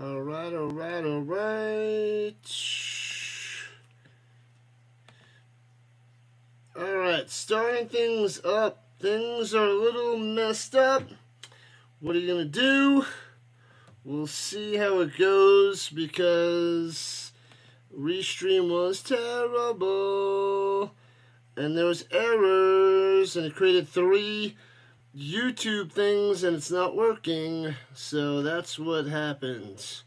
Alright, alright, alright. Alright, starting things up. Things are a little messed up. What are you going to do? We'll see how it goes because Restream was terrible. And there was errors and it created 3 YouTube things and it's not working. So that's what happened.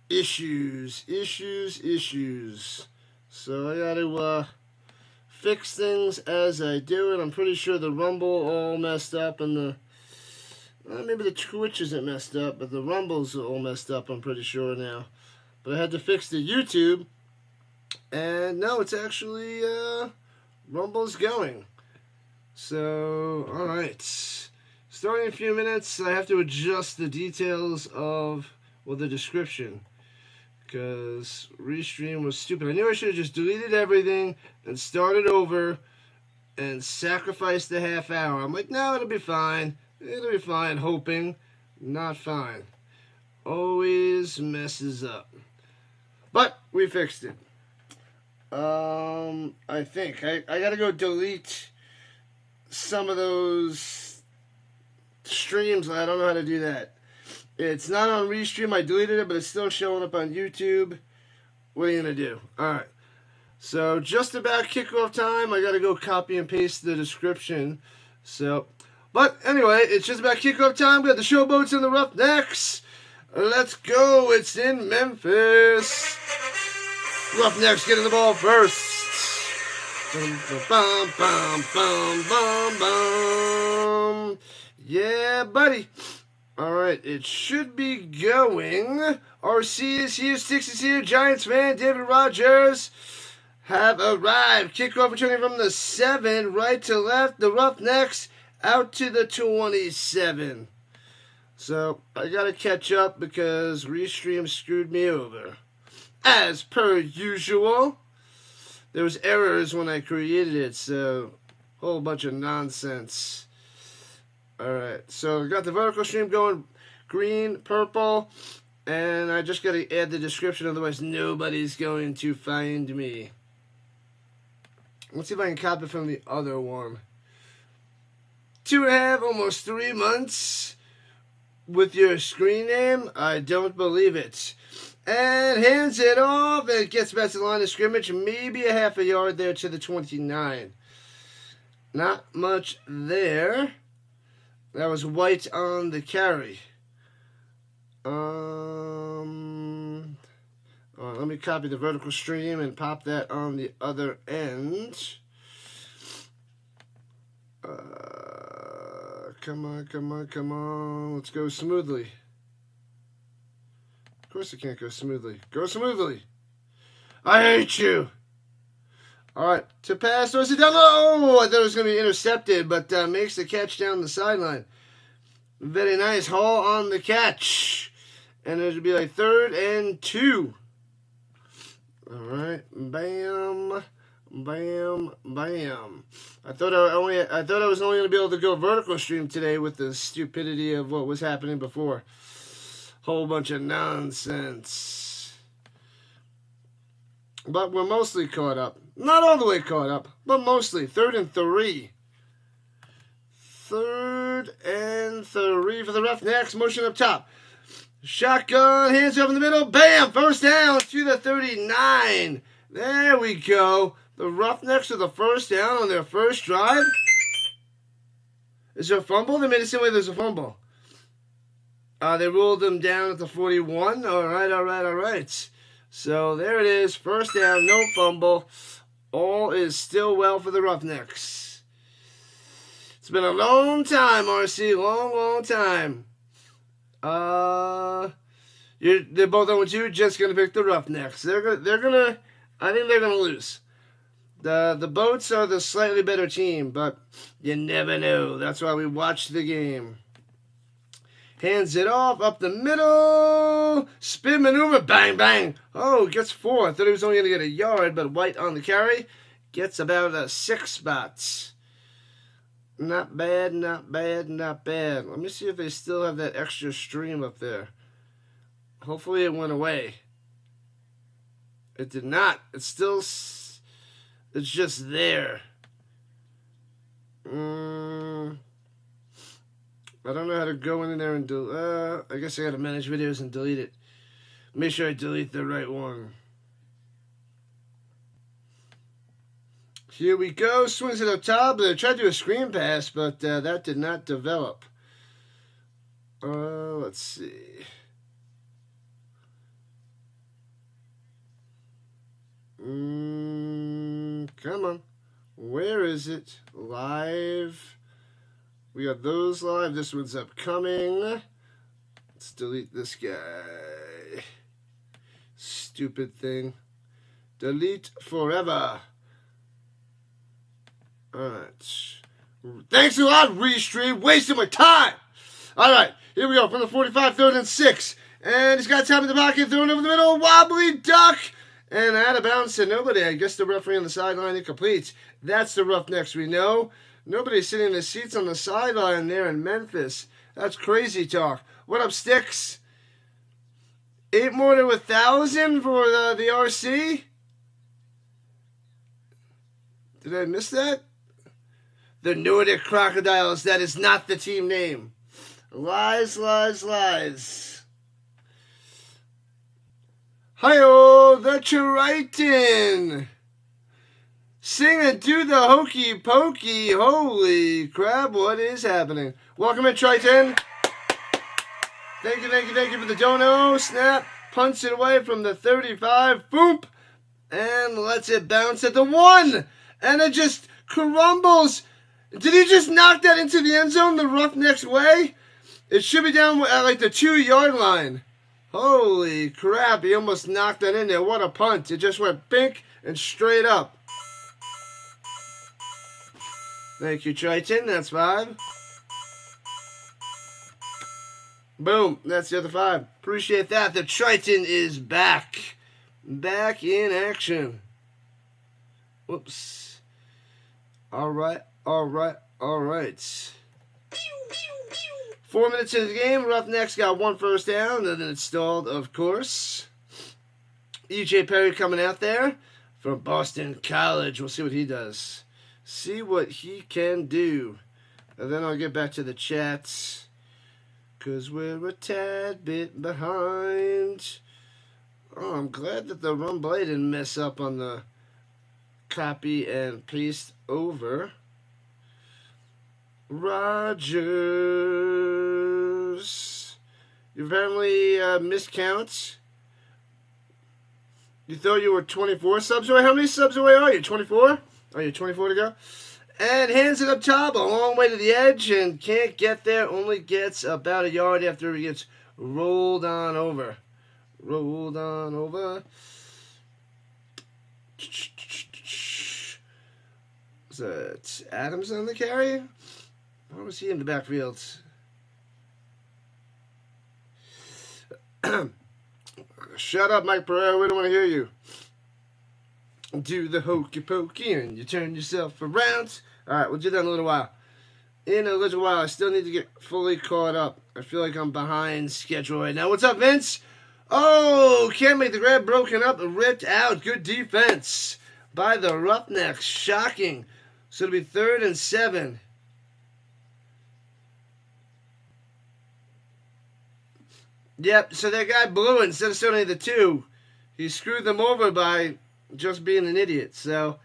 Issues. So I got to fix things as I do it. I'm pretty sure the Rumble all messed up and the maybe the Twitch isn't messed up, but the Rumble's all messed up, I'm pretty sure now. But I had to fix the YouTube. And no, it's actually Rumble's going. So, alright. Starting in a few minutes, I have to adjust the details of, well, the description. Because Restream was stupid. I knew I should have just deleted everything and started over and sacrificed the half hour. I'm like, no, it'll be fine. It'll be fine, hoping. Not fine. Always messes up. But we fixed it. I think. I gotta go delete some of those streams. I don't know how to do that. It's not on Restream. I deleted it, but it's still showing up on YouTube. What are you going to do? Alright. So, just about kickoff time. I got to go copy and paste the description. So, but anyway, it's just about kickoff time. We got the Showboats and the Roughnecks. Let's go. It's in Memphis. Roughnecks getting the ball first. Bum, bum, bum, bum, bum. Yeah, buddy. Alright, it should be going. RC is here, Sticks is here, Giants fan, David Rogers have arrived. Kickoff returning from the 7, right to left, the Roughnecks out to the 27. So, I gotta catch up because Restream screwed me over. As per usual, there was errors when I created it, so whole bunch of nonsense. Alright, so we got the vertical stream going green, purple, and I just got to add the description, otherwise nobody's going to find me. Let's see if I can copy from the other one. 2.5, almost 3 months with your screen name? I don't believe it. And hands it off, and it gets back to the line of scrimmage, maybe a half a yard there to the 29. Not much there. That was white on the carry. Let me copy the vertical stream and pop that on the other end. Come on. Let's go smoothly. Of course it can't go smoothly. Go smoothly. I hate you. Alright, to pass, throws it down low. I thought it was going to be intercepted, but makes the catch down the sideline. Very nice. Hall on the catch. And it'll be like 3rd and 2. Alright, bam, bam, bam. I thought I was only going to be able to go vertical stream today with the stupidity of what was happening before. Whole bunch of nonsense. But we're mostly caught up. Not all the way caught up, but mostly. 3rd and 3. 3rd and 3 for the Roughnecks. Motion up top. Shotgun, hands up in the middle. Bam! First down to the 39. There we go. The Roughnecks with the first down on their first drive. Is there a fumble? They made it seem like there's a fumble. They ruled them down at the 41. Alright. So there it is. First down, no fumble. All is still well for the Roughnecks. It's been a long time, RC. Long time. They're both 0-2. Just gonna pick the Roughnecks. I think they're gonna lose. The Boats are the slightly better team, but you never know. That's why we watch the game. Hands it off, up the middle. Spin maneuver, bang, bang. Oh, gets 4. I thought he was only going to get a yard, but white on the carry. Gets about 6 spots. Not bad. Let me see if they still have that extra stream up there. Hopefully it went away. It did not. It's still... It's just there. I don't know how to go in there and do... I guess I gotta manage videos and delete it. Make sure I delete the right one. Here we go. Swings it up top. I tried to do a screen pass, but that did not develop. Let's see. Come on. Where is it? Live. We got those live. This one's upcoming. Let's delete this guy. Stupid thing. Delete forever. Alright. Thanks a lot, Restream. Wasting my time. Alright. Here we go. From the 45, 3rd and 6. And he's got time in the pocket. Throwing over the middle. Wobbly duck. And out of bounds to nobody. I guess the referee on the sideline incomplete. That's the Roughnecks we know. Nobody's sitting in the seats on the sideline there in Memphis. That's crazy talk. What up, Sticks? 8 more to 1,000 for the RC? Did I miss that? The Nordic Crocodiles. That is not the team name. Lies, lies, lies. Hi-oh, the Triton. Sing and do the hokey pokey. Holy crap, what is happening? Welcome in, Triton. Thank you for the dono. Snap, punch it away from the 35. Boop. And lets it bounce at the 1. And it just crumbles. Did he just knock that into the end zone the Roughnecks way? It should be down at like the 2-yard line. Holy crap, he almost knocked that in there. What a punt. It just went bink and straight up. Thank you, Triton. That's 5. Boom. That's the other 5. Appreciate that. The Triton is back. Back in action. Whoops. Alright. 4 minutes into the game, Roughnecks got 1 first down, and then it stalled, of course. E.J. Perry coming out there from Boston College. We'll see what he does. See what he can do. And then I'll get back to the chats, because we're a tad bit behind. Oh, I'm glad that the run blade didn't mess up on the copy and paste over. Rogers. You apparently miscount. You thought you were 24 subs away? How many subs away are you? 24? Are you 24 to go? And hands it up top, a long way to the edge, and can't get there. Only gets about 1 yard after he gets rolled on over. Rolled on over. Was that Adams on the carry? Where was he in the backfield? Shut up, Mike Pereira. We don't want to hear you. Do the hokey pokey and you turn yourself around. Alright, we'll do that in a little while. In a little while. I still need to get fully caught up. I feel like I'm behind schedule right now. What's up, Vince? Oh, can't make the grab. Broken up and ripped out. Good defense by the Roughnecks. Shocking. So it'll be 3rd and 7. Yep, so that guy blew it instead of starting the 2. He screwed them over by just being an idiot. So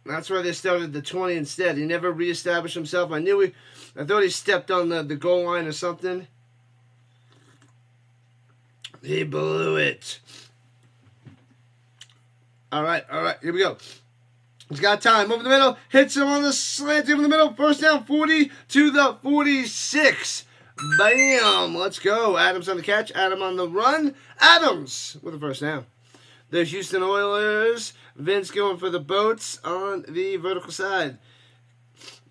that's why they started the 20 instead. He never reestablished himself. I thought he stepped on the goal line or something. He blew it. All right, here we go. He's got time. Over the middle. Hits him on the slant. Over the middle. First down, 40 to the 46. Bam! Let's go. Adams on the catch. Adam on the run. Adams with the first down. The Houston Oilers. Vince going for the boats on the vertical side.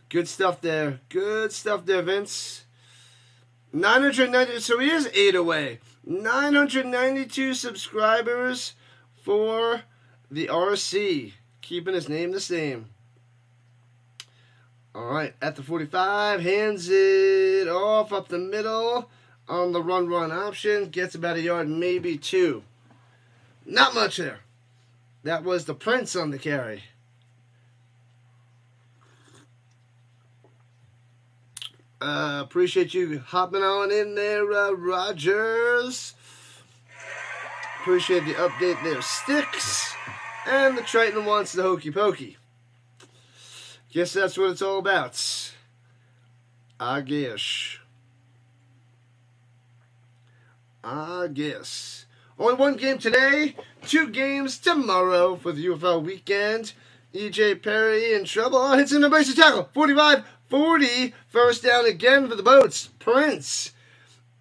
Good stuff there. Good stuff there, Vince. 990. So he is 8 away. 992 subscribers for the RC. Keeping his name the same. All right, at the 45, hands it off up the middle. on the run option. Gets about a yard, maybe 2. Not much there. That was the Prince on the carry. Appreciate you hopping on in there, Rogers. Appreciate the update there, Sticks. And the Triton wants the hokey pokey. Guess that's what it's all about. I guess. Only one game today, 2 games tomorrow for the UFL weekend. E.J. Perry in trouble. Oh, hits him and breaks the tackle. 45-40. First down again for the Boats. Prince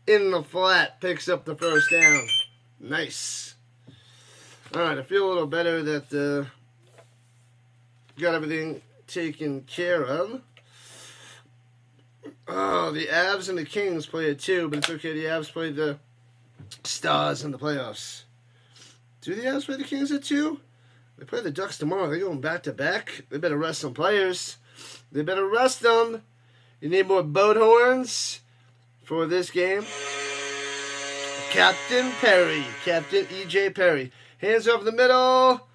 in the flat picks up the first down. Nice. All right, I feel a little better that got everything taken care of. Oh, the Avs and the Kings play it too, but it's okay. The Avs play the Stars in the playoffs. Do the Avs play the Kings at 2? They play the Ducks tomorrow. They're going back to back. They better rest some players. They better rest them. You need more boat horns for this game. Captain Perry. Captain E.J. Perry. Hands over the middle.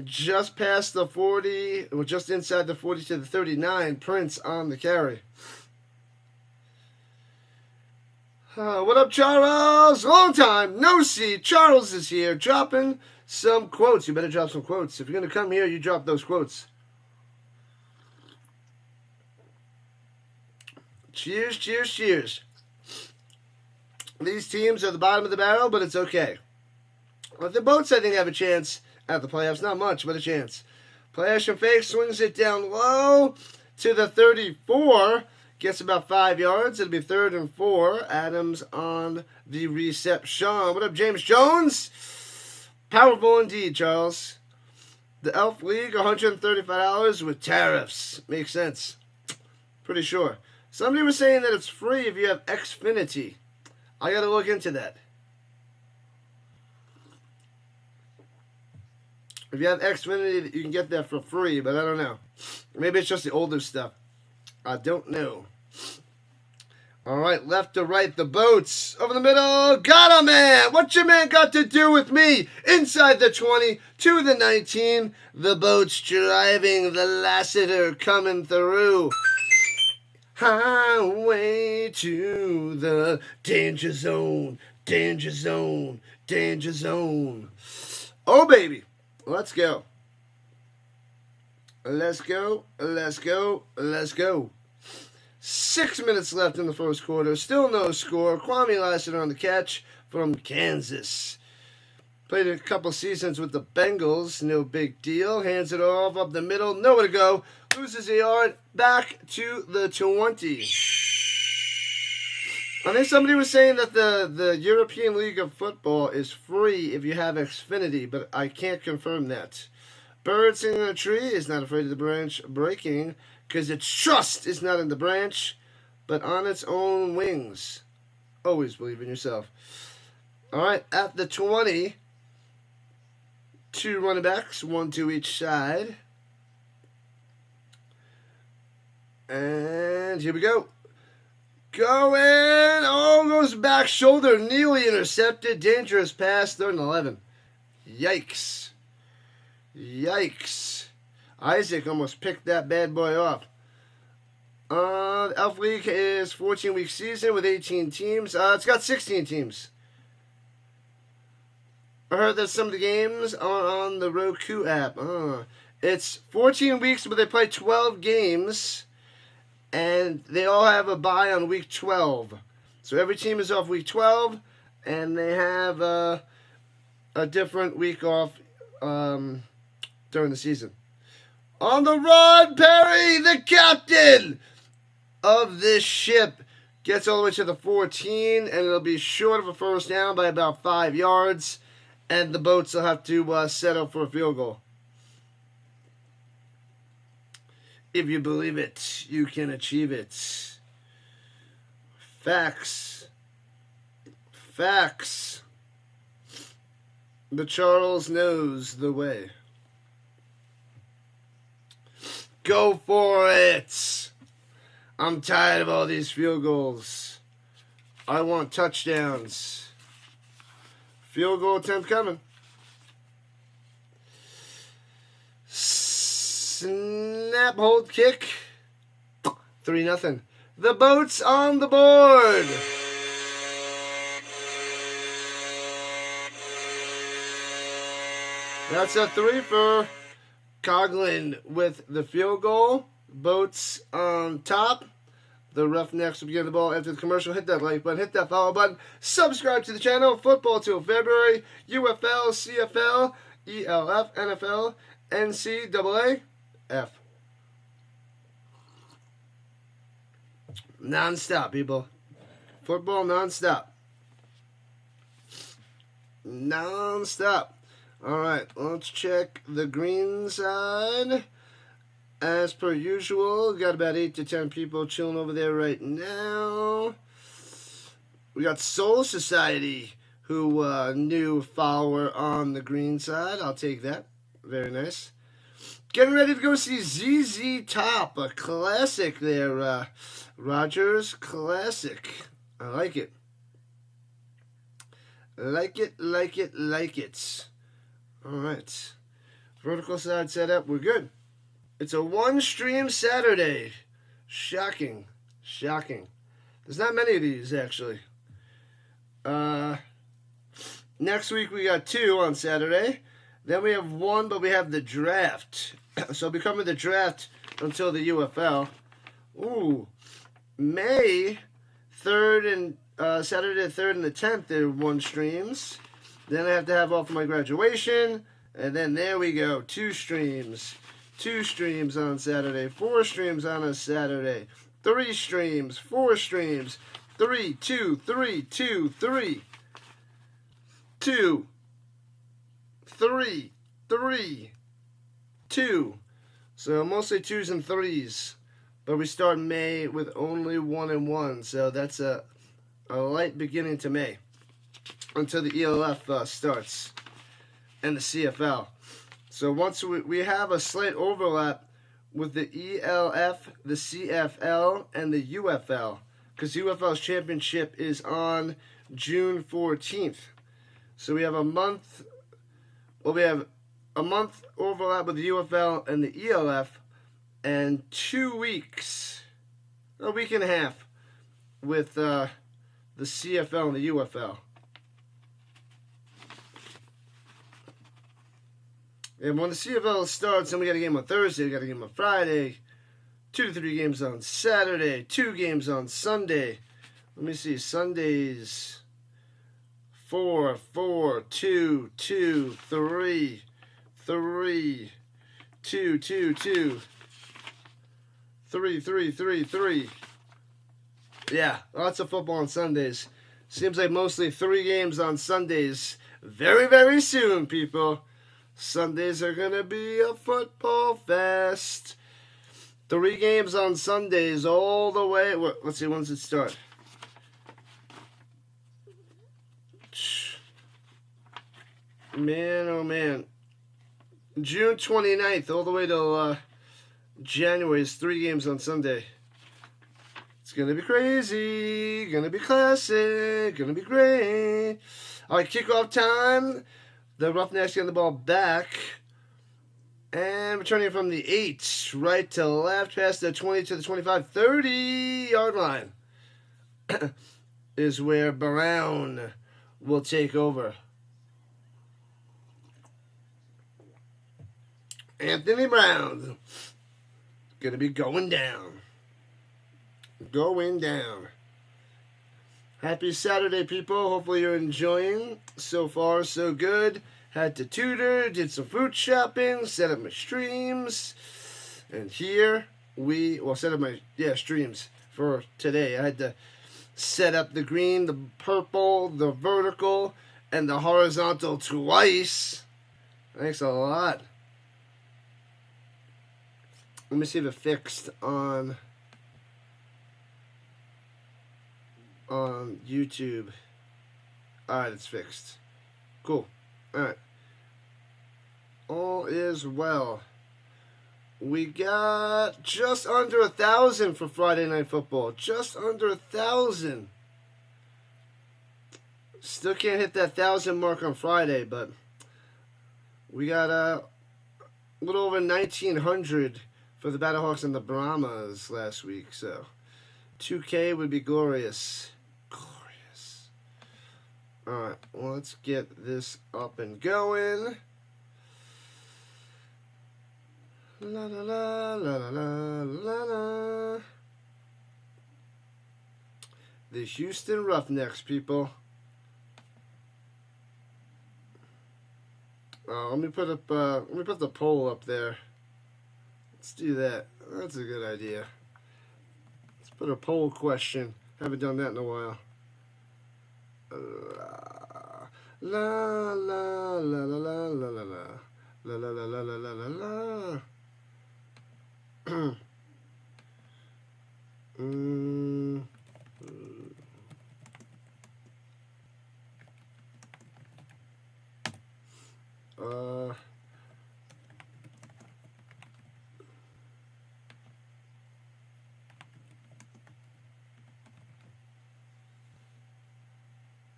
Just past the 40. Well, just inside the 40 to the 39. Prince on the carry. What up, Charles? Long time no see. Charles is here dropping some quotes. You better drop some quotes. If you're going to come here, you drop those quotes. Cheers, cheers, cheers. These teams are the bottom of the barrel, but it's okay. Well, the Boats, I think, have a chance at the playoffs. Not much, but a chance. Play action fake, swings it down low to the 34. Gets about 5 yards. It'll be 3rd and 4. Adams on the reception. What up, James Jones? Powerful indeed, Charles. The Elf League, $135 with tariffs. Makes sense. Pretty sure. Somebody was saying that it's free if you have Xfinity. I got to look into that. If you have Xfinity, you can get that for free, but I don't know. Maybe it's just the older stuff. I don't know. All right, left to right, the Boats. Over the middle, got a man. What your man got to do with me? Inside the 20 to the 19. The Boats driving the Lassiter coming through. Highway to the danger zone, danger zone, danger zone. Oh, baby. Let's go. Let's go, let's go, let's go. 6 minutes left in the first quarter. Still no score. Kwame Lassiter on the catch from Kansas. Played a couple seasons with the Bengals. No big deal. Hands it off up the middle. Nowhere to go. Loses a yard. Back to the 20. I think somebody was saying that the European League of Football is free if you have Xfinity, but I can't confirm that. Bird singing in a tree is not afraid of the branch breaking because its trust is not in the branch, but on its own wings. Always believe in yourself. All right, at the 20, 2 running backs, 1 to each side. And here we go. Going. Oh, goes back shoulder. Nearly intercepted. Dangerous pass. 3rd and 11. Yikes. Yikes. Isaac almost picked that bad boy off. The Elf League is 14-week season with 18 teams. It's got 16 teams. I heard that some of the games are on the Roku app. It's 14 weeks, but they play 12 games. And they all have a bye on week 12. So every team is off week 12. And they have a different week off during the season. On the run, Perry, the captain of this ship, gets all the way to the 14. And it'll be short of a first down by about 5 yards. And the Boats will have to settle for a field goal. If you believe it, you can achieve it. Facts. Facts. The Charles knows the way. Go for it. I'm tired of all these field goals. I want touchdowns. Field goal attempt coming. Snap, hold, kick. 3-0. The boat's on the board. That's a 3 for Coughlin with the field goal. Boats on top. The Roughnecks will begin the ball after the commercial. Hit that like button, hit that follow button. Subscribe to the channel. Football till February. UFL, CFL, ELF, NFL, NCAA, F. Non-stop, people. Football non-stop. Non-stop. All right, let's check the green side. As per usual, got about 8 to 10 people chilling over there right now. We got Soul Society, who new follower on the green side. I'll take that. Very nice. Getting ready to go see ZZ Top, a classic there. Rogers classic. I like it. Like it, like it, like it. All right. Vertical side setup. We're good. It's a one-stream Saturday. Shocking. Shocking. There's not many of these, actually. Next week we got 2 on Saturday. Then we have 1, but we have the draft. So I'll be covering the draft until the UFL. Ooh. May 3rd and Saturday the 3rd and the 10th, they're 1 streams. Then I have to have off for my graduation. And then there we go. 2 streams. 2 streams on Saturday, 4 streams on a Saturday, 3 streams, 4 streams, 3, 2, 3, 2, 3, 2, 3, 3, 2. So mostly 2s and 3s, but we start May with only 1 and 1. So that's a light beginning to May until the ELF starts and the CFL. So once we have a slight overlap with the ELF, the CFL, and the UFL, because UFL's championship is on June 14th. So we have a month. Well, we have a month overlap with the UFL and the ELF, and 2 weeks, a week and a half, with the CFL and the UFL. And when the CFL starts, then we got a game on Thursday, we got a game on Friday, 2 to 3 games on Saturday, 2 games on Sunday. Let me see, Sundays, 4, 4, 2, 2, 3, 3, 2, 2, 2, 3, 3, 3, 3. Yeah, lots of football on Sundays. Seems like mostly 3 games on Sundays. Very, very soon, people. Sundays are going to be a football fest. 3 games on Sundays all the way. Let's see, when does it start? Man, oh man. June 29th all the way till January is 3 games on Sunday. It's going to be crazy. Going to be classic. Going to be great. All right, kickoff time. The Roughnecks getting the ball back. And returning from the 8, right to left, past the 20 to the 25, 30-yard line is where Brown will take over. Anthony Brown going to be going down. Going down. Happy Saturday, people. Hopefully you're enjoying. So far, so good. Had to tutor, did some food shopping, set up my streams. And here set up my, streams for today. I had to set up the green, the purple, the vertical, and the horizontal twice. Thanks a lot. Let me see if it fixed on YouTube. Alright, it's fixed. Cool. Alright. All is well. We got just under 1,000 for Friday Night Football. Just under 1,000. Still can't hit that 1,000 mark on Friday, but we got a little over 1,900 for the Battlehawks and the Brahmas last week. So 2K would be glorious. Glorious. Alright, well, let's get this up and going. La la la la la la la. The Houston Roughnecks, people. Let me put the poll up there. Let's do that. That's a good idea. Let's put a poll question. Haven't done that in a while. La la la la la la la la la la la la la la la.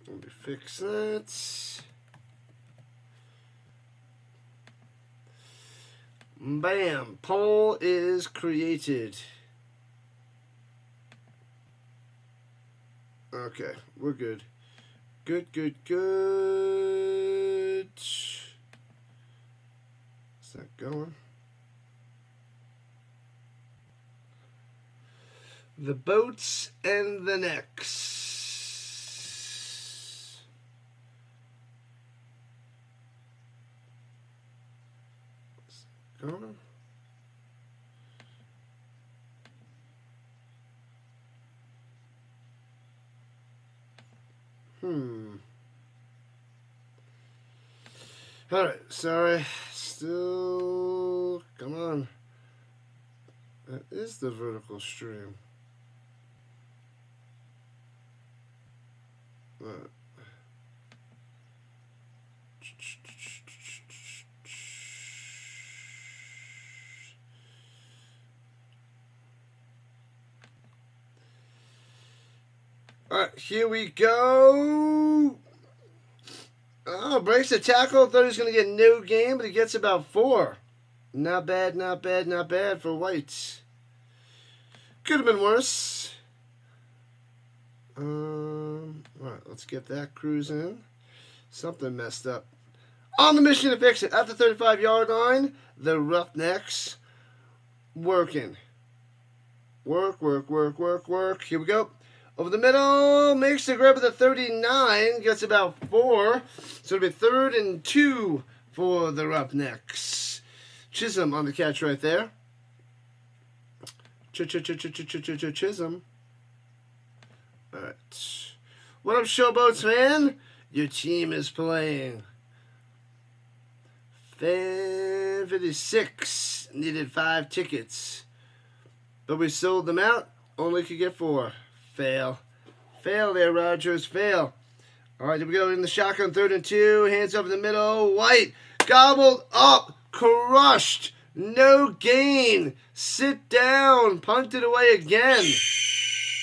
Let me fix that. Bam! Poll is created. Okay, we're good. Good, good, good. Is that going? The boats and the necks. Is that going? Alright, sorry. Still, come on. That is the vertical stream. Right. Alright, here we go. Oh, breaks the tackle. Thought he was going to get no game, but he gets about 4. Not bad, not bad, not bad for Whites. Could have been worse. Alright, let's get that cruise in. Something messed up. On the mission to fix it. At the 35-yard line, the Roughnecks working. Work, work, work, work, work. Here we go. Over the middle, makes the grab of the 39, gets about 4. So it'll be 3rd and 2 for the Roughnecks. Chisholm on the catch right there. Chisholm. Alright. What up, Showboats fan? Your team is playing. Fan 56 needed 5 tickets. But we sold them out. Only could get 4. Fail. Fail there, Rogers. Fail. All right, here we go in the shotgun, 3rd and 2. Hands up in the middle. White. Gobbled up. Crushed. No gain. Sit down. Punted away again.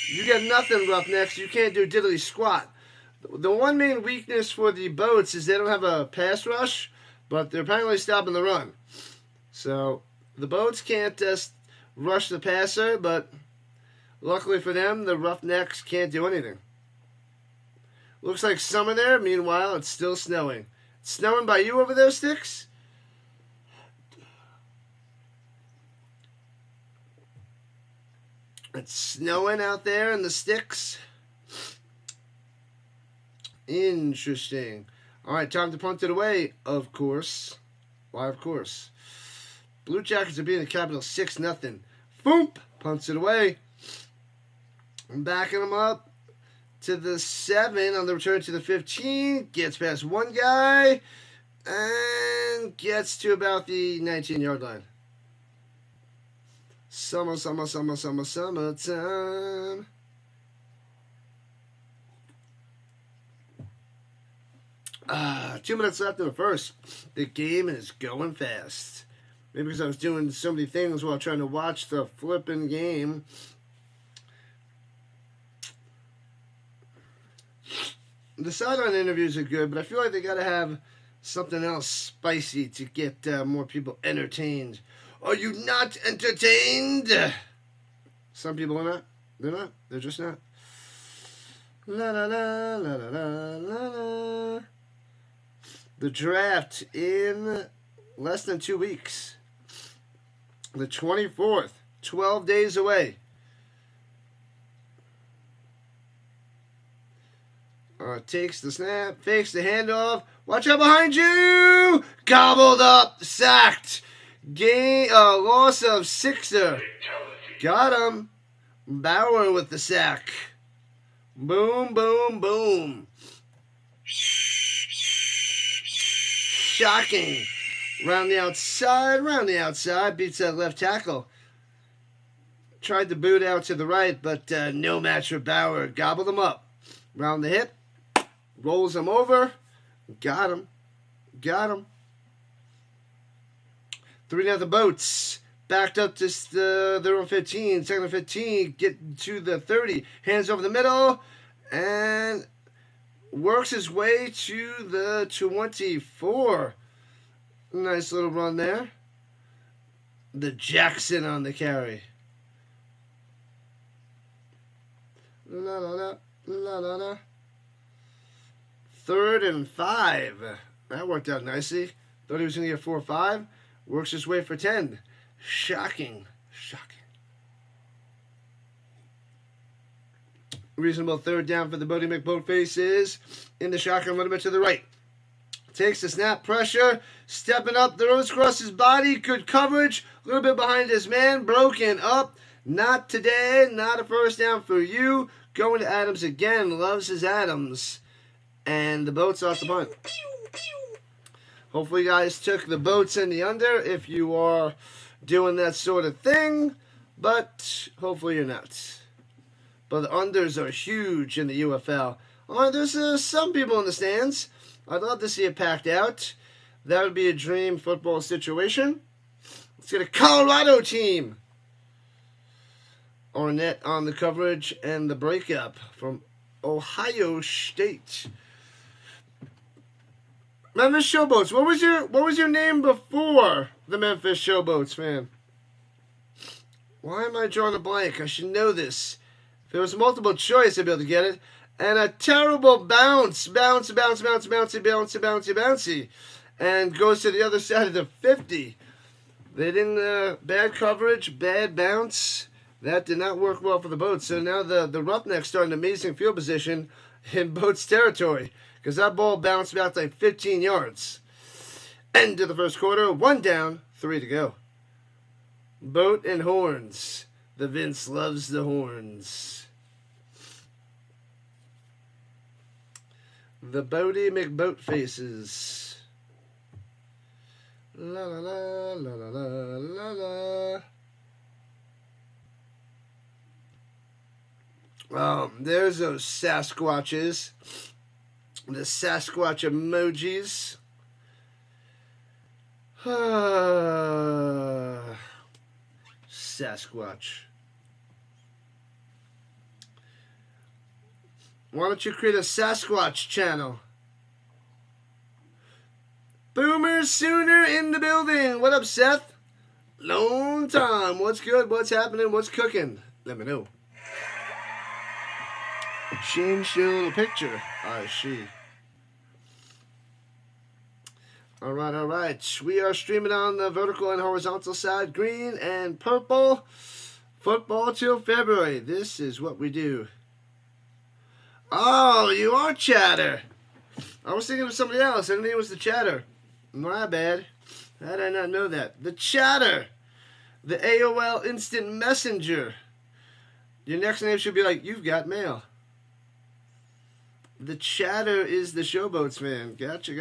You got nothing, Roughnecks. You can't do diddly squat. The one main weakness for the Boats is they don't have a pass rush, but they're apparently stopping the run. So the Boats can't just rush the passer, but luckily for them, the Roughnecks can't do anything. Looks like summer there. Meanwhile, it's still snowing. It's snowing by you over there, Sticks? It's snowing out there in the Sticks. Interesting. All right, time to punt it away, of course. Why, of course. Blue Jackets are beating the Capitals 6-0. Boom! Punts it away. I'm backing them up to the 7 on the return to the 15. Gets past one guy and gets to about the 19-yard line. Summertime. 2 minutes left in the first. The game is going fast. Maybe because I was doing so many things while trying to watch the flipping game. The sideline interviews are good, but I feel like they got to have something else spicy to get more people entertained. Are you not entertained? Some people are not. They're not. They're just not. La la la la la la la la. The draft in less than 2 weeks. The 24th. 12 days away. Takes the snap, fakes the handoff. Watch out behind you! Gobbled up, sacked. Loss of sixer. Got him. Bauer with the sack. Boom, boom, boom. Shocking. Round the outside. Beats that left tackle. Tried to boot out to the right, but no match for Bauer. Gobbled him up. Round the hip. Rolls him over. Got him. 3-0 Boats. Backed up to their own 15. Second and 15. Get to the 30. Hands over the middle. And works his way to the 24. Nice little run there. The Jackson on the carry. La la la. La la la. 3rd and 5. That worked out nicely. Thought he was going to get 4 or 5. Works his way for 10. Shocking. Reasonable 3rd down for the Bodie McBoatfaces. In the shotgun, a little bit to the right. Takes the snap, pressure. Stepping up, throws across his body. Good coverage. A little bit behind his man. Broken up. Not today. Not a first down for you. Going to Adams again. Loves his Adams. And the Boats off the punt. Hopefully you guys took the Boats in the under if you are doing that sort of thing. But hopefully you're not. But the unders are huge in the UFL. There's some people in the stands. I'd love to see it packed out. That would be a dream football situation. Let's get a Colorado team. Arnett on the coverage and the breakup from Ohio State. Memphis Showboats. What was your name before the Memphis Showboats, man? Why am I drawing a blank? I should know this. If there was multiple choice, I'd be able to get it. And a terrible bounce. Bouncy. And goes to the other side of the 50. They didn't, bad coverage, bad bounce. That did not work well for the Boats. So now the Roughnecks start an amazing field position in Boats territory. Because that ball bounced back like 15 yards. End of the first quarter. 1 down, 3 to go. Boat and horns. The Vince loves the horns. The Bodie McBoatfaces. La la la la la la la la. There's those Sasquatches. The Sasquatch emojis. Sasquatch. Why don't you create a Sasquatch channel? Boomer Sooner in the building. What up, Seth? Long time. What's good? What's happening? What's cooking? Let me know. Change your little picture. I see. All right. We are streaming on the vertical and horizontal side, green and purple. Football till February. This is what we do. Oh, you are Chatter. I was thinking of somebody else. I didn't think it was the Chatter. My bad. How did I not know that? The Chatter. The AOL Instant Messenger. Your next name should be like, you've got mail. The Chatter is the Showboats, man. Gotcha.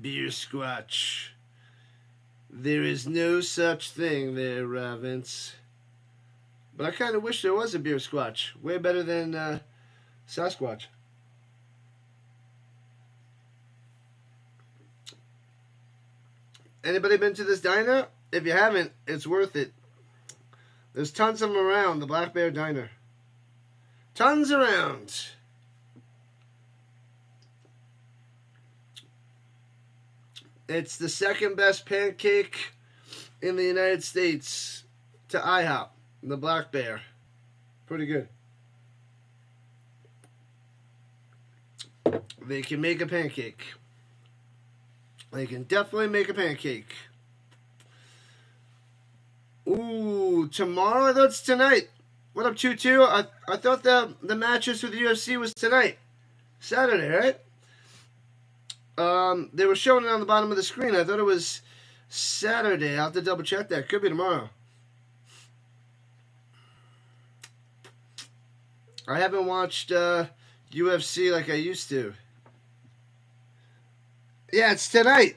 Beer Squatch. There is no such thing there, Vince. But I kind of wish there was a Beer Squatch. Way better than Sasquatch. Anybody been to this diner? If you haven't, it's worth it. There's tons of them around, the Black Bear Diner. Tons around. It's the second best pancake in the United States to IHOP, the Black Bear. Pretty good. They can make a pancake. They can definitely make a pancake. Ooh, tomorrow? I thought it's tonight. What up, 2-2? I thought the matches for the UFC was tonight. Saturday, right? They were showing it on the bottom of the screen. I thought it was Saturday. I'll have to double check that. Could be tomorrow. I haven't watched UFC like I used to. Yeah, it's tonight.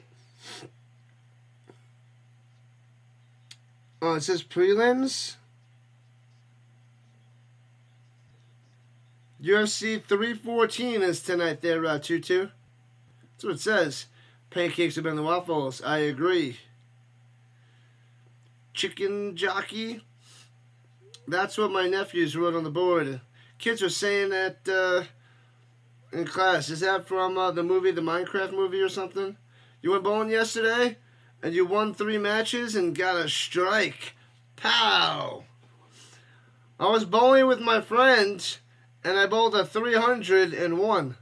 Oh, it says prelims. UFC 314 is tonight there, 2-2. That's what it says. Pancakes are better than waffles. I agree. Chicken jockey. That's what my nephews wrote on the board. Kids were saying that in class. Is that from the movie, the Minecraft movie or something? You went bowling yesterday and you won 3 matches and got a strike. Pow! I was bowling with my friend and I bowled a 300 and won.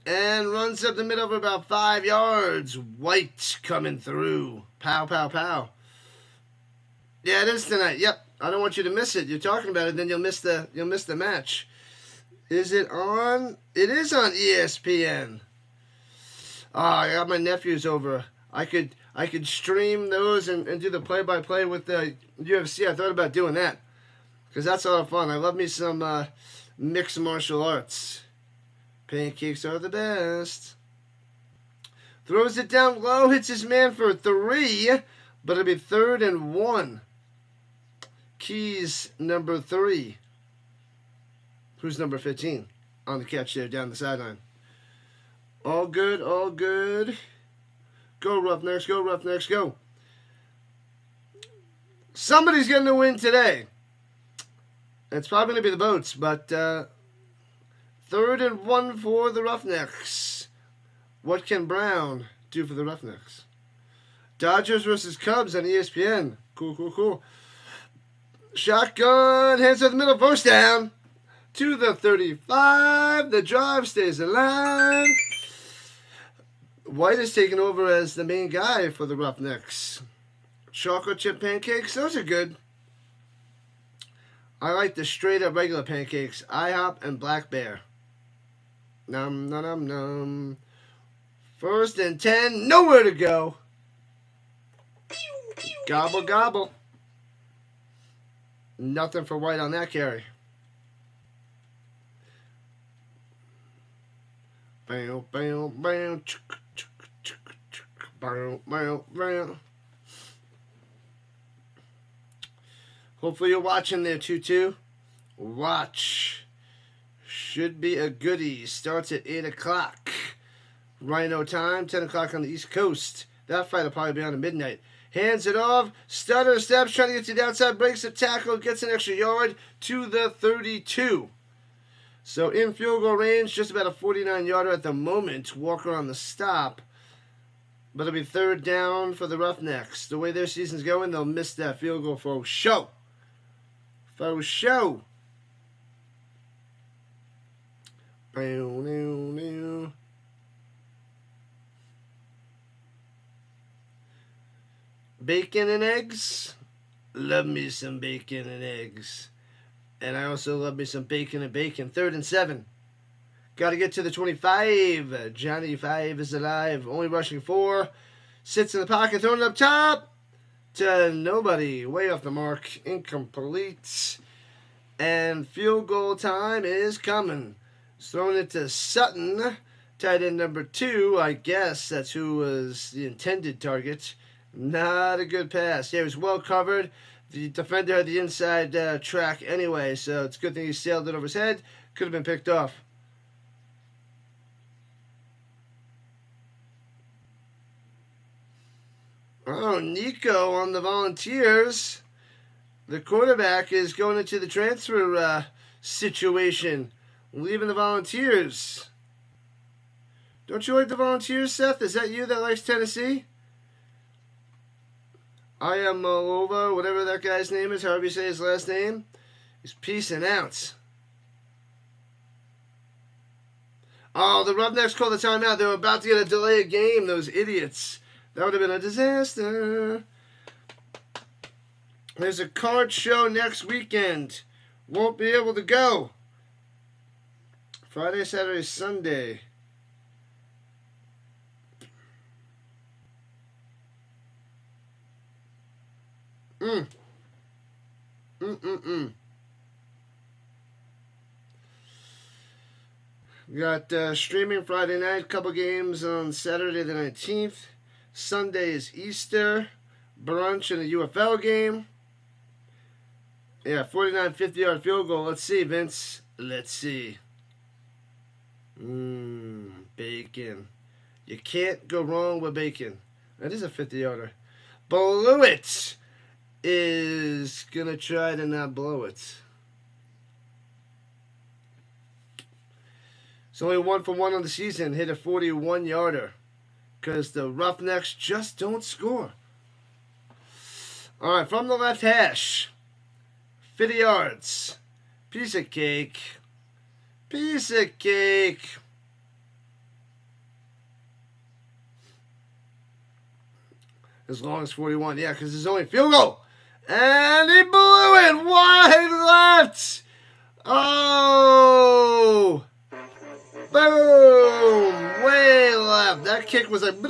And runs up the middle for about 5 yards. White coming through. Pow, pow, pow. Yeah, it is tonight. Yep. I don't want you to miss it. You're talking about it, then you'll miss the match. Is it on? It is on ESPN. I got my nephews over. I could stream those and do the play-by-play with the UFC. I thought about doing that because that's a lot of fun. I love me some mixed martial arts. Pancakes are the best. Throws it down low, hits his man for 3, but it'll be 3rd and 1. Keys number 3. Who's number 15? On the catch there down the sideline. All good, all good. Go Roughnecks, go Roughnecks, go. Somebody's going to win today. It's probably going to be the Boats, but 3rd and 1 for the Roughnecks. What can Brown do for the Roughnecks? Dodgers versus Cubs on ESPN. Cool, cool, cool. Shotgun, hands to the middle, first down. To the 35. The drive stays alive. White is taking over as the main guy for the Roughnecks. Chocolate chip pancakes, those are good. I like the straight up regular pancakes. IHOP and Black Bear. Num, num, num, num. 1st and 10. Nowhere to go. Gobble, gobble. Nothing for White on that carry. Bam, bam, bam. Bam, bam, bam. Hopefully you're watching there, 2-2. Watch. Should be a goodie. Starts at 8 o'clock. Rhino time, 10 o'clock on the East Coast. That fight will probably be on at midnight. Hands it off. Stutter steps, trying to get to the outside. Breaks the tackle. Gets an extra yard to the 32. So in field goal range, just about a 49-yarder at the moment. Walker on the stop. But it'll be 3rd down for the Roughnecks. The way their season's going, they'll miss that field goal for show. For show. Bacon and eggs. Love me some bacon and eggs. And I also love me some bacon and bacon. 3rd and 7. Got to get to the 25. Johnny 5 is alive. Only rushing 4. Sits in the pocket. Throwing it up top. To nobody. Way off the mark. Incomplete. And field goal time is coming. He's throwing it to Sutton. Tight end number 2. I guess that's who was the intended target. Not a good pass. Yeah, it was well covered. The defender had the inside track anyway, so it's a good thing he sailed it over his head. Could have been picked off. Oh, Nico on the Volunteers. The quarterback is going into the transfer situation, leaving the Volunteers. Don't you like the Volunteers, Seth? Is that you that likes Tennessee? I am Malova, whatever that guy's name is, however you say his last name. He's peacing out. Oh, the Roughnecks called the timeout. They were about to get a delay of game, those idiots. That would have been a disaster. There's a card show next weekend. Won't be able to go. Friday, Saturday, Sunday. We got streaming Friday night, couple games on Saturday the 19th. Sunday is Easter, brunch and a UFL game. Yeah, 49 50-yard field goal. Let's see, Vince. Let's see. Bacon. You can't go wrong with bacon. That is a 50-yarder. Blew it. Is going to try to not blow it. It's only 1 for 1 on the season. Hit a 41-yarder. Because the Roughnecks just don't score. All right, from the left hash. 50 yards. Piece of cake. Piece of cake. As long as 41. Yeah, because there's only a field goal. And he blew it wide left. Oh. Boom. Way left. That kick was like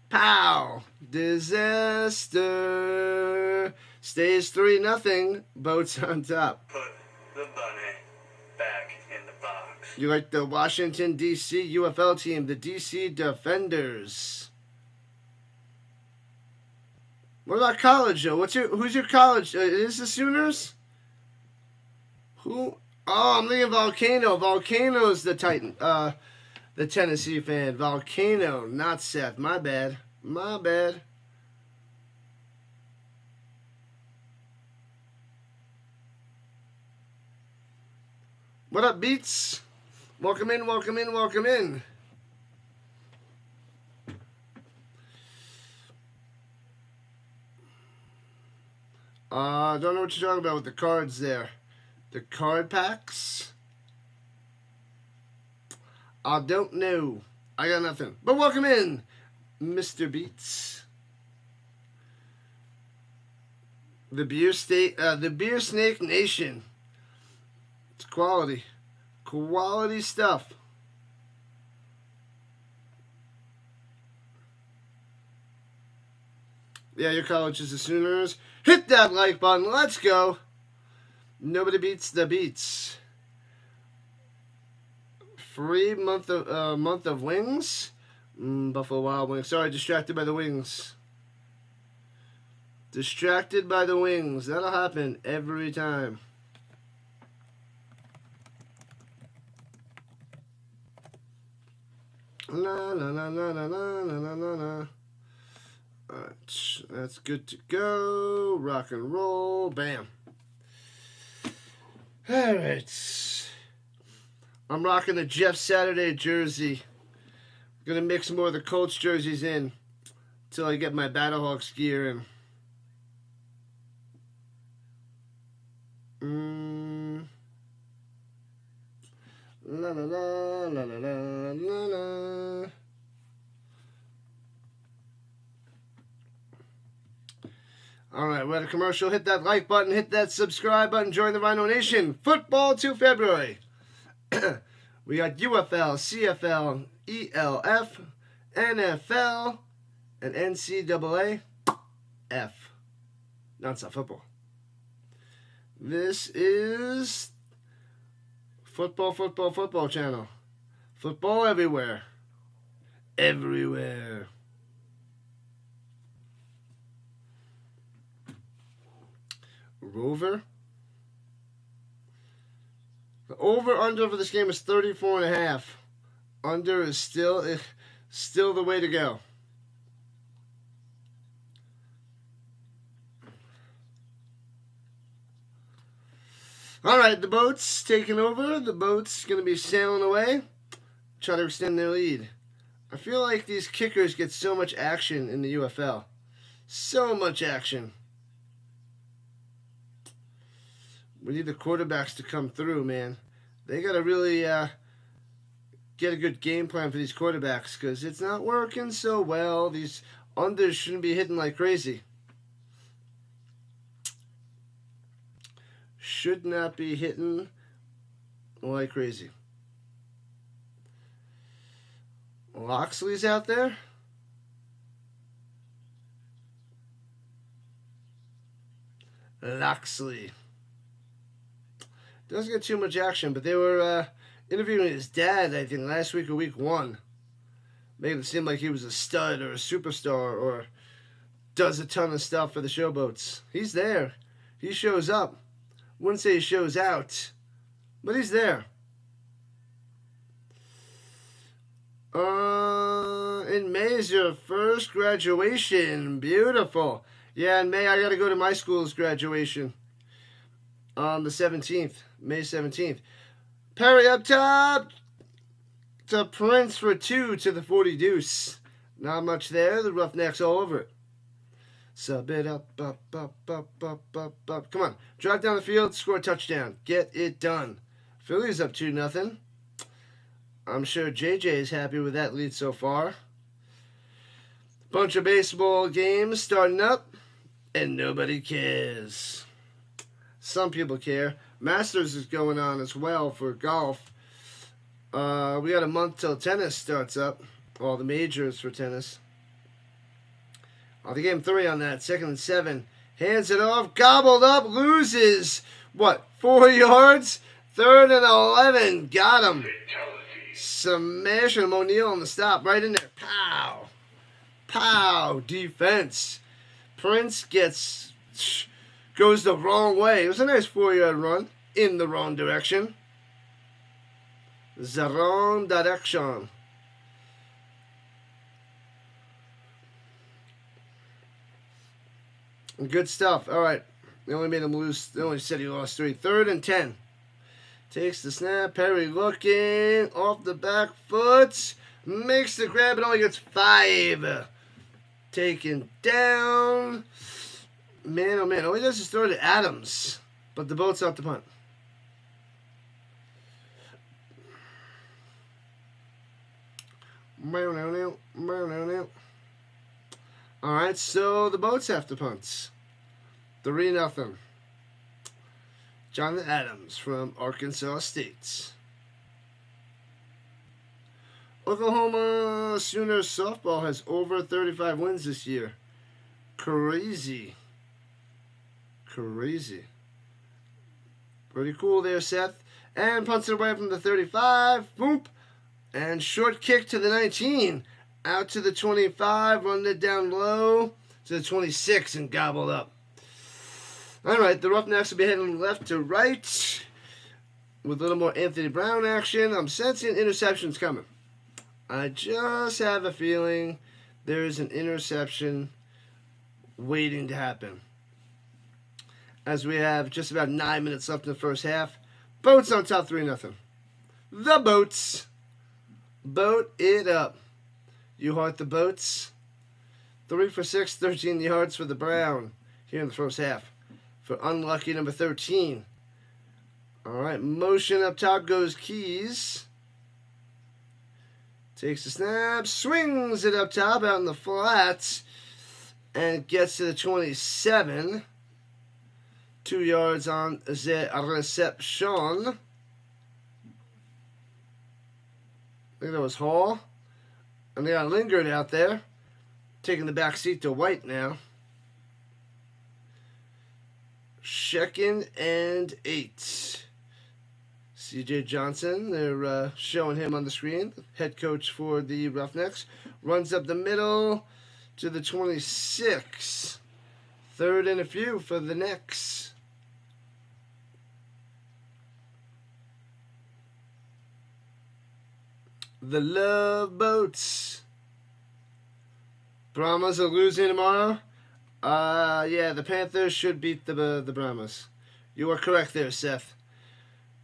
pow. Disaster. Stays 3-0. Boats on top. Put the bunny back in the box. You like the Washington, D.C. UFL team, the D.C. Defenders. What about college, Joe? Who's your college? Is the Sooners? Who? Oh, I'm thinking Volcano. Volcano's the Titan. The Tennessee fan. Volcano, not Seth. My bad. My bad. What up, Beats? Welcome in, welcome in, welcome in. Don't know what you're talking about with the cards there. The card packs? I don't know. I got nothing. But welcome in, Mr. Beats. The Beer Snake Nation. It's quality. Quality stuff. Yeah, your college is the Sooners. Hit that like button. Let's go. Nobody beats the Beats. Free month of wings. Buffalo Wild Wings. Sorry, distracted by the wings. Distracted by the wings. That'll happen every time. La la la la la la la la la. Alright, that's good to go. Rock and roll. Bam. Alright. I'm rocking the Jeff Saturday jersey. I'm gonna mix more of the Colts jerseys in until I get my Battlehawks gear in. La la la la la la la la. Alright, we're at a commercial. Hit that like button, hit that subscribe button, join the Rhino Nation. Football to February. We got UFL, CFL, ELF, NFL, and NCAA F. Non-stop football. This is football channel. Football everywhere. Everywhere. Rover. The over-under for this game is 34.5. Under is still the way to go. All right, the boat's taking over. The boat's going to be sailing away. try to extend their lead. I feel like these kickers get so much action in the UFL. So much action. We need the quarterbacks to come through, man. They got to really get a good game plan for these quarterbacks because it's not working so well. These unders shouldn't be hitting like crazy. Should not be hitting like crazy. Loxley's out there. Loxley. Doesn't get too much action, but they were interviewing his dad, I think, last week or week 1. Making it seem like he was a stud or a superstar or does a ton of stuff for the Showboats. He's there. He shows up. Wouldn't say he shows out, but he's there. In May is your first graduation. Beautiful. Yeah, in May I got to go to my school's graduation on the 17th, May 17th. Perry up top to Prince for 2 to the 40 deuce. Not much there. The Roughnecks all over it. Sub it up. Come on. Drive down the field, score a touchdown. Get it done. Phillies up 2-0. I'm sure JJ is happy with that lead so far. Bunch of baseball games starting up, and nobody cares. Some people care. Masters is going on as well for golf. We got a month till tennis starts up. All the majors for tennis. The game 3 on that. 2nd and 7. Hands it off. Gobbled up. Loses. 4 yards? 3rd and 11. Got him. Smashing him. O'Neal on the stop. Right in there. Pow. Pow. Defense. Prince goes the wrong way. It was a nice 4-yard run in the wrong direction. The wrong direction. Good stuff. All right. They only made him lose. They only said he lost 3. 3rd and 10. Takes the snap. Perry looking. Off the back foot. Makes the grab and only gets 5. Taken down. Man, oh man. All he does is throw to Adams. But the boat's off the punt. Alright, so the boats have to punt. 3-0. Jonathan Adams from Arkansas State. Oklahoma Sooners softball has over 35 wins this year. Crazy. Crazy. Pretty cool there, Seth. And punts it away from the 35. Boop. And short kick to the 19. Out to the 25. Run it down low to the 26 and gobbled up. Alright, the Roughnecks will be heading left to right with a little more Anthony Brown action. I'm sensing interceptions coming. I just have a feeling there's an interception waiting to happen. As we have just about 9 minutes left in the first half. Boats on top 3-0. The Boats. Boat it up. You heart the Boats. 3 for 6, 13 yards for the Brown here in the first half. For unlucky number 13. Alright, motion up top goes Keys. Takes the snap, swings it up top out in the flats, and gets to the 27. 2 yards on the reception. I think that was Hall. And they got Lingard out there, taking the back seat to White now. 2nd and 8. C.J. Johnson, they're showing him on the screen, head coach for the Roughnecks. Runs up the middle to the 26. 3rd and a few for the Necks. The Love Boats. Brahmas are losing tomorrow. Yeah, the Panthers should beat the Brahmas. You are correct there, Seth.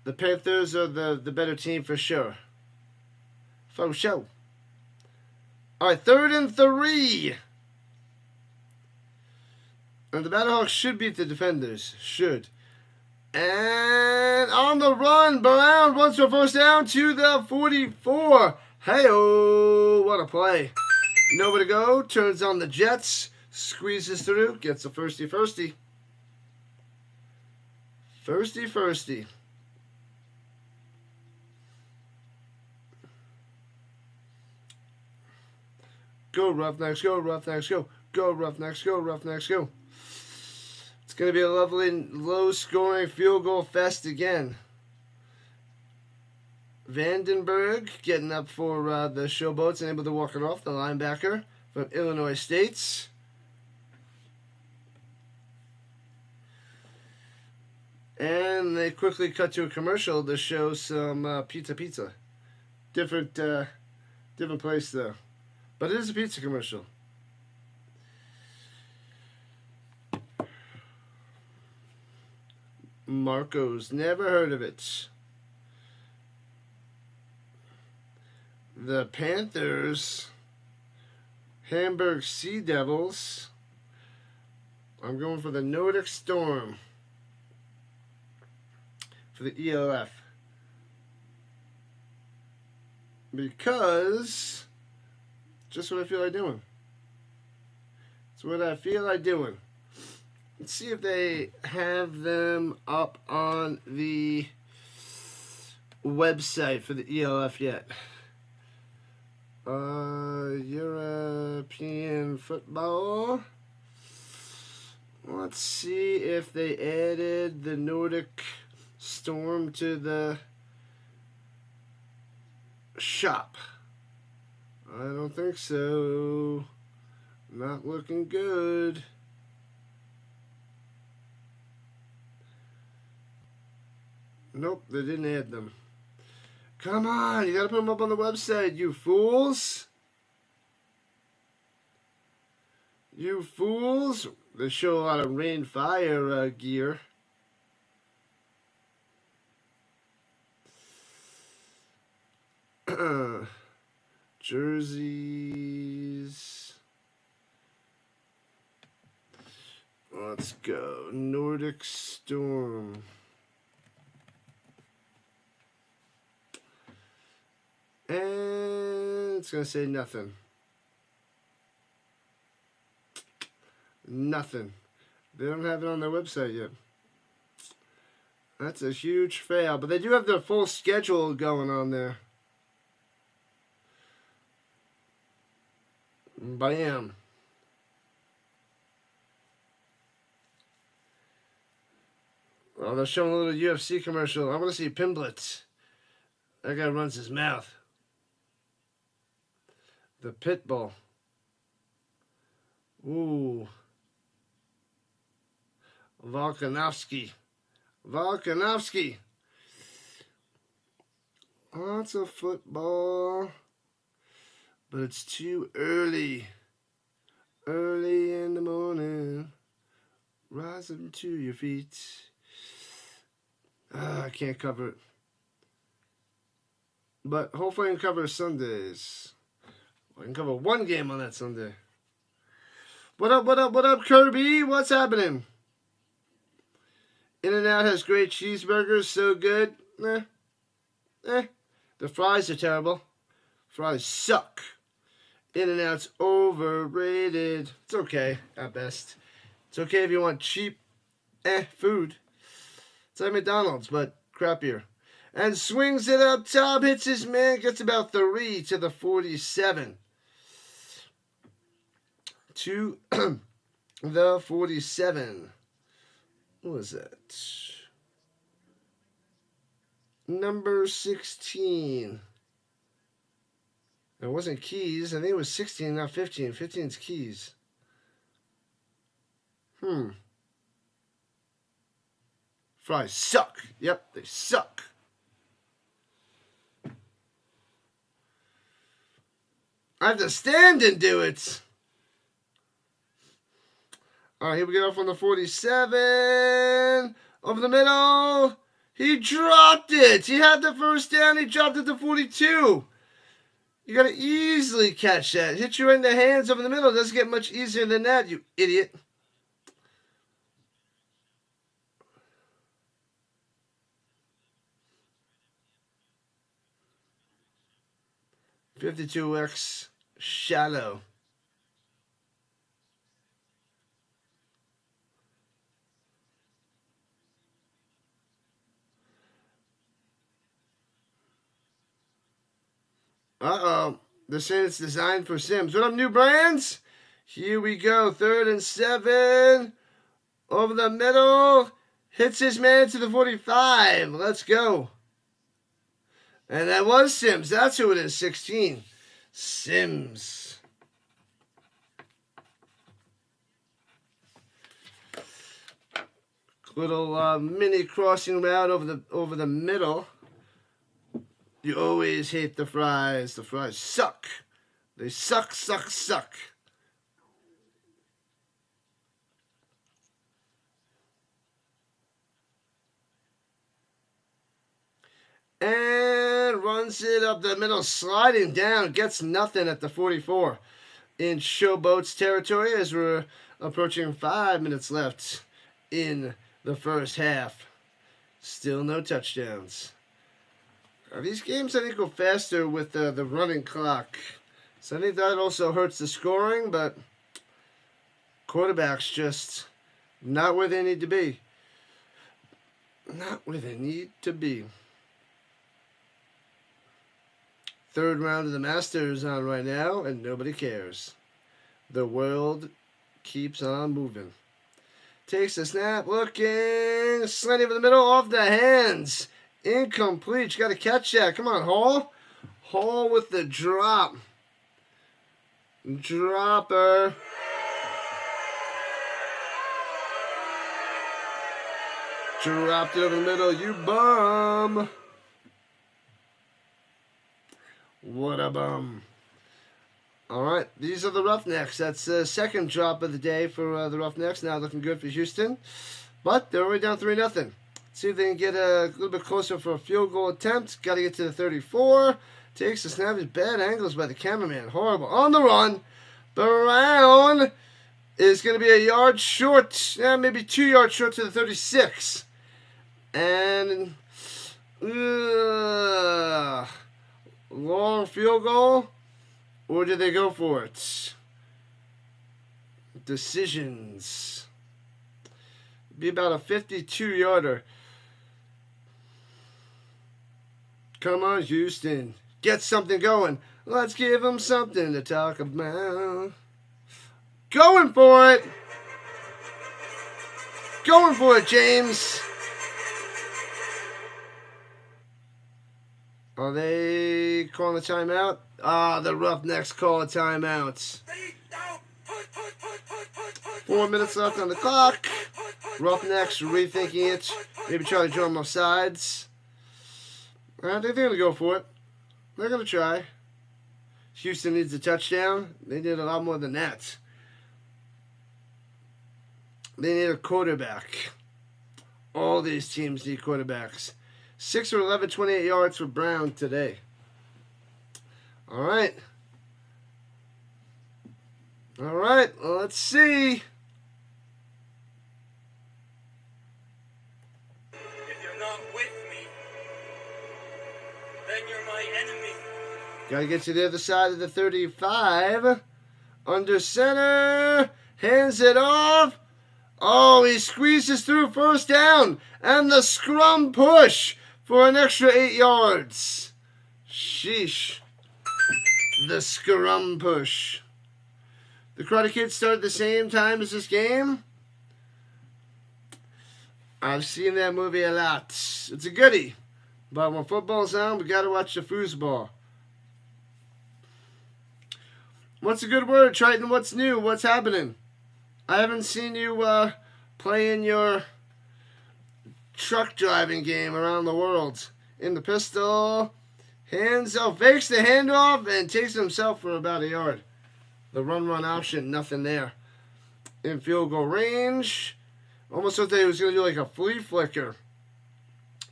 The Panthers are the better team for sure. Faux show. All right, 3rd and 3. And the Battlehawks should beat the defenders. Should. And on the run, Brown runs for first down to the 44. Hey-oh, what a play. Nowhere to go, turns on the Jets, squeezes through, gets a firsty. Firsty. Go Roughnecks, go Roughnecks, go. Go Roughnecks, go Roughnecks, go. It's going to be a lovely low-scoring field goal fest again. Vandenberg getting up for the Showboats and able to walk it off, the linebacker from Illinois State. And they quickly cut to a commercial to show some pizza. Different place though. But it is a pizza commercial. Marcos, never heard of it. The Panthers, Hamburg Sea Devils. I'm going for the Nordic Storm for the ELF. Because just what I feel like doing. It's what I feel like doing. Let's see if they have them up on the website for the ELF yet. European football. Let's see if they added the Nordic Storm to the shop. I don't think so. Not looking good. Nope, they didn't add them. Come on, you gotta put them up on the website, you fools. You fools. They show a lot of rain fire gear. Jerseys. Let's go. Nordic Storm. And it's going to say nothing. Nothing. They don't have it on their website yet. That's a huge fail. But they do have their full schedule going on there. Bam. Well, they're showing a little UFC commercial. I want to see Pimblett. That guy runs his mouth. The Pitbull. Ooh. Volkanovski. Lots of football. But it's too early. Early in the morning. Rising to your feet. I can't cover it. But hopefully I can cover Sundays. I can cover one game on that Sunday. What up, Kirby? What's happening? In-N-Out has great cheeseburgers, so good. The fries are terrible. Fries suck. In-N-Out's overrated. It's okay, at best. It's okay if you want cheap, food. It's like McDonald's, but crappier. And swings it up top, hits his man, gets about 3 to the 47. To the 47. What was that? Number 16. It wasn't Keys. I think it was 16, not 15. 15's Keys. Fries suck. Yep, they suck. I have to stand and do it. All right, here we go from the 47. Over the middle. He dropped it. He had the first down. He dropped it to 42. You got to easily catch that. Hit you right in the hands over the middle. It doesn't get much easier than that, you idiot. .52x shallow. Uh-oh. This is designed for Sims. What up, new brands? Here we go. 3rd and 7. Over the middle. Hits his man to the 45. Let's go. And that was Sims. That's who it is. 16. Sims. Little mini crossing route over the middle. You always hate the fries. The fries suck. They suck, suck, suck. And runs it up the middle, sliding down. Gets nothing at the 44. In Showboats territory as we're approaching 5 minutes left in the first half. Still no touchdowns. These games, I think, go faster with the running clock. So I think that also hurts the scoring, but quarterbacks just not where they need to be. Not where they need to be. 3rd round of the Masters on right now, and nobody cares. The world keeps on moving. Takes a snap, looking, slanting over the middle, off the hands. Incomplete. You got to catch that. Come on, Hall. Hall with the drop. Dropper. Dropped it over the middle. You bum. What a bum. All right. These are the Roughnecks. That's the 2nd drop of the day for the Roughnecks. Now looking good for Houston. But they're already down 3-0. See if they can get a little bit closer for a field goal attempt. Got to get to the 34. Takes the snap. Bad angles by the cameraman. Horrible. On the run. Brown is going to be a yard short. Yeah, maybe 2 yards short to the 36. And long field goal. Or did they go for it? Decisions. Be about a 52-yarder. Come on, Houston. Get something going. Let's give them something to talk about. Going for it. Going for it, James. Are they calling a timeout? The Roughnecks call a timeout. 4 minutes left on the clock. Roughnecks rethinking it. Maybe try to draw them off sides. I think they're going to go for it. They're going to try. Houston needs a touchdown. They need a lot more than that. They need a quarterback. All these teams need quarterbacks. 6 for 11, 28 yards for Brown today. All right. All right. Well, let's see. Got to get to the other side of the 35. Under center. Hands it off. Oh, he squeezes through 1st down. And the scrum push for an extra 8 yards. Sheesh. The scrum push. The Karate Kid started the same time as this game. I've seen that movie a lot. It's a goodie. But when football's on, we got to watch the foosball. What's a good word, Triton? What's new? What's happening? I haven't seen you playing your truck driving game around the world. In the pistol. Hands off. Fakes the handoff and takes himself for about a yard. The run option. Nothing there. In field goal range. Almost thought that he was going to do like a flea flicker.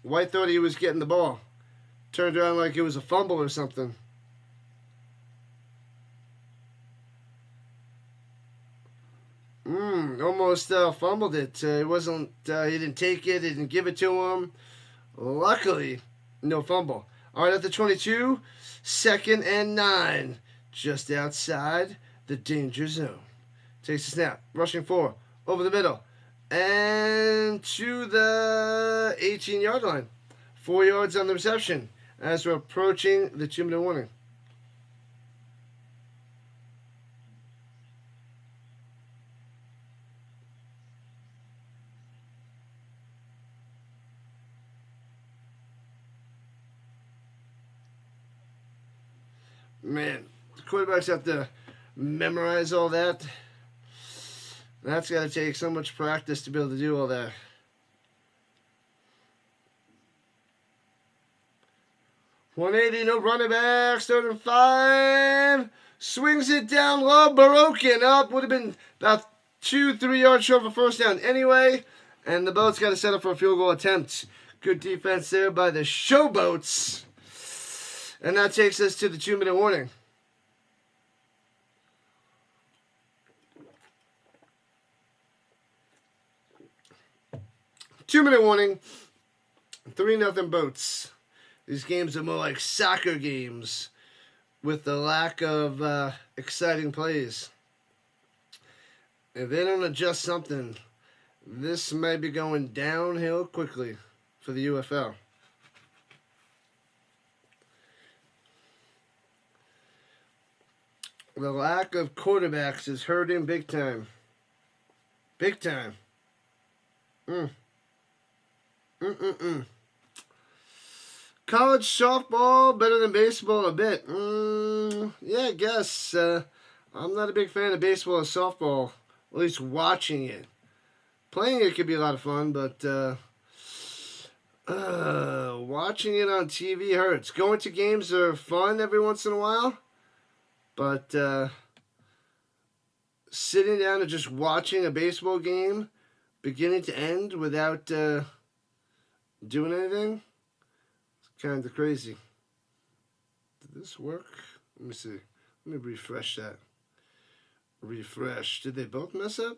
White thought he was getting the ball. Turned around like it was a fumble or something. Almost fumbled it. It wasn't. He didn't take it. He didn't give it to him. Luckily, no fumble. All right, at the 22, 2nd and 9, just outside the danger zone. Takes a snap, rushing 4, over the middle, and to the 18-yard line. 4 yards on the reception as we're approaching the 2-minute warning. Man, the quarterbacks have to memorize all that. That's got to take so much practice to be able to do all that. .180, no running back, 3rd and 5. Swings it down low, broken up. Would have been about 2-3 yards short of a first down anyway. And the Boats got to set up for a field goal attempt. Good defense there by the Showboats. And that takes us to the 2-minute warning. Two-minute warning. 3-0 Boats. These games are more like soccer games with the lack of exciting plays. If they don't adjust something, this might be going downhill quickly for the UFL. The lack of quarterbacks is hurting big time. Big time. College softball better than baseball a bit. Yeah, I guess. I'm not a big fan of baseball or softball. At least watching it. Playing it could be a lot of fun, but watching it on TV hurts. Going to games are fun every once in a while. But sitting down and just watching a baseball game, beginning to end, without doing anything, it's kind of crazy. Did this work? Let me see. Let me refresh that. Refresh. Did they both mess up?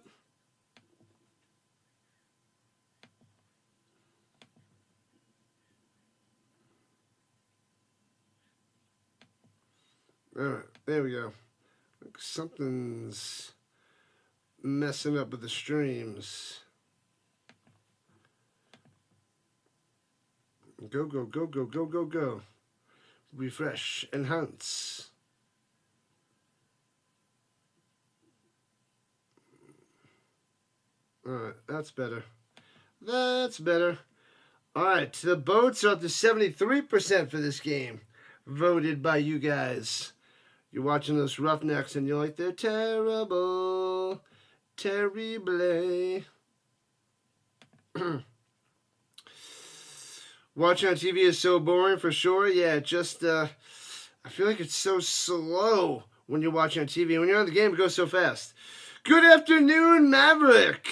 Alright, there we go. Something's messing up with the streams. Go, go, go, go, go, go, go. Refresh. Enhance. Alright, that's better. That's better. Alright, the Boats are up to 73% for this game. Voted by you guys. You're watching those Roughnecks and you're like, they're terrible. Terrible. Watching on TV is so boring for sure. Yeah, just, I feel like it's so slow when you're watching on TV. When you're on the game, it goes so fast. Good afternoon, Maverick.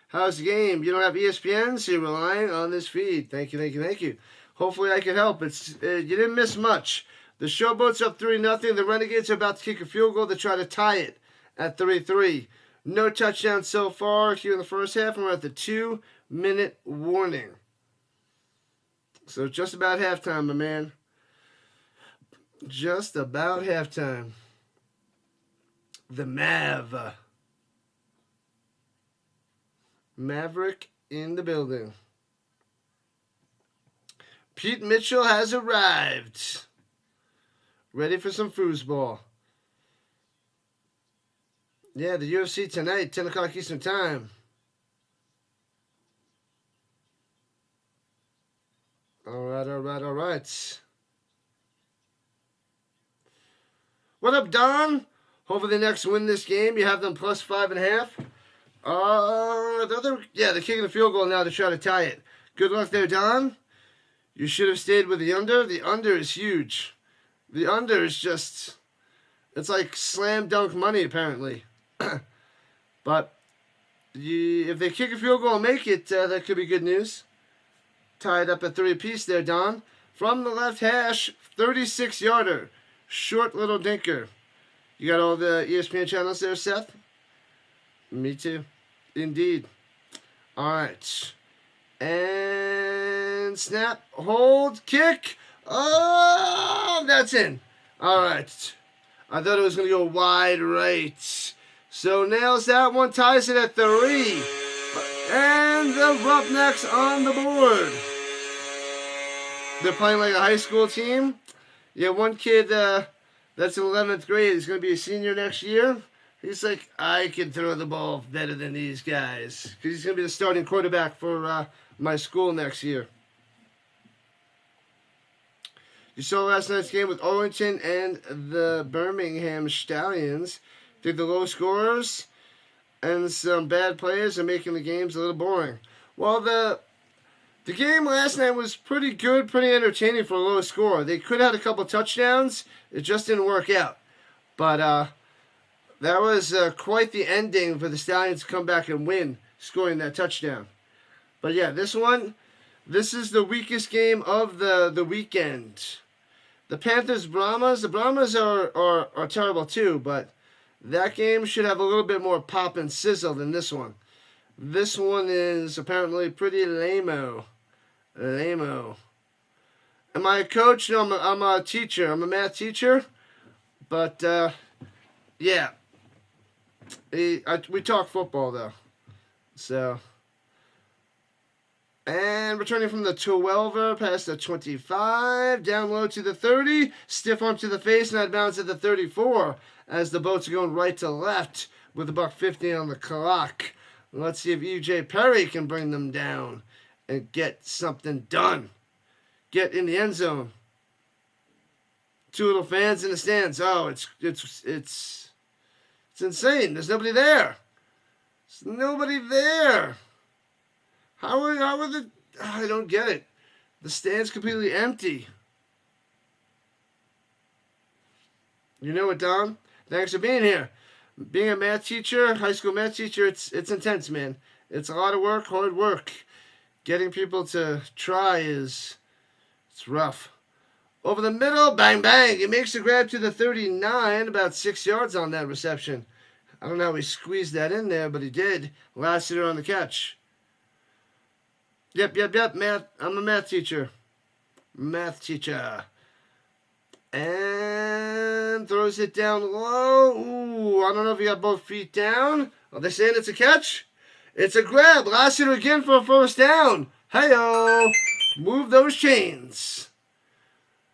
How's the game? You don't have ESPN, so you're relying on this feed. Thank you, thank you, thank you. Hopefully I can help. You didn't miss much. The Showboats up 3-0. The Renegades are about to kick a field goal to try to tie it at 3-3. No touchdowns so far here in the first half, and we're at the 2-minute warning. So just about halftime, my man. Just about halftime. The Maverick in the building. Pete Mitchell has arrived. Ready for some foosball. Yeah, the UFC tonight, 10 o'clock Eastern Time. All right. What up, Don? Hopefully the Knicks win this game. You have them plus 5.5. They're kicking the field goal now to try to tie it. Good luck there, Don. You should have stayed with the under. The under is huge. The under is just, it's like slam dunk money, apparently. But if they kick a field goal and make it, that could be good news. Tied up at 3 apiece there, Don. From the left hash, 36-yarder. Short little dinker. You got all the ESPN channels there, Seth? Me too. Indeed. All right. And snap, hold, kick. Oh, that's in. All right. I thought it was going to go wide right. So nails that one, ties it at 3. And the Roughnecks on the board. They're playing like a high school team. Yeah, one kid that's in 11th grade. He's going to be a senior next year. He's like, I can throw the ball better than these guys. Because he's going to be the starting quarterback for my school next year. You saw last night's game with Arlington and the Birmingham Stallions. Did the low scorers and some bad players are making the games a little boring. Well, the game last night was pretty good, pretty entertaining for a low score. They could have had a couple touchdowns. It just didn't work out. But that was quite the ending for the Stallions to come back and win, scoring that touchdown. But yeah, this is the weakest game of the weekend. The Panthers-Brahmas, the Brahmas are terrible too, but that game should have a little bit more pop and sizzle than this one. This one is apparently pretty lame-o. Lame-o. Am I a coach? No, I'm a teacher. I'm a math teacher. But, yeah. We talk football, though. So. And returning from the 12er, past the 25, down low to the 30, stiff arm to the face, and out of bounds at the 34, as the Boats are going right to left with $1:50 on the clock. Let's see if E.J. Perry can bring them down and get something done. Get in the end zone. Two little fans in the stands. Oh, it's insane. There's nobody there. There's nobody there. How are the... I don't get it. The stand's completely empty. You know what, Don? Thanks for being here. Being a math teacher, high school math teacher, it's intense, man. It's a lot of work, hard work. Getting people to try it's rough. Over the middle, bang, bang. He makes the grab to the 39, about 6 yards on that reception. I don't know how he squeezed that in there, but he did. Last hitter on the catch. Yep, math. I'm a math teacher. And throws it down low. Ooh, I don't know if he got both feet down. Are they saying it's a catch? It's a grab. Last hitter again for a first down. Hey-o. Move those chains.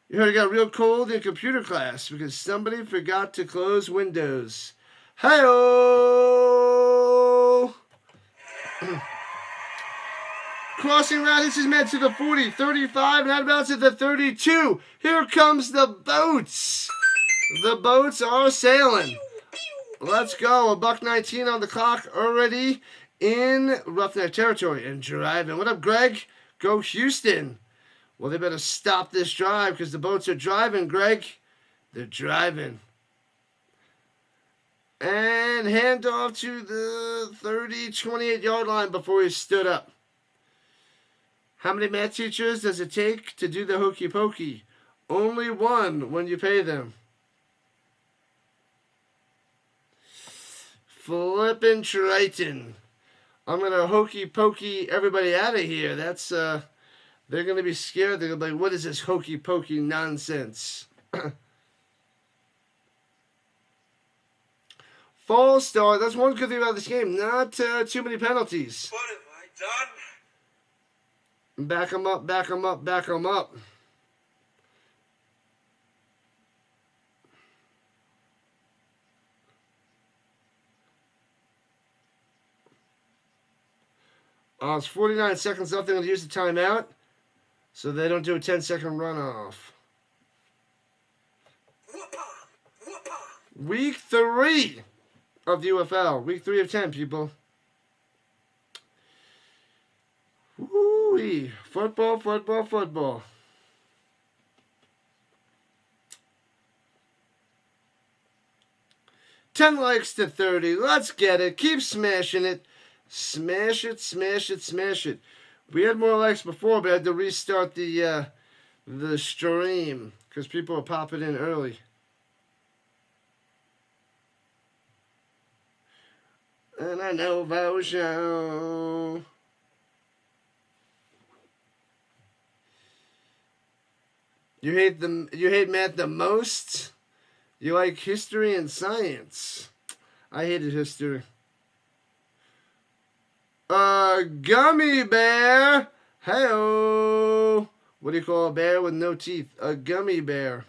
You heard it got real cold in computer class because somebody forgot to close windows. Hey-o. Crossing route, this is meant to the 40, 35, and out of bounds at the 32. Here comes the Boats. The Boats are sailing. Let's go. $1:19 on the clock already in Roughneck territory and driving. What up, Greg? Go Houston. Well, they better stop this drive because the Boats are driving, Greg. They're driving. And handoff to the 30, 28-yard line before he stood up. How many math teachers does it take to do the hokey pokey? Only one when you pay them. Flippin' Triton. I'm going to hokey pokey everybody out of here. That's, they're going to be scared. They're going to be like, what is this hokey pokey nonsense? False start. That's one good thing about this game. Not too many penalties. What have I done? Back them up, back them up, back them up. It's 49 seconds left. They're going to use the timeout so they don't do a 10-second runoff. Week 3 of the UFL. Week 3 of 10, people. Woo-wee. Football, football, football. $10 likes to 30. Let's get it. Keep smashing it. Smash it, smash it, smash it. We had more likes before, but I had to restart the stream because people were popping in early. And I know for sure. You hate math the most? You like history and science. I hated history. Gummy bear. Hey-oh. What do you call a bear with no teeth? A gummy bear.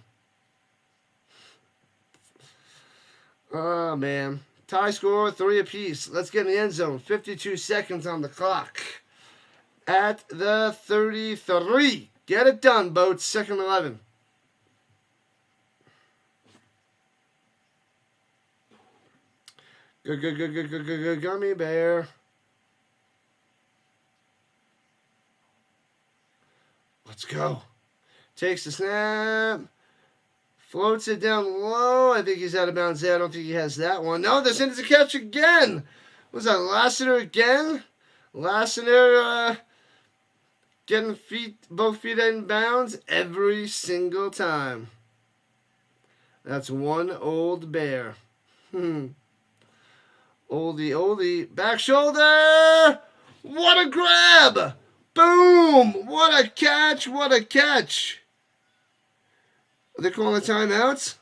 Oh, man. Tie score, 3 apiece. Let's get in the end zone. 52 seconds on the clock. At the 33. Get it done, Boats. Second 11. Gummy bear. Let's go. Takes the snap. Floats it down low. I think he's out of bounds there. I don't think he has that one. No, there's a catch again. Was that Lassiter again? Lassiter getting both feet in bounds every single time. That's one old bear. Oldie. Back shoulder. What a grab. Boom. What a catch. Are they calling the timeouts?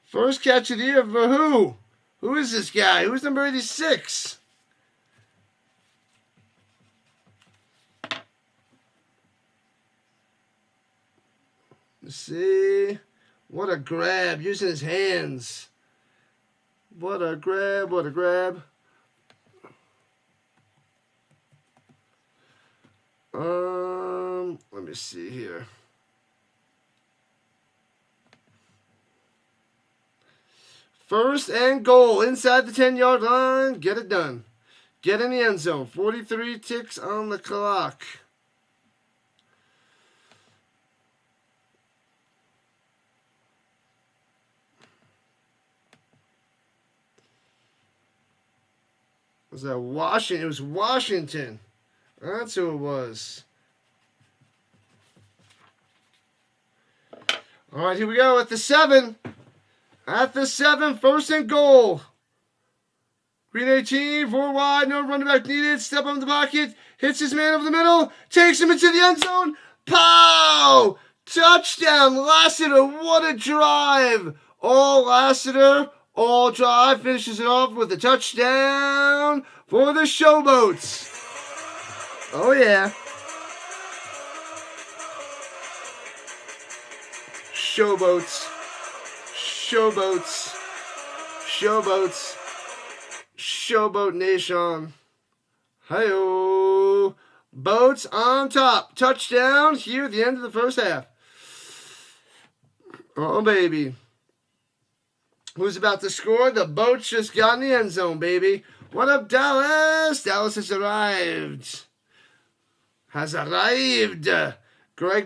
First catch of the year for who? Who is this guy? Who's number 86? Let's see. What a grab. Using his hands. What a grab. Let me see here. First and goal inside the 10-yard line. Get it done. Get in the end zone. 43 ticks on the clock. Was that Washington? It was Washington. That's who it was. All right, here we go at the 7. At the 7, first and goal. Green 18, 4 wide, no running back needed. Step on the pocket, hits his man over the middle, takes him into the end zone. Pow! Touchdown, Lassiter. What a drive. All Lassiter, all drive. Finishes it off with a touchdown for the Showboats. Oh, yeah. Showboats. Showboat Nation. Hi-oh. Boats on top. Touchdown here at the end of the first half. Oh, baby. Who's about to score? The Boats just got in the end zone, baby. What up, Dallas? Dallas has arrived. Greg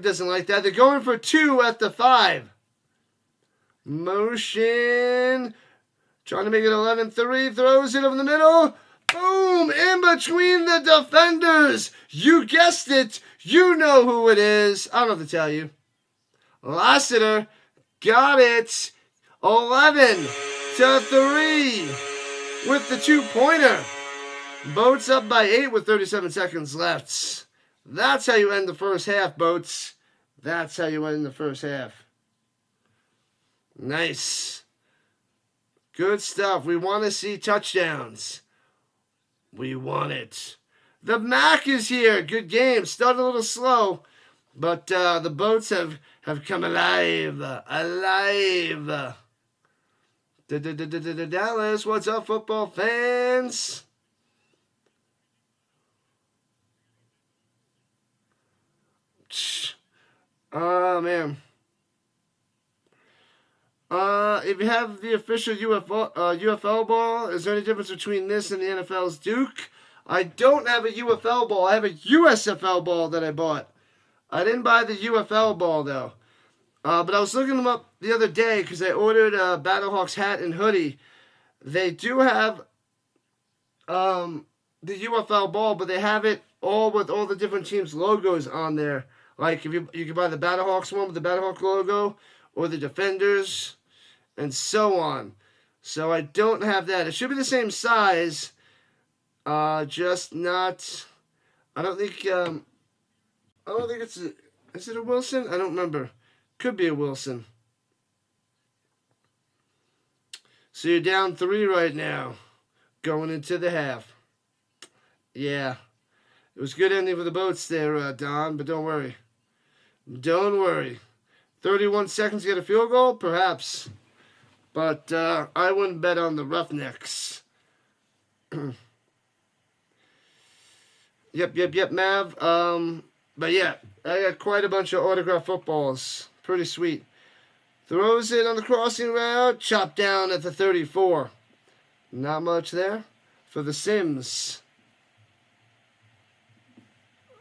doesn't like that. They're going for 2 at the 5. Motion. Trying to make it 11-3. Throws it over the middle. Boom! In between the defenders. You guessed it. You know who it is. I don't have to tell you. Lassiter got it. 11-3 with the 2-pointer. Boats up by 8 with 37 seconds left. That's how you end the first half, Boats. That's how you end the first half. Nice. Good stuff. We want to see touchdowns. We want it. The Mac is here. Good game. Started a little slow, but the Boats have come alive. Dallas, what's up, football fans? Oh, man. If you have the official UFL ball, is there any difference between this and the NFL's Duke? I don't have a UFL ball. I have a USFL ball that I bought. I didn't buy the UFL ball, though. But I was looking them up the other day because I ordered a Battlehawks hat and hoodie. They do have the UFL ball, but they have it all with all the different teams' logos on there. Like, if you can buy the Battlehawks one with the Battlehawk logo, or the Defenders, and so on. So I don't have that. It should be the same size, just not. I don't think. I don't think it's. Is it a Wilson? I don't remember. Could be a Wilson. So you're down 3 right now, going into the half. Yeah, it was good ending for the boats there, Don. But don't worry. Don't worry. 31 seconds to get a field goal, perhaps. But I wouldn't bet on the Roughnecks. Yep, Mav. But yeah, I got quite a bunch of autographed footballs. Pretty sweet. Throws it on the crossing route. Chopped down at the 34. Not much there for the Sims.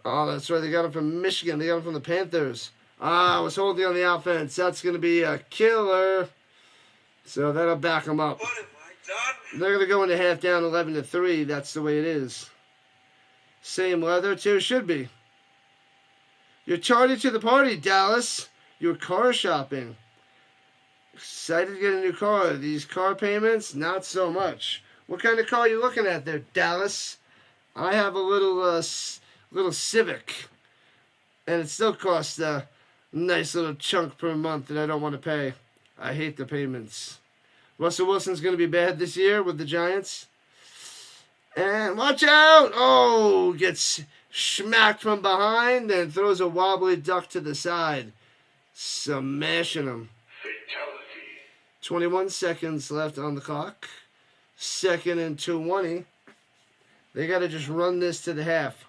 Oh, that's right. They got him from Michigan. They got him from the Panthers. I was holding on the offense. That's going to be a killer. So that'll back them up. What have I done? They're going to go into half down 11-3. That's the way it is. Same leather, too. Should be. You're tardy to the party, Dallas. You're car shopping. Excited to get a new car. These car payments, not so much. What kind of car are you looking at there, Dallas? I have a little Civic. And it still costs a nice little chunk per month that I don't want to pay. I hate the payments. Russell Wilson's going to be bad this year with the Giants. And watch out! Oh, gets smacked from behind and throws a wobbly duck to the side. Smashing him. Fatality. 21 seconds left on the clock. 2nd and 20. They got to just run this to the half.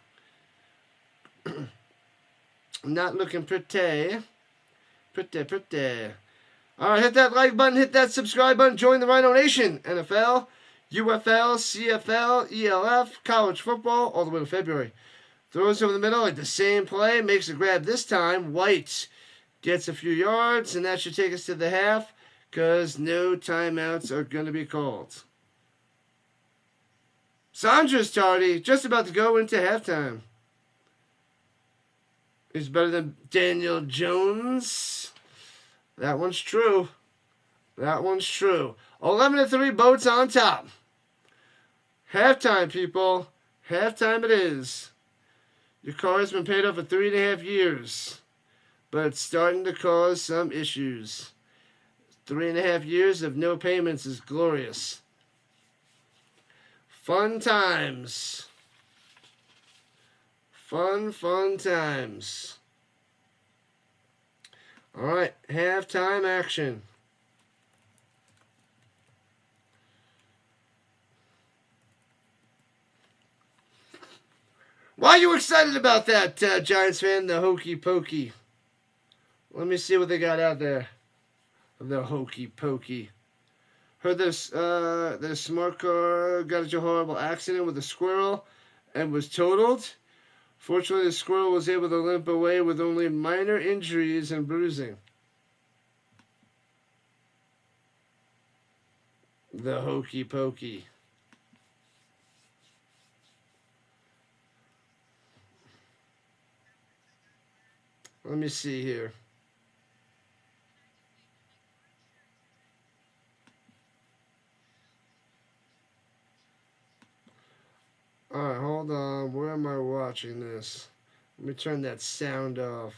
Not looking pretty. Pretty. All right, hit that like button, hit that subscribe button, join the Rhino Nation. NFL, UFL, CFL, ELF, college football, all the way to February. Throws over the middle like the same play, makes a grab this time. White gets a few yards, and that should take us to the half because no timeouts are going to be called. Sandra's tardy, just about to go into halftime. He's better than Daniel Jones. That one's true. 11-3, Boats on top. Halftime, people. Halftime it is. Your car has been paid off for 3.5 years. But it's starting to cause some issues. 3.5 years of no payments is glorious. Fun times. Fun times. All right, halftime action. Why are you excited about that, Giants fan? The hokey pokey. Let me see what they got out there. The hokey pokey. Heard this. The smart car got into a horrible accident with a squirrel and was totaled. Fortunately, the squirrel was able to limp away with only minor injuries and bruising. The hokey pokey. Let me see here. Alright, hold on. Where am I watching this? Let me turn that sound off.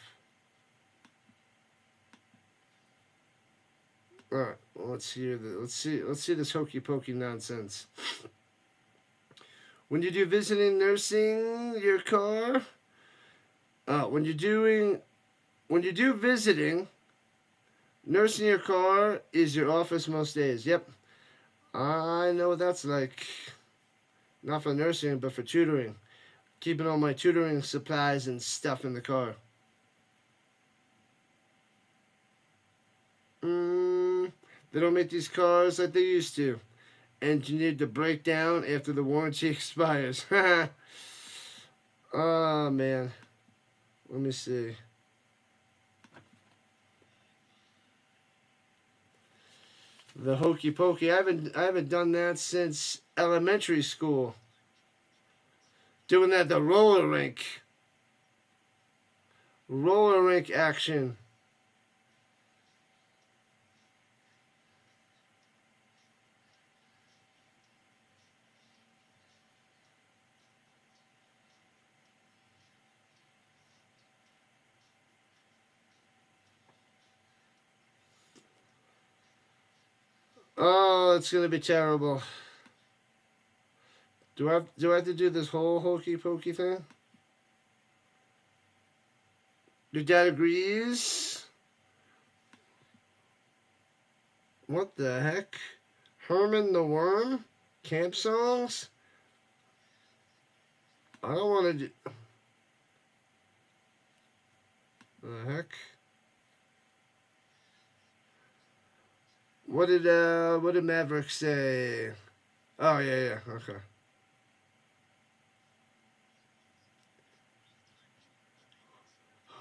Alright, well, let's hear this. Let's see this hokey pokey nonsense. When you do visiting nursing your car, when you do visiting, nursing your car is your office most days. Yep. I know what that's like. Not for nursing, but for tutoring. Keeping all my tutoring supplies and stuff in the car. They don't make these cars like they used to. Engineered to break down after the warranty expires. Oh, man. Let me see. The hokey pokey. I haven't done that since elementary school. Doing that at the roller rink. Roller rink action. Oh, it's gonna be terrible. Do I have to do this whole hokey pokey thing? Your dad agrees. What the heck? Herman the Worm? Camp songs? I don't want to do... The heck? What did Maverick say? Oh, yeah, okay.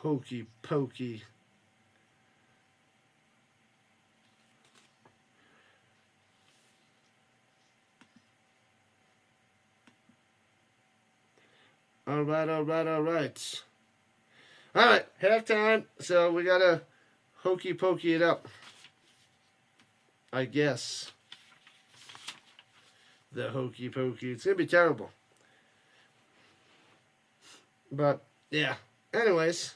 Hokey pokey. All right. All right, halftime. So we gotta hokey pokey it up, I guess. The hokey pokey. It's gonna be terrible. But yeah. Anyways,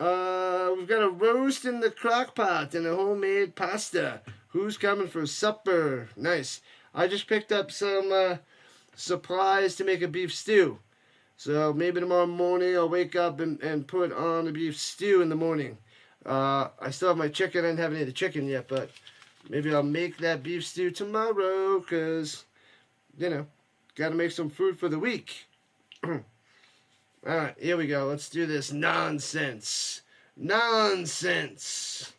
we've got a roast in the crock pot and a homemade pasta. Who's coming for supper? Nice. I just picked up some supplies to make a beef stew. So maybe tomorrow morning I'll wake up and put on the beef stew in the morning. I still have my chicken. I didn't have any of the chicken yet, but maybe I'll make that beef stew tomorrow because, you know, got to make some food for the week. Alright, here we go. Let's do this nonsense. Nonsense.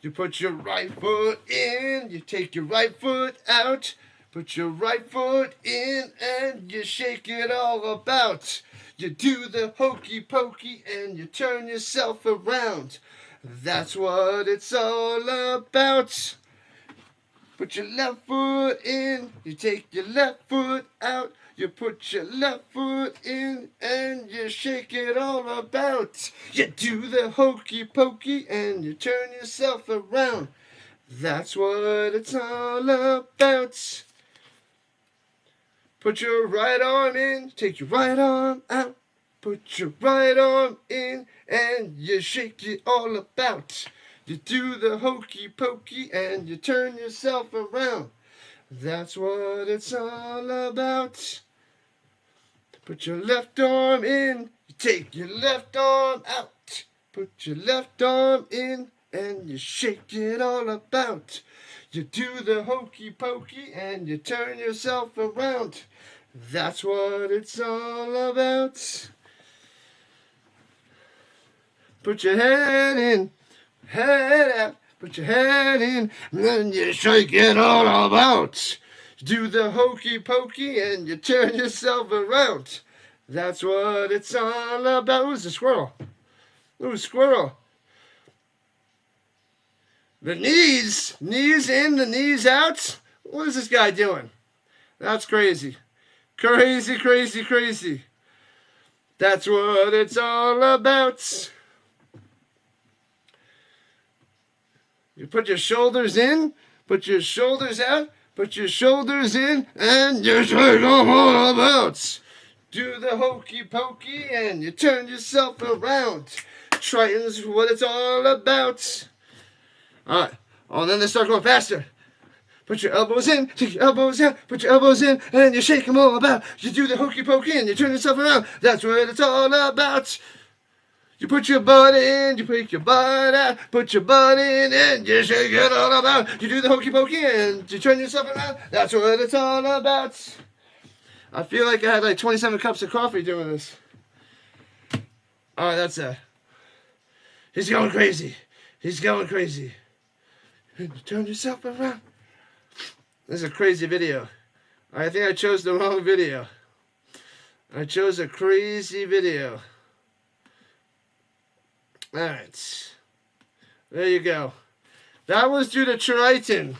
You put your right foot in, you take your right foot out. Put your right foot in and you shake it all about. You do the hokey pokey and you turn yourself around. That's what it's all about. Put your left foot in, you take your left foot out. You put your left foot in and you shake it all about. You do the hokey pokey and you turn yourself around. That's what it's all about. Put your right arm in, take your right arm out. Put your right arm in and you shake it all about. You do the hokey pokey and you turn yourself around. That's what it's all about. Put your left arm in, you take your left arm out. Put your left arm in and you shake it all about. You do the hokey pokey and you turn yourself around. That's what it's all about. Put your head in, head out. Put your head in and then you shake it all about. You do the hokey pokey and you turn yourself around. That's what it's all about. Who's the squirrel? Ooh, squirrel. The knees in, the knees out. What is this guy doing? That's crazy. Crazy. That's what it's all about. You put your shoulders in, put your shoulders out, put your shoulders in, and you shake them all about. Do the hokey pokey and you turn yourself around. Triton's what it's all about. Alright. Oh, then they start going faster. Put your elbows in, take your elbows out, put your elbows in, and you shake them all about. You do the hokey pokey and you turn yourself around. That's what it's all about. You put your butt in, you take your butt out, put your butt in, and you shake it all about. You do the hokey pokey and you turn yourself around. That's what it's all about. I feel like I had like 27 cups of coffee doing this. Alright, that's it. He's going crazy. And you turn yourself around. This is a crazy video. I think I chose the wrong video. I chose a crazy video. Alright. There you go. That was due to Triton.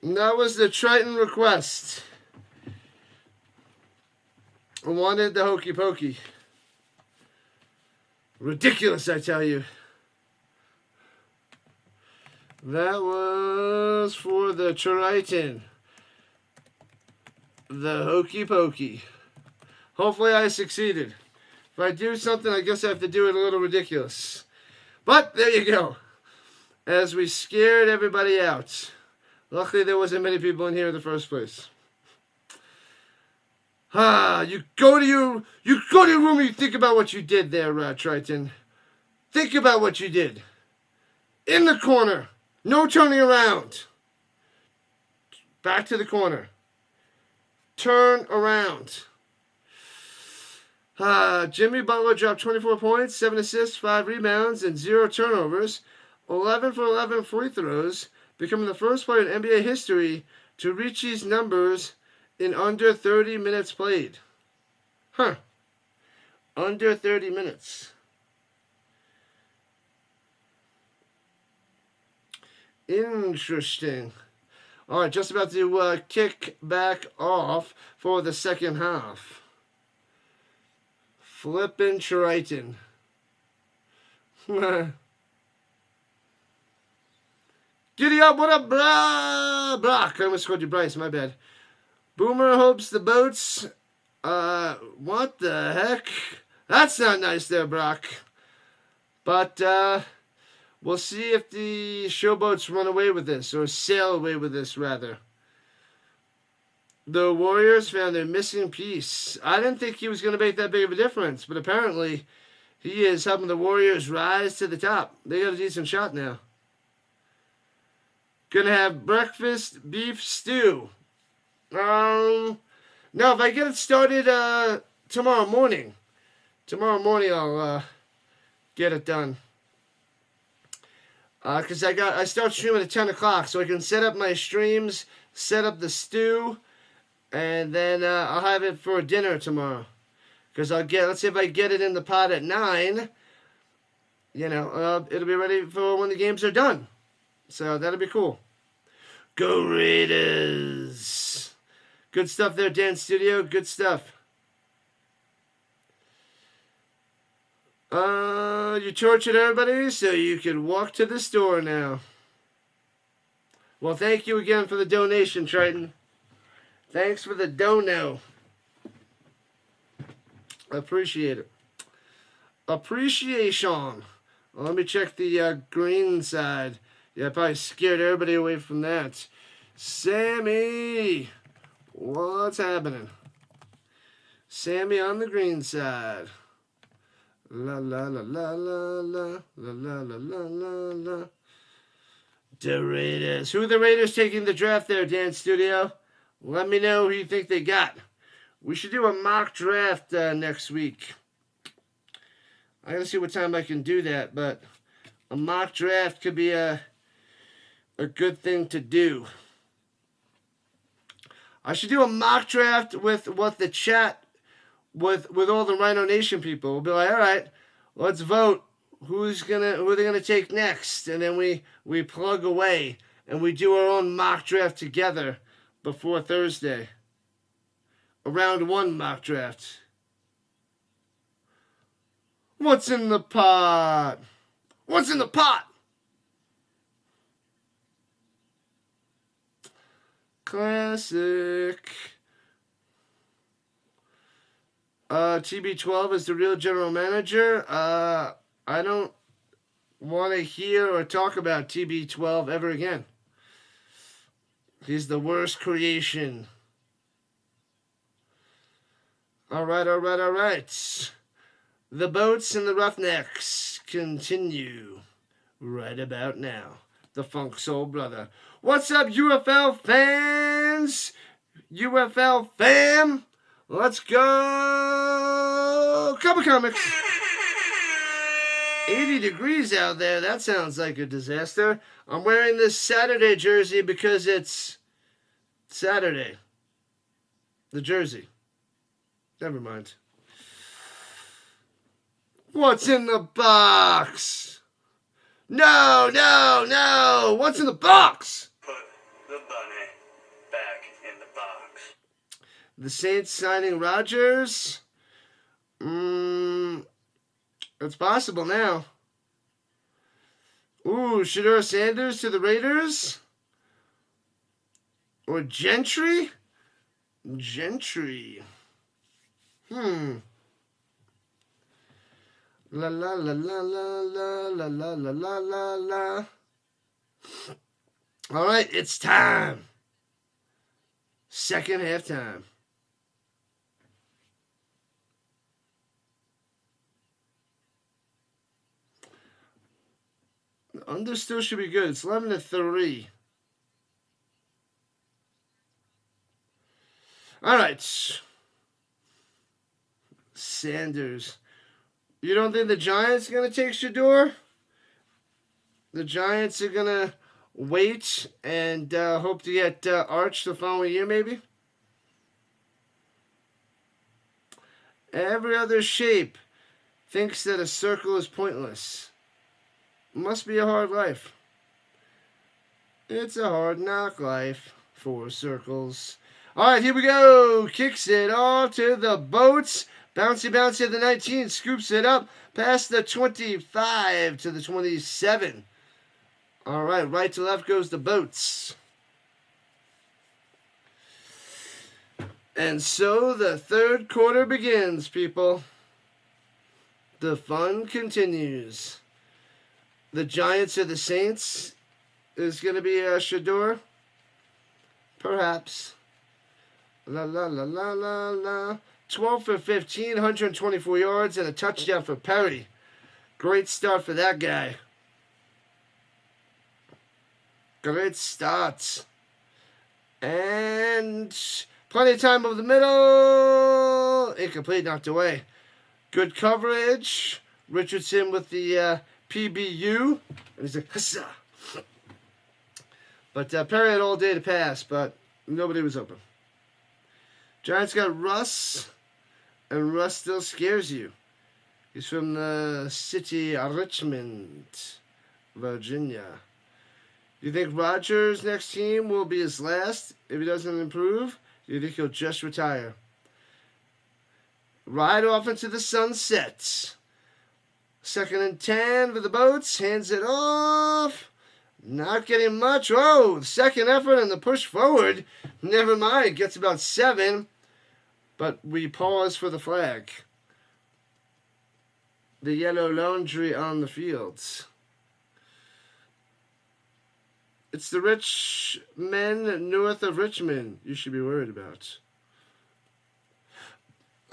And that was the Triton request. I wanted the hokey pokey. Ridiculous, I tell you. That was for the Triton. The hokey pokey. Hopefully I succeeded. If I do something, I guess I have to do it a little ridiculous. But there you go. As we scared everybody out. Luckily, there wasn't many people in here in the first place. You go to your room and you think about what you did there, Triton. Think about what you did. In the corner. No turning around. Back to the corner. Turn around. Jimmy Butler dropped 24 points, 7 assists, 5 rebounds, and 0 turnovers. 11 for 11 free throws, becoming the first player in NBA history to reach these numbers in under 30 minutes played. Under 30 minutes. Interesting. All right, just about to kick back off for the second half. Flippin' Triton. Giddy up, what up, Brock? I almost called you Bryce, my bad. Boomer hopes the boats. What the heck? That's not nice there, Brock. But, we'll see if the Showboats run away with this, or sail away with this, rather. The Warriors found their missing piece. I didn't think he was going to make that big of a difference, but apparently he is helping the Warriors rise to the top. They got a decent shot now. Gonna have breakfast beef stew. No, if I get it started tomorrow morning I'll get it done. Because I start streaming at 10 o'clock, so I can set up my streams, set up the stew, and then I'll have it for dinner tomorrow. Because let's say if I get it in the pot at 9, it'll be ready for when the games are done. So that'll be cool. Go Raiders! Good stuff there, Dan Studio. Good stuff. You tortured everybody so you can walk to the store now. Well, thank you again for the donation, Triton. Thanks for the dono. Appreciate it. Appreciation. Well, let me check the green side. Yeah, I probably scared everybody away from that. Sammy! What's happening? Sammy on the green side. La la la la la la la la la la la la. The Raiders. Who are the Raiders taking the draft there, Dan Studio? Let me know who you think they got. We should do a mock draft next week. I gotta see what time I can do that, but a mock draft could be a good thing to do. I should do a mock draft with what the chat, with all the Rhino Nation people. We'll be like, all right, let's vote. Who are they gonna take next? And then we plug away and we do our own mock draft together before Thursday. A round 1 mock draft. What's in the pot? What's in the pot? Classic. TB12 is the real general manager. I don't want to hear or talk about TB12 ever again. He's the worst creation. All right. The Boats and the Roughnecks continue right about now. The Funk Soul Brother. What's up, UFL fans? UFL fam? Let's go! Cup of Comics. 80 degrees out there. That sounds like a disaster. I'm wearing this Saturday jersey because it's Saturday. The jersey. Never mind. What's in the box? No! What's in the box? Put the bunny back in the box. The Saints signing Rodgers? It's possible now. Ooh, Shedeur Sanders to the Raiders? Or Gentry? La la la la la la la la la la la la. All right, it's time. Second half time. The under still should be good. It's 11-3. All right. Sanders. You don't think the Giants are going to take Shador? The Giants are going to wait and hope to get Arch the following year, maybe? Every other shape thinks that a circle is pointless. Must be a hard life. It's a hard knock life for circles. All right, here we go. Kicks it off to the Boats. Bouncy, bouncy at the 19. Scoops it up past the 25 to the 27. All right to left goes the Boats. And so the third quarter begins, people. The fun continues. The Giants or the Saints is going to be Shador? Perhaps. La la la la la la. 12 for 15, 124 yards, and a touchdown for Perry. Great start for that guy. Great start. And plenty of time over the middle. Incomplete, knocked away. Good coverage. Richardson with the PBU. And he's like, hussa. But Perry had all day to pass, but nobody was open. Giants got Russ, and Russ still scares you. He's from the city of Richmond, Virginia. Do you think Rodgers' next team will be his last if he doesn't improve? Do you think he'll just retire? Ride off into the sunset. 2nd and 10 for the Boats. Hands it off. Not getting much. Oh, second effort and the push forward. Never mind. Gets about 7. But we pause for the flag. The yellow laundry on the fields. It's the rich men north of Richmond you should be worried about.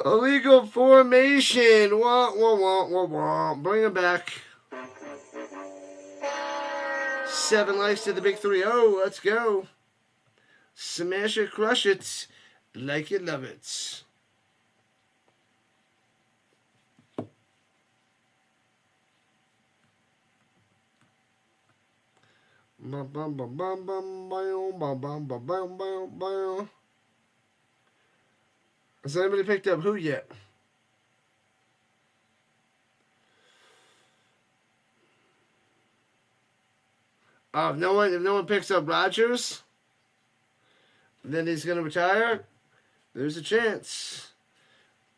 Illegal formation. Wah, wah, wah, wah, wah. Bring him back. 7 likes to the big 3-0. Let's go. Smash it, crush it, like you love it. Bum, bum, bum, bum, bum, bum, bum, bum, bum, bum, bum, bum. Has anybody picked up who yet? Oh, if no one picks up Rodgers, then he's going to retire. There's a chance.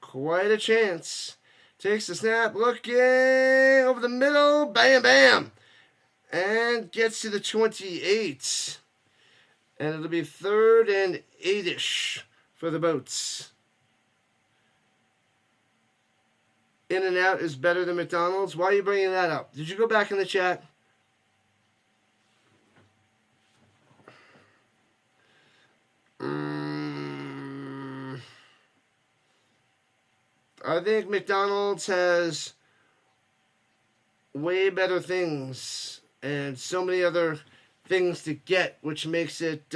Quite a chance. Takes the snap, looking over the middle, bam, bam. And gets to the 28. And it'll be 3rd and 8-ish for the Boats. In-N-Out is better than McDonald's. Why are you bringing that up? Did you go back in the chat? I think McDonald's has way better things and so many other things to get, which makes it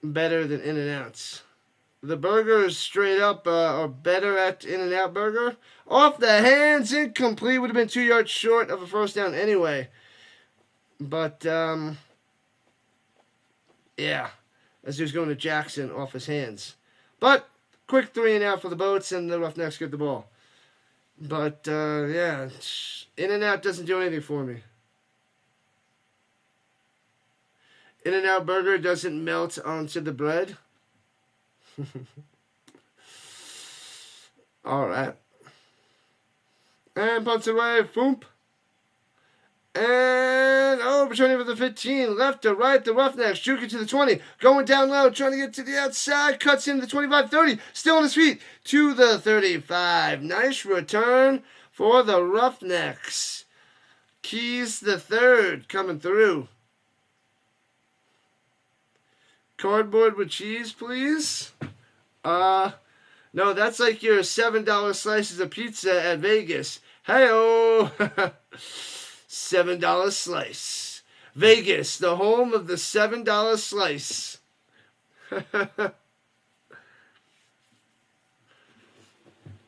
better than In-N-Out's. The burgers straight up are better at In-N-Out Burger. Off the hands, incomplete. Would have been 2 yards short of a first down anyway. But, yeah, as he was going to Jackson off his hands. But, quick 3 and out for the Boats, and the Roughnecks get the ball. But, yeah, In-N-Out doesn't do anything for me. In-N-Out Burger doesn't melt onto the bread. All right. And punts away. Foomp. And, returning for the 15. Left to right. The Roughnecks. Juking to the 20. Going down low. Trying to get to the outside. Cuts into the 25-30. Still on his feet. To the 35. Nice return for the Roughnecks. Keys the third coming through. Cardboard with cheese, please. No, that's like your $7 slices of pizza at Vegas. Hey-oh! $7 slice. Vegas, the home of the $7 slice.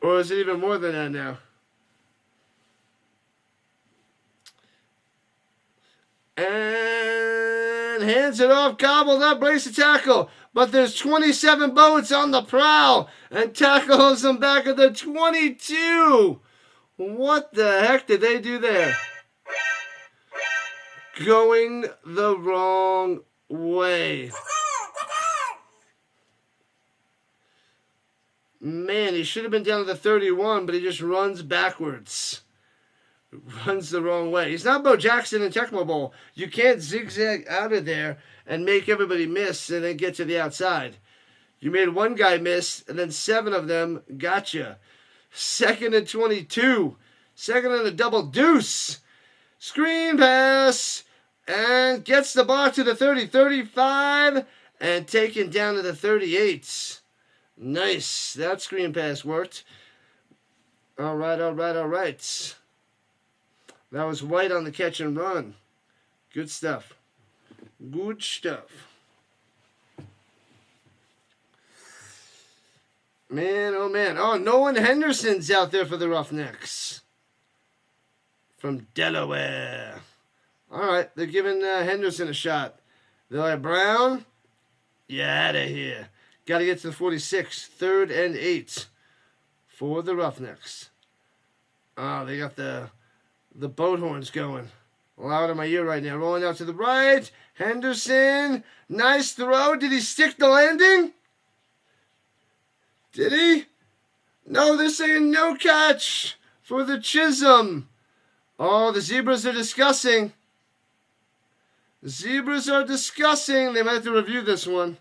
Or is it even more than that now? And hands it off, gobbled up, brace the tackle. But there's 27 boats on the prowl. And tackles them back at the 22. What the heck did they do there? Going the wrong way. Man, he should have been down to the 31, but he just runs backwards. Runs the wrong way. He's not Bo Jackson in Tecmo Bowl. You can't zigzag out of there and make everybody miss and then get to the outside. You made one guy miss, and then 7 of them gotcha. 2nd and 22. 2nd and a double deuce. Screen pass. And gets the ball to the 30, 35. And taken down to the 38. Nice. That screen pass worked. All right. That was White on the catch and run. Good stuff. Good stuff. Man, oh man. Oh, Nolan Henderson's out there for the Roughnecks. From Delaware. All right, they're giving Henderson a shot. They're like, Brown, you out of here. Got to get to the 46. 3rd and 8 for the Roughnecks. Oh, they got the boat horns going. Loud in my ear right now. Rolling out to the right. Henderson. Nice throw. Did he stick the landing? Did he? No, they're saying no catch for the Chisholm. Oh, the Zebras are discussing. The Zebras are discussing. They might have to review this one.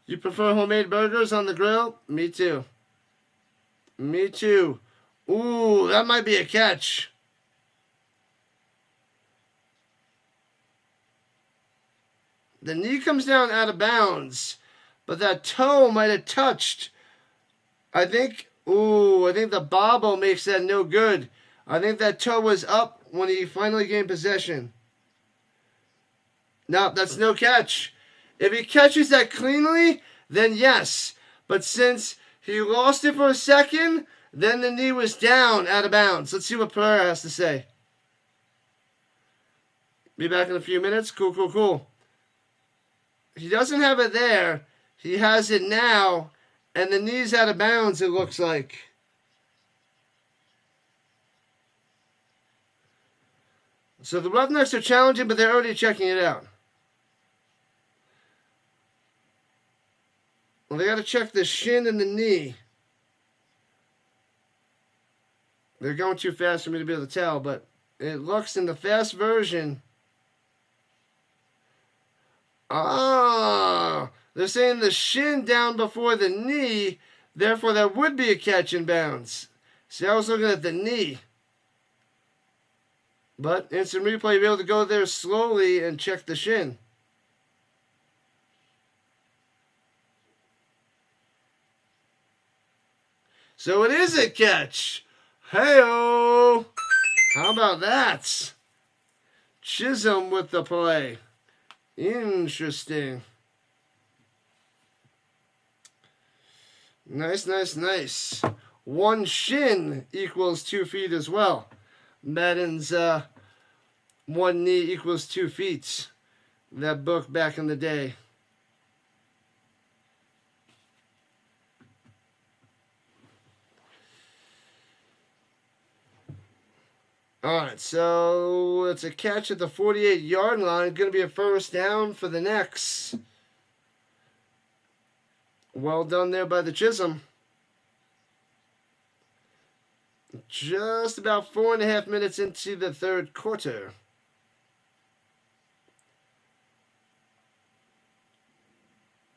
You prefer homemade burgers on the grill? Me too. Me too. Ooh, that might be a catch. The knee comes down out of bounds, but that toe might have touched. I think the bobble makes that no good. I think that toe was up when he finally gained possession. No, that's no catch. If he catches that cleanly, then yes. But since he lost it for a second, then the knee was down out of bounds. Let's see what Pereira has to say. Be back in a few minutes. Cool. He doesn't have it there. He has it now, and the knee's out of bounds, it looks like. So the Roughnecks are challenging, but they're already checking it out. Well, they got to check the shin and the knee. They're going too fast for me to be able to tell, but it looks in the fast version. They're saying the shin down before the knee, therefore that would be a catch in bounds. See, I was looking at the knee. But instant replay, you'll be able to go there slowly and check the shin. So it is a catch. Hey-oh! How about that? Chisholm with the play. Interesting. Nice. 1 shin equals 2 feet as well. Madden's 1 knee equals 2 feet. That book back in the day. Alright, so it's a catch at the 48-yard line. Going to be a first down for the Necks. Well done there by the Chisholm. Just about 4.5 minutes into the third quarter.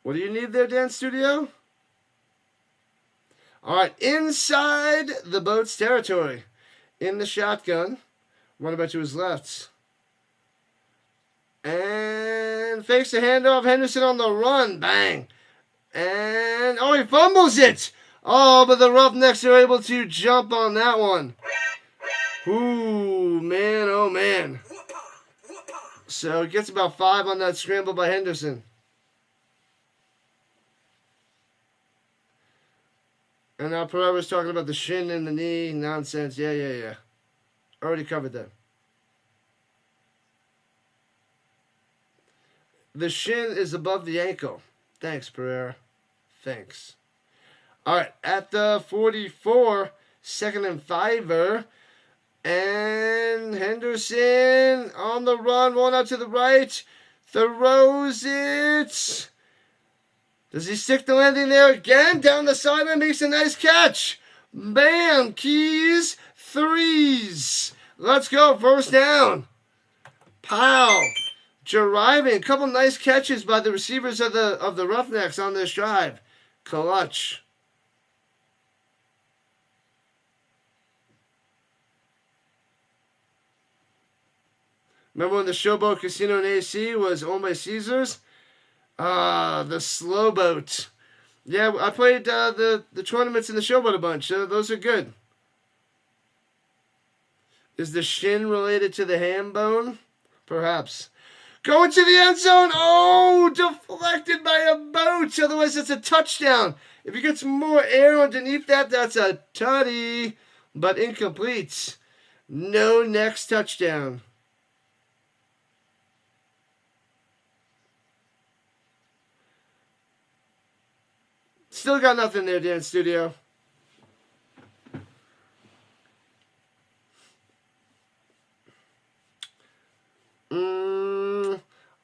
What do you need there, Dance Studio? All right, inside the boat's territory. In the shotgun. Running back to his left. And fakes the handoff. Henderson on the run. Bang. And, oh, he fumbles it. Oh, but the Roughnecks are able to jump on that one. Ooh, man, oh, man. So it gets about 5 on that scramble by Henderson. And now Pereira's talking about the shin and the knee. Nonsense. Yeah. Already covered that. The shin is above the ankle. Thanks, Pereira. Thanks. All right, at the 44, 2nd and 5. And Henderson on the run, one out to the right. Throws it. Does he stick the landing there again? Down the sideline, makes a nice catch. Bam, Keys, 3s. Let's go, first down. Pow. Driving, a couple nice catches by the receivers of the Roughnecks on this drive. Clutch. Remember when the Showboat Casino in AC was owned by Caesars? The slow boat. Yeah, I played the tournaments in the Showboat a bunch. Those are good. Is the shin related to the ham bone? Perhaps. Going to the end zone. Oh, deflected by a boat. Otherwise, it's a touchdown. If he gets more air underneath that, that's a tutty. But incomplete. No next touchdown. Still got nothing there, Dan Studio.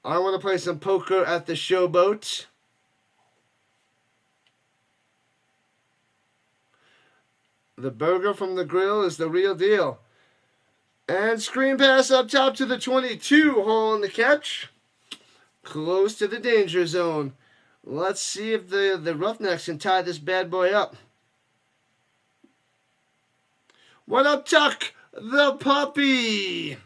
I want to play some poker at the Showboat. The burger from the grill is the real deal. And screen pass up top to the 22. Hole in the catch. Close to the danger zone. Let's see if the Roughnecks can tie this bad boy up. What up, Tuck? The puppy.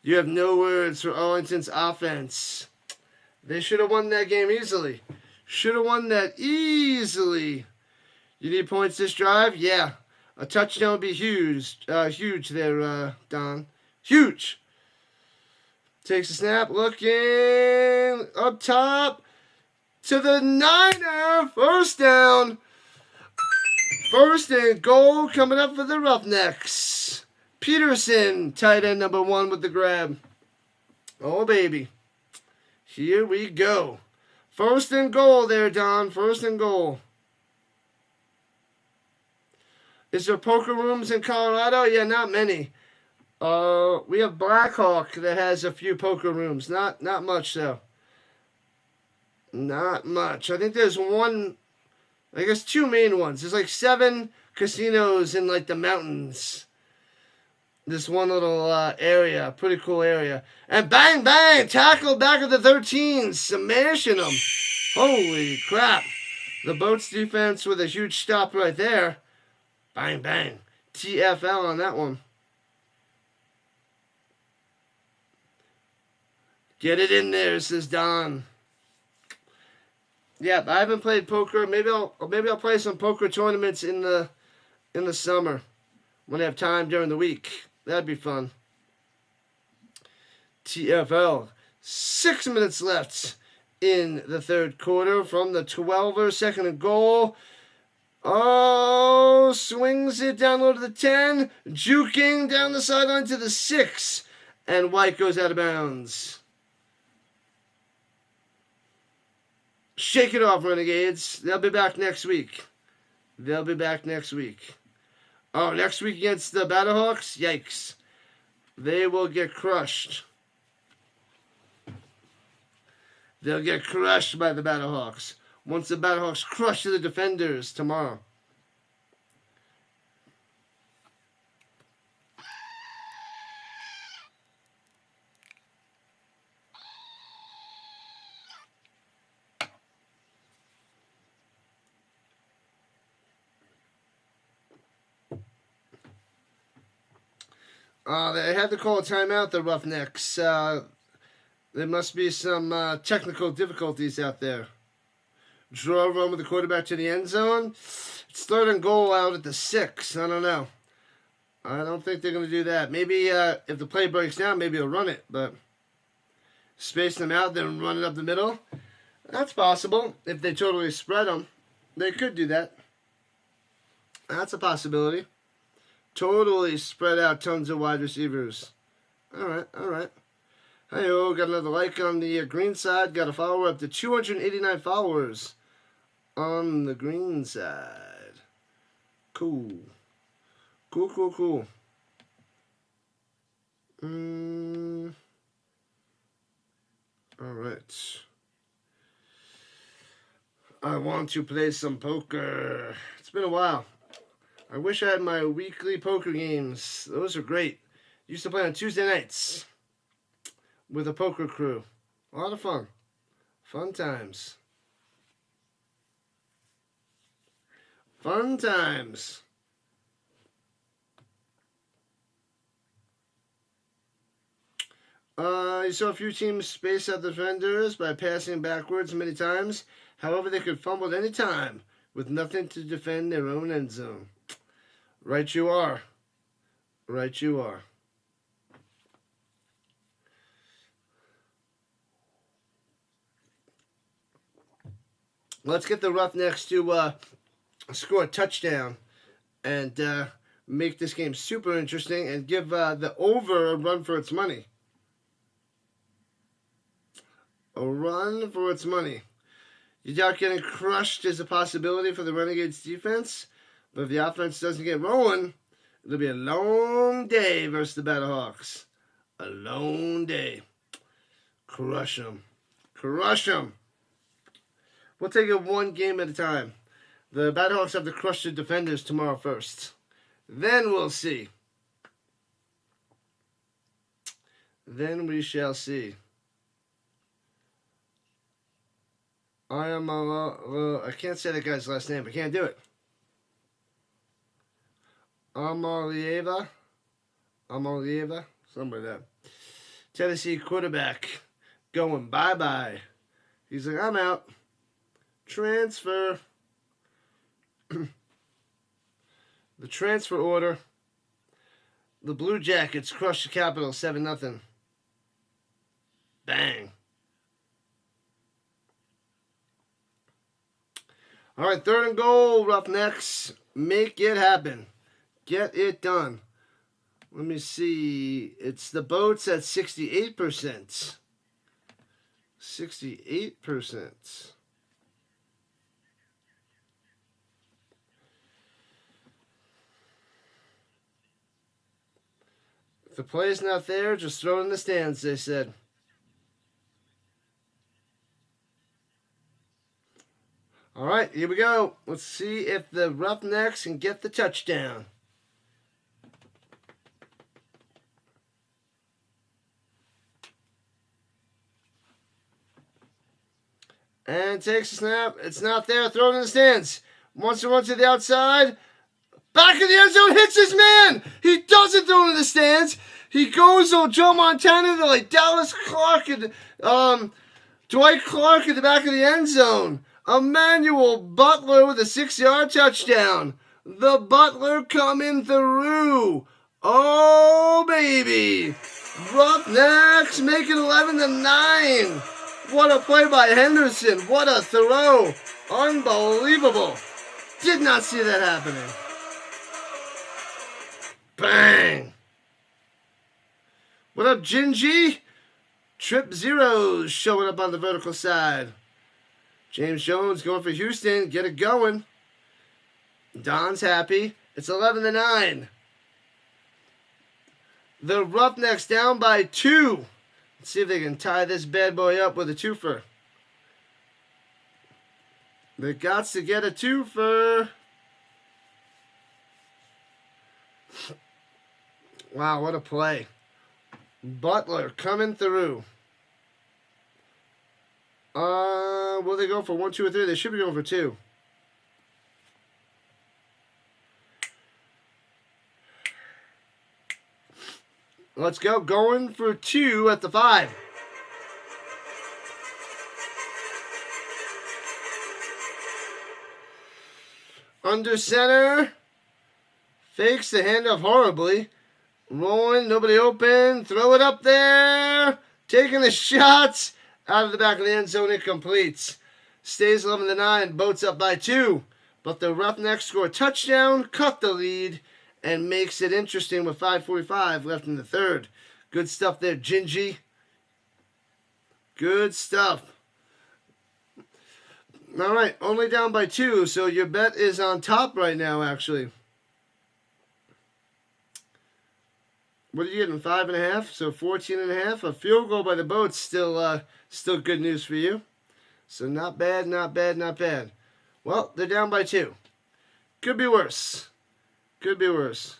You have no words for Arlington's offense. They should have won that game easily. Should have won that easily. You need points this drive? Yeah. A touchdown would be huge. Huge there, Don. Huge. Takes a snap. Looking up top to the 9er. First down. First and goal coming up for the Roughnecks. Peterson, tight end number 1 with the grab. Oh, baby. Here we go. First and goal there, Don. First and goal. Is there poker rooms in Colorado? Yeah, not many. We have Blackhawk that has a few poker rooms. Not much, though. Not much. I think there's one, I guess 2 main ones. There's like 7 casinos in like the mountains. This one little area, pretty cool area. And bang, bang, tackle back at the 13, smashing them. Holy crap. The Boats defense with a huge stop right there. Bang, bang. TFL on that one. Get it in there, says Don. Yeah, I haven't played poker. Maybe I'll play some poker tournaments in the summer when I have time during the week. That'd be fun. TFL. 6 minutes left in the third quarter from the 12er. Second and goal. Oh, swings it down low to the 10. Juking down the sideline to the 6. And White goes out of bounds. Shake it off, Renegades. They'll be back next week. Oh, next week against the Battlehawks? Yikes. They will get crushed. They'll get crushed by the Battlehawks. Once the Battlehawks crush the Defenders tomorrow. They had to call a timeout, the Roughnecks. There must be some technical difficulties out there. Draw run with the quarterback to the end zone. It's 3rd and goal out at the 6. I don't know. I don't think they're going to do that. Maybe if the play breaks down, maybe they'll run it. But space them out, then run it up the middle. That's possible. If they totally spread them, they could do that. That's a possibility. Totally spread out tons of wide receivers. All right. Hey-oh, got another like on the green side. Got a follower up to 289 followers on the green side. Cool. All right. I want to play some poker. It's been a while. I wish I had my weekly poker games. Those are great. Used to play on Tuesday nights with a poker crew. A lot of fun. Fun times. You saw a few teams space out the defenders by passing backwards many times. However, they could fumble at any time with nothing to defend their own end zone. Right you are. Let's get the Roughnecks to score a touchdown and make this game super interesting and give the over a run for its money. A run for its money. You doubt getting crushed is a possibility for the Renegades defense, but if the offense doesn't get rolling, it'll be a long day versus the Battlehawks. A long day. Crush them. We'll take it one game at a time. The Battlehawks have to crush the defenders tomorrow first. Then we'll see. Then we shall see. I can't say that guy's last name. I can't do it. Amalieva, something like that. Tennessee quarterback going bye-bye. He's like, I'm out. Transfer. The transfer order. The Blue Jackets crushed the Capitals 7-0. Bang. All right, 3rd and goal, Roughnecks. Make it happen. Get it done. Let me see. It's the Boats at 68%. 68%. If the play's not there, just throw it in the stands, they said. All right, here we go. Let's see if the Roughnecks can get the touchdown. And takes a snap. It's not there. Throw it in the stands. Wants to run to the outside. Back of the end zone. Hits his man. He doesn't throw it in the stands. He goes on Joe Montana to like Dallas Clark and Dwight Clark at the back of the end zone. Emmanuel Butler with a 6-yard touchdown. The Butler coming through. Oh, baby. Roughnecks make it 11-9. What a play by Henderson. What a throw. Unbelievable. Did not see that happening. Bang. What up, Gingy? Trip Zeros showing up on the vertical side. James Jones going for Houston. Get it going. Don's happy. It's 11-9. The Roughnecks down by 2. Let's see if they can tie this bad boy up with a twofer. They got to get a twofer. Wow, what a play. Butler coming through. Will they go for 1, 2, or 3? They should be going for 2. Let's go. Going for 2 at the 5. Under center. Fakes the handoff horribly. Rolling, nobody open. Throw it up there. Taking the shots. Out of the back of the end zone, it completes. Stays 11-9. Boats up by 2. But the Roughnecks score a touchdown, cut the lead, and makes it interesting with 5:45 left in the third. Good stuff there, Gingy. Good stuff. All right, only down by 2, so your bet is on top right now, actually. What are you getting, 5.5? So 14.5. A field goal by the Boats, still good news for you. So not bad, not bad, not bad. Well, they're down by 2. Could be worse. Could be worse.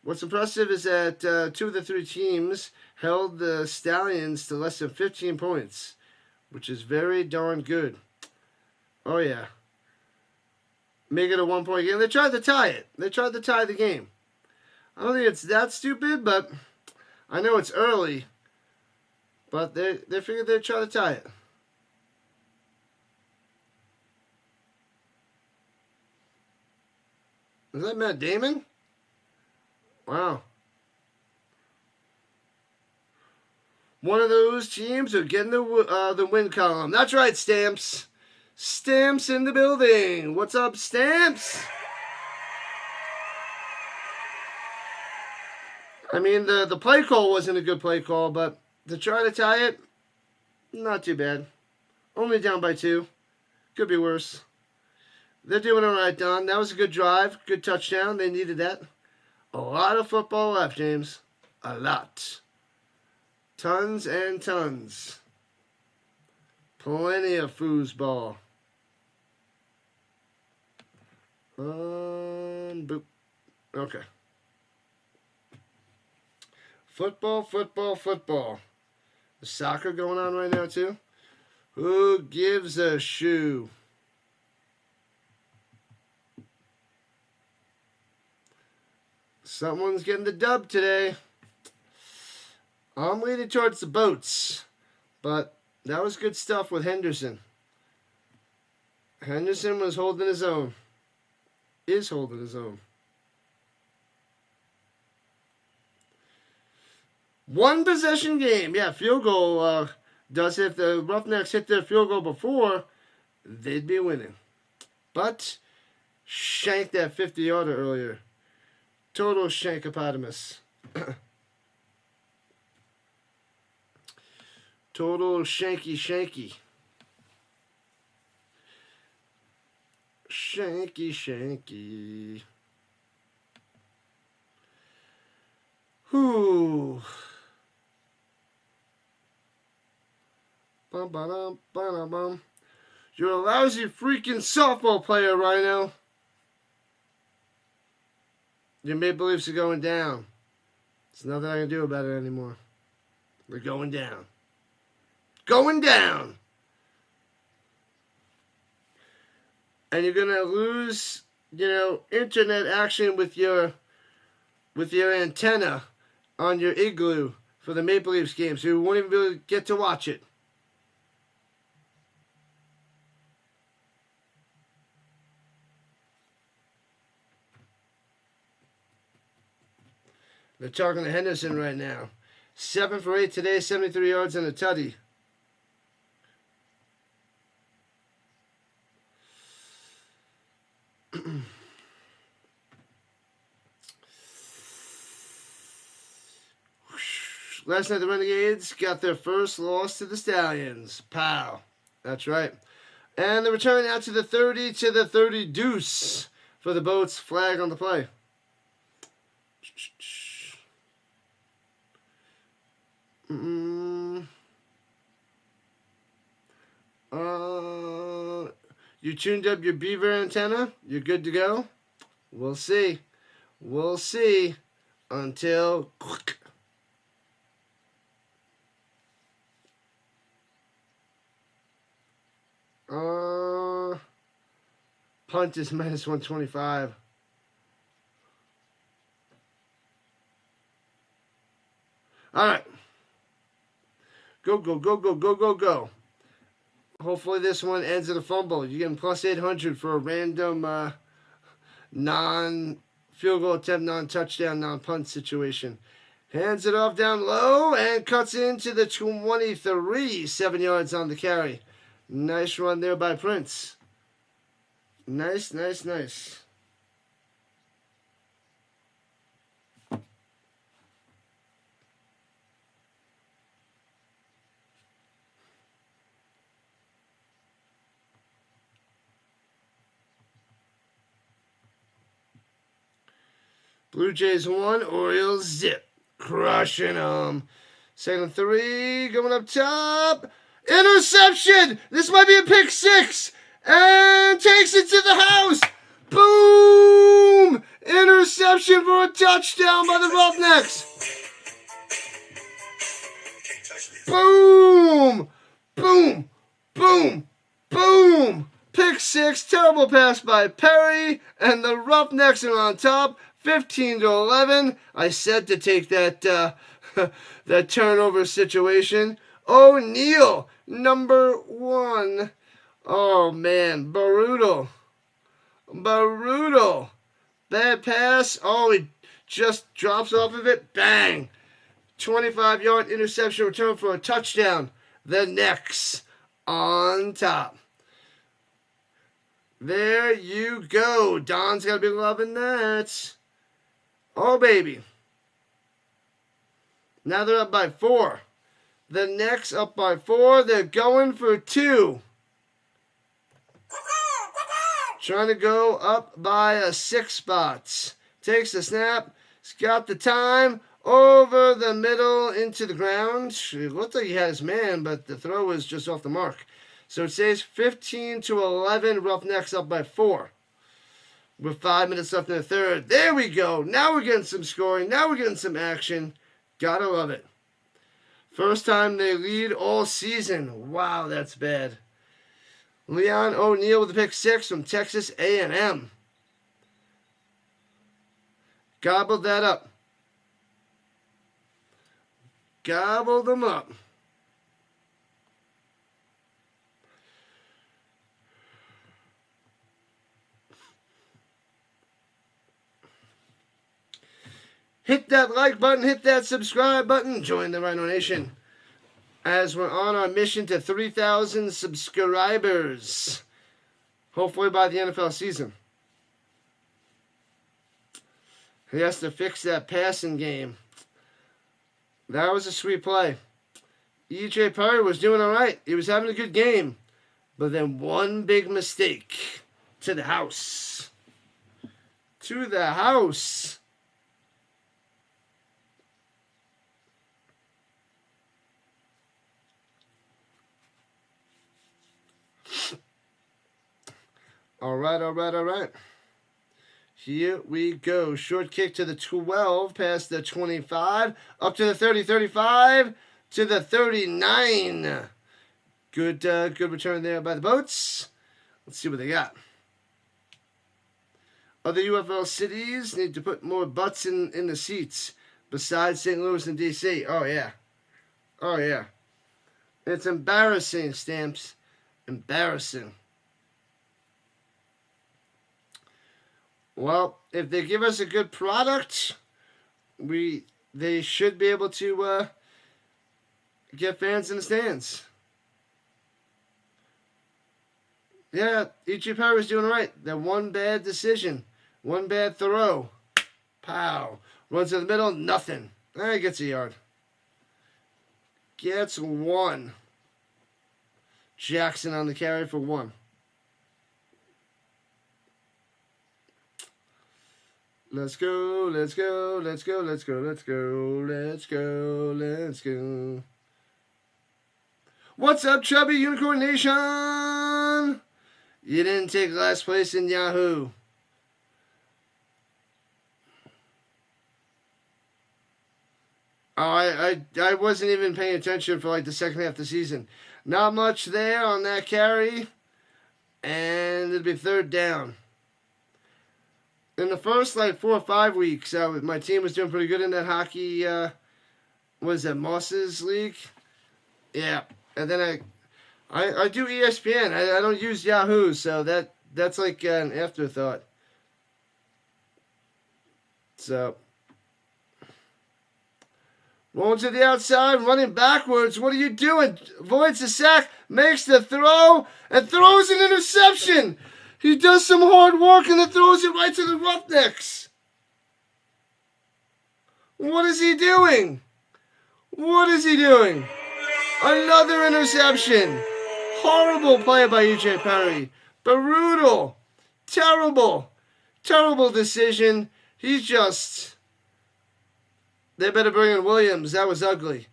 What's impressive is that 2 of the 3 teams held the Stallions to less than 15 points, which is very darn good. Oh, yeah. Make it a 1-point game. They tried to tie it. They tried to tie the game. I don't think it's that stupid, but I know it's early. But they figured they'd try to tie it. Is that Matt Damon? Wow. One of those teams are getting the win column. That's right, Stamps. Stamps in the building. What's up, Stamps? I mean, the play call wasn't a good play call, but to try to tie it, not too bad. Only down by 2. Could be worse. They're doing all right, Don. That was a good drive. Good touchdown. They needed that. A lot of football left, James. A lot. Tons and tons. Plenty of foosball. Boop. Okay. Football, football, football. There's soccer going on right now, too. Who gives a shoe? Someone's getting the dub today. I'm leaning towards the Boats, but that was good stuff with Henderson. Henderson was holding his own. Is holding his own. One possession game. Yeah, field goal does it. If the Roughnecks hit their field goal before, they'd be winning. But shanked that 50-yarder earlier. Total shankopotamus. Total shanky. Shanky. Whew. Bum, ba-dum, ba-dum. You're a lousy freaking softball player, Rhino. Your Maple Leafs are going down. There's nothing I can do about it anymore. We're going down. Going down! And you're going to lose, internet action with your antenna on your igloo for the Maple Leafs game, so you won't even be able to get to watch it. They're talking to Henderson right now. 7 for 8 today, 73 yards and a tutty. Last night the Renegades got their first loss to the Stallions. Pow. That's right. And they're returning out to the 30 deuce for the Boats. Flag on the play. You tuned up your beaver antenna? You're good to go? We'll see. We'll see. Until... punt is minus 125. Go, go, go, go, go, go, go. Hopefully this one ends in a fumble. You're getting plus 800 for a random non-field goal attempt, non-touchdown, non-punt situation. Hands it off down low and cuts into the 23, 7 yards on the carry. Nice run there by Prince. Nice, nice, nice. Blue Jays 1, Orioles 0. Crushing them. Second 3, going up top. Interception! This might be a pick 6. And takes it to the house. Boom! Interception for a touchdown by the Roughnecks. Boom! Boom! Boom! Boom! Pick 6, terrible pass by Perry, and the Roughnecks are on top, 15-11. I said to take that that turnover situation. O'Neal, number 1. Oh man, brutal. Brutal. Bad pass. Oh, he just drops off of it. Bang. 25-yard interception return for a touchdown. The Necks on top. There you go. Don's got to be loving that. Oh, baby. Now they're up by 4. The Necks up by 4. They're going for 2. Trying to go up by 6 spots. Takes the snap. He's got the time. Over the middle into the ground. It looked like he had his man, but the throw was just off the mark. So it says 15-11, Roughnecks up by 4. With 5 minutes left in the third. There we go. Now we're getting some scoring. Now we're getting some action. Gotta love it. First time they lead all season. Wow, that's bad. Leon O'Neal with the pick 6 from Texas A&M. Gobbled that up. Gobbled them up. Hit that like button, hit that subscribe button, join the Rhino Nation as we're on our mission to 3,000 subscribers, hopefully by the NFL season. He has to fix that passing game. That was a sweet play. E.J. Perry was doing all right. He was having a good game. But then one big mistake to the house. To the house. All right. Here we go. Short kick to the 12, past the 25, up to the 30, 35, to the 39. Good return there by the Boats. Let's see what they got. Other UFL cities need to put more butts in the seats besides St. Louis and D.C. Oh, yeah. It's embarrassing, Stamps. Embarrassing. Well, if they give us a good product, they should be able to get fans in the stands. Yeah, E.J. Perry was doing right. That one bad decision, one bad throw. Pow. Runs to the middle, nothing. Gets a yard. Gets 1. Jackson on the carry for 1. Let's go. What's up, Chubby Unicorn Nation? You didn't take last place in Yahoo. I wasn't even paying attention for like the second half of the season. Not much there on that carry. And it'll be third down. In the first 4 or 5 weeks, my team was doing pretty good in that hockey, Moss's league? Yeah, and then I do ESPN. I don't use Yahoo, so that's like an afterthought. So, rolling to the outside, running backwards. What are you doing? Avoids the sack, makes the throw, and throws an interception. He does some hard work and then throws it right to the Roughnecks. What is he doing? What is he doing? Another interception. Horrible play by EJ Perry. Brutal. Terrible. Terrible decision. He's just... They better bring in Williams. That was ugly.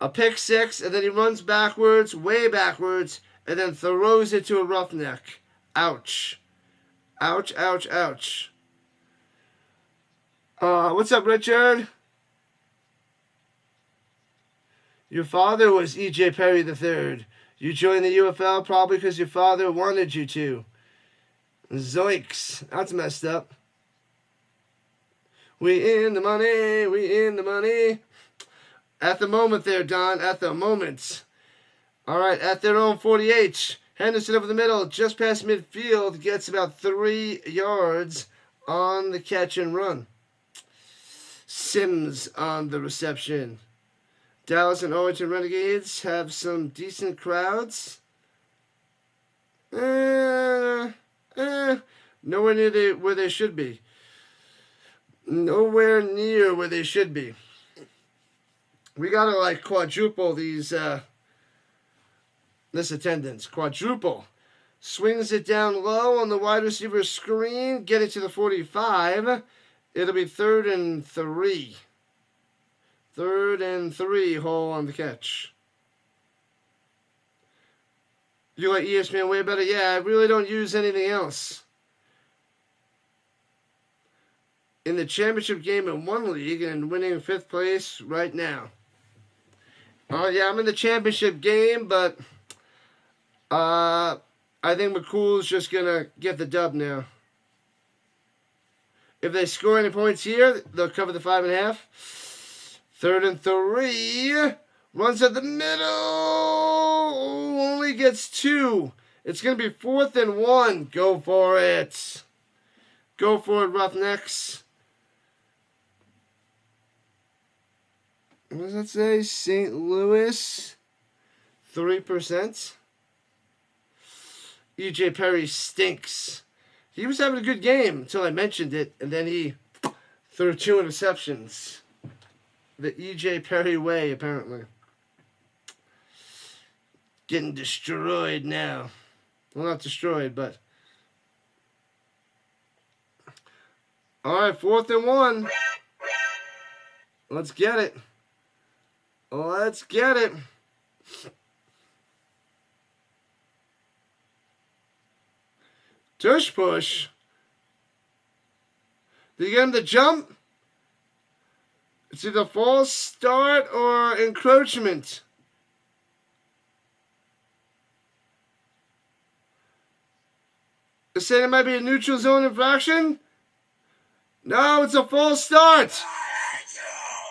A pick six, and then he runs backwards, way backwards, and then throws it to a Roughneck. Ouch. Ouch, ouch, ouch. What's up, Richard? Your father was E.J. Perry III. You joined the UFL probably because your father wanted you to. Zoinks. That's messed up. We in the money. We in the money. At the moment there, Don. At the moment. All right, at their own 48. Henderson over the middle, just past midfield. Gets about 3 yards on the catch and run. Sims on the reception. Dallas and Arlington Renegades have some decent crowds. Nowhere near where they should be. Nowhere near where they should be. We gotta like quadruple these this attendance. Quadruple. Swings it down low on the wide receiver screen. Get it to the 45. It'll be 3rd and 3. 3rd and 3, hole on the catch. You like ESPN way better? Yeah, I really don't use anything else. In the championship game in one league and winning 5th place right now. Oh, yeah, I'm in the championship game, but I think McCool's just going to get the dub now. If they score any points here, they'll cover the 5.5. 3rd and 3. Runs at the middle. Only gets 2. It's going to be 4th and 1. Go for it. Go for it, Roughnecks. What does that say? St. Louis. 3%. EJ Perry stinks. He was having a good game until I mentioned it, and then he threw 2 interceptions. The EJ Perry way, apparently. Getting destroyed now. Well, not destroyed, but... Alright, 4th and 1. Let's get it. Let's get it. Tush push. Did you get him to jump? It's either false start or encroachment. They're saying it might be a neutral zone infraction? No, it's a false start.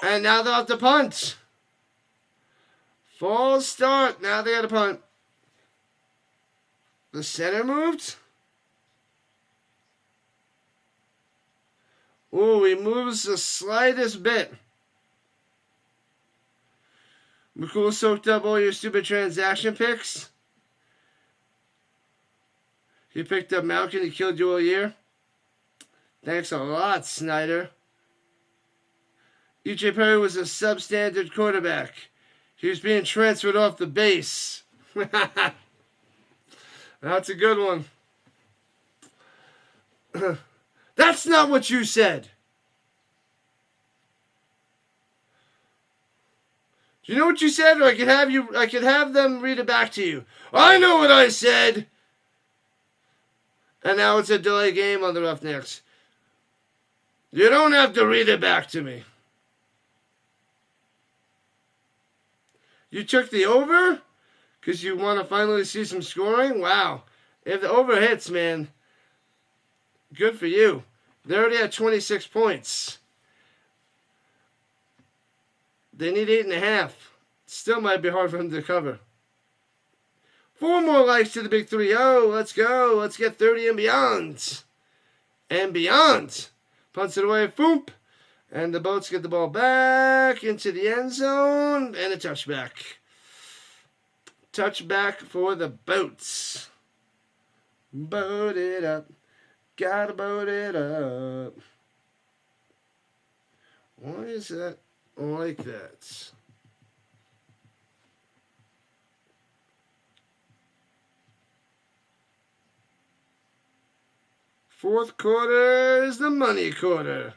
And now they'll have to punt. False start. Now they got to punt. The center moved. Ooh, he moves the slightest bit. McCool soaked up all your stupid transaction picks. He picked up Malkin. He killed you all year. Thanks a lot, Snyder. E.J. Perry was a substandard quarterback. He was being transferred off the base. That's a good one. That's not what you said. Do you know what you said? Or I could have them read it back to you. I know what I said. And now it's a delay game on the Roughnecks. You don't have to read it back to me. You took the over? Because you want to finally see some scoring? Wow. If the over hits, man, good for you. They're already at 26 points. They need 8.5 Still might be hard for him to cover. 4 more likes to the big 3-0. Let's go. Let's get 30 and beyond. And beyond. Punts it away. Foomp. And the Boats get the ball back into the end zone. And a touchback. Touchback for the Boats. Boat it up. Gotta boat it up. Why is that like that? Fourth quarter is the money quarter.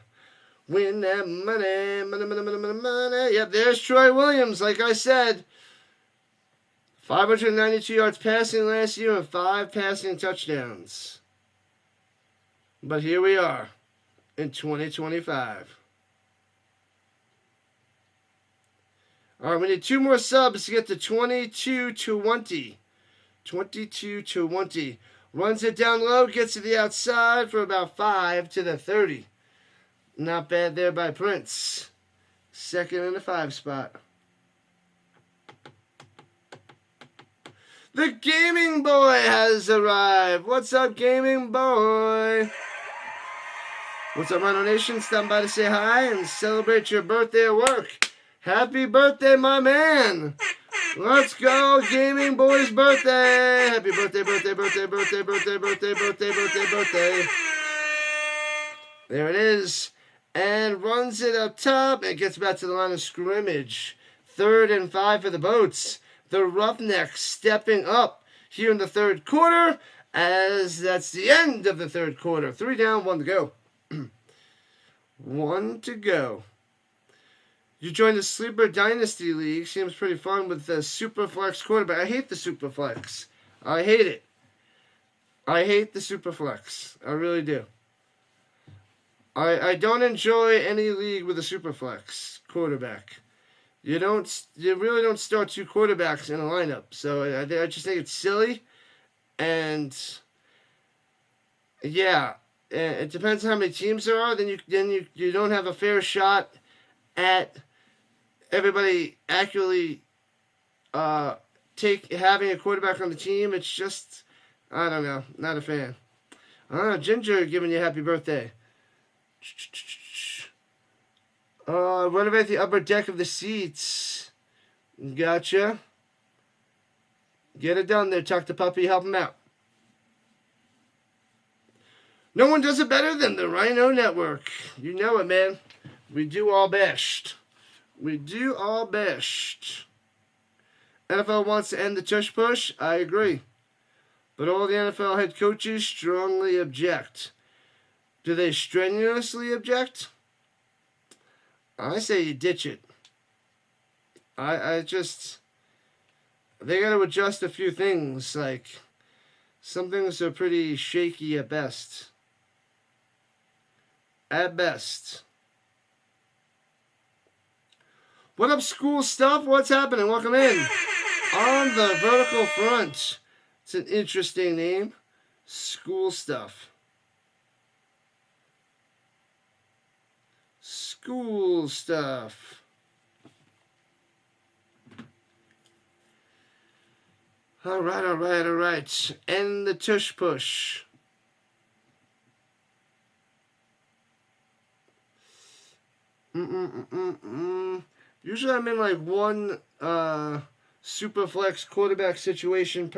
Win that money, money, money, money, money, money. Yep, there's Troy Williams, like I said. 592 yards passing last year and 5 passing touchdowns. But here we are in 2025. All right, we need 2 more subs to get to 22-20. 22-20. Runs it down low, gets to the outside for about 5 to the 30. Not bad there by Prince. Second and a 5 spot. The Gaming Boy has arrived. What's up, Gaming Boy? What's up, Rhino Nation? Stopping by to say hi and celebrate your birthday at work. Happy birthday, my man. Let's go, Gaming Boy's birthday. Happy birthday, birthday, birthday, birthday, birthday, birthday, birthday, birthday, birthday. There it is. And runs it up top and gets back to the line of scrimmage. 3rd and 5 for the Boats. The Roughnecks stepping up here in the 3rd quarter, as that's the end of the 3rd quarter. 3 down, 1 to go. 1 to go. You joined the Sleeper Dynasty League. Seems pretty fun with the Superflex quarterback. I hate the Superflex. I hate it. I hate the Superflex. I really do. I don't enjoy any league with a Superflex quarterback. You really don't start 2 quarterbacks in a lineup. So I just think it's silly. And yeah, it depends on how many teams there are. Then you don't have a fair shot at everybody accurately having a quarterback on the team. It's just, I don't know, not a fan. Ginger giving you happy birthday. Renovate the upper deck of the seats. Gotcha. Get it done there, Tuck the Puppy. Help him out. No one does it better than the Rhino Network. You know it, man. We do our best. We do our best. NFL wants to end the tush push. I agree. But all the NFL head coaches strongly object. Do they strenuously object? I say you ditch it. They got to adjust a few things. Like, some things are pretty shaky at best. At best. What up, school stuff? What's happening? Welcome in. On the vertical front. It's an interesting name. School stuff. School stuff. All right. End the tush push. Usually I'm in like one super flex quarterback situation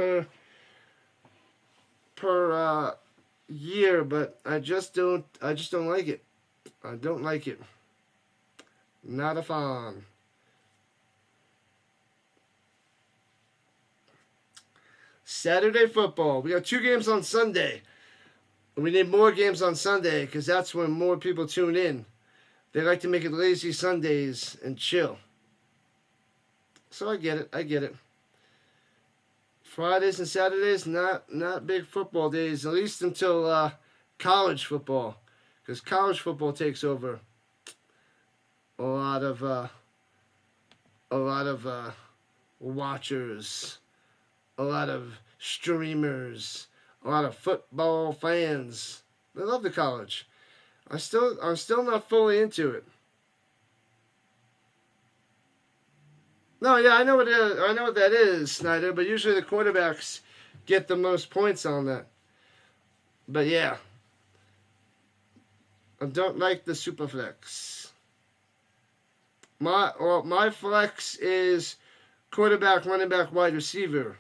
per year, but I just don't like it. I don't like it. Not a fan. Saturday football. We got 2 games on Sunday. We need more games on Sunday because that's when more people tune in. They like to make it lazy Sundays and chill. So I get it. Fridays and Saturdays, not big football days, at least until college football. Because college football takes over a lot of watchers, a lot of streamers, a lot of football fans. They love the college. I'm still not fully into it. No, yeah, I know what it is. I know what that is, Snyder. But usually the quarterbacks get the most points on that. But yeah, I don't like the super flex. My flex is quarterback, running back, wide receiver.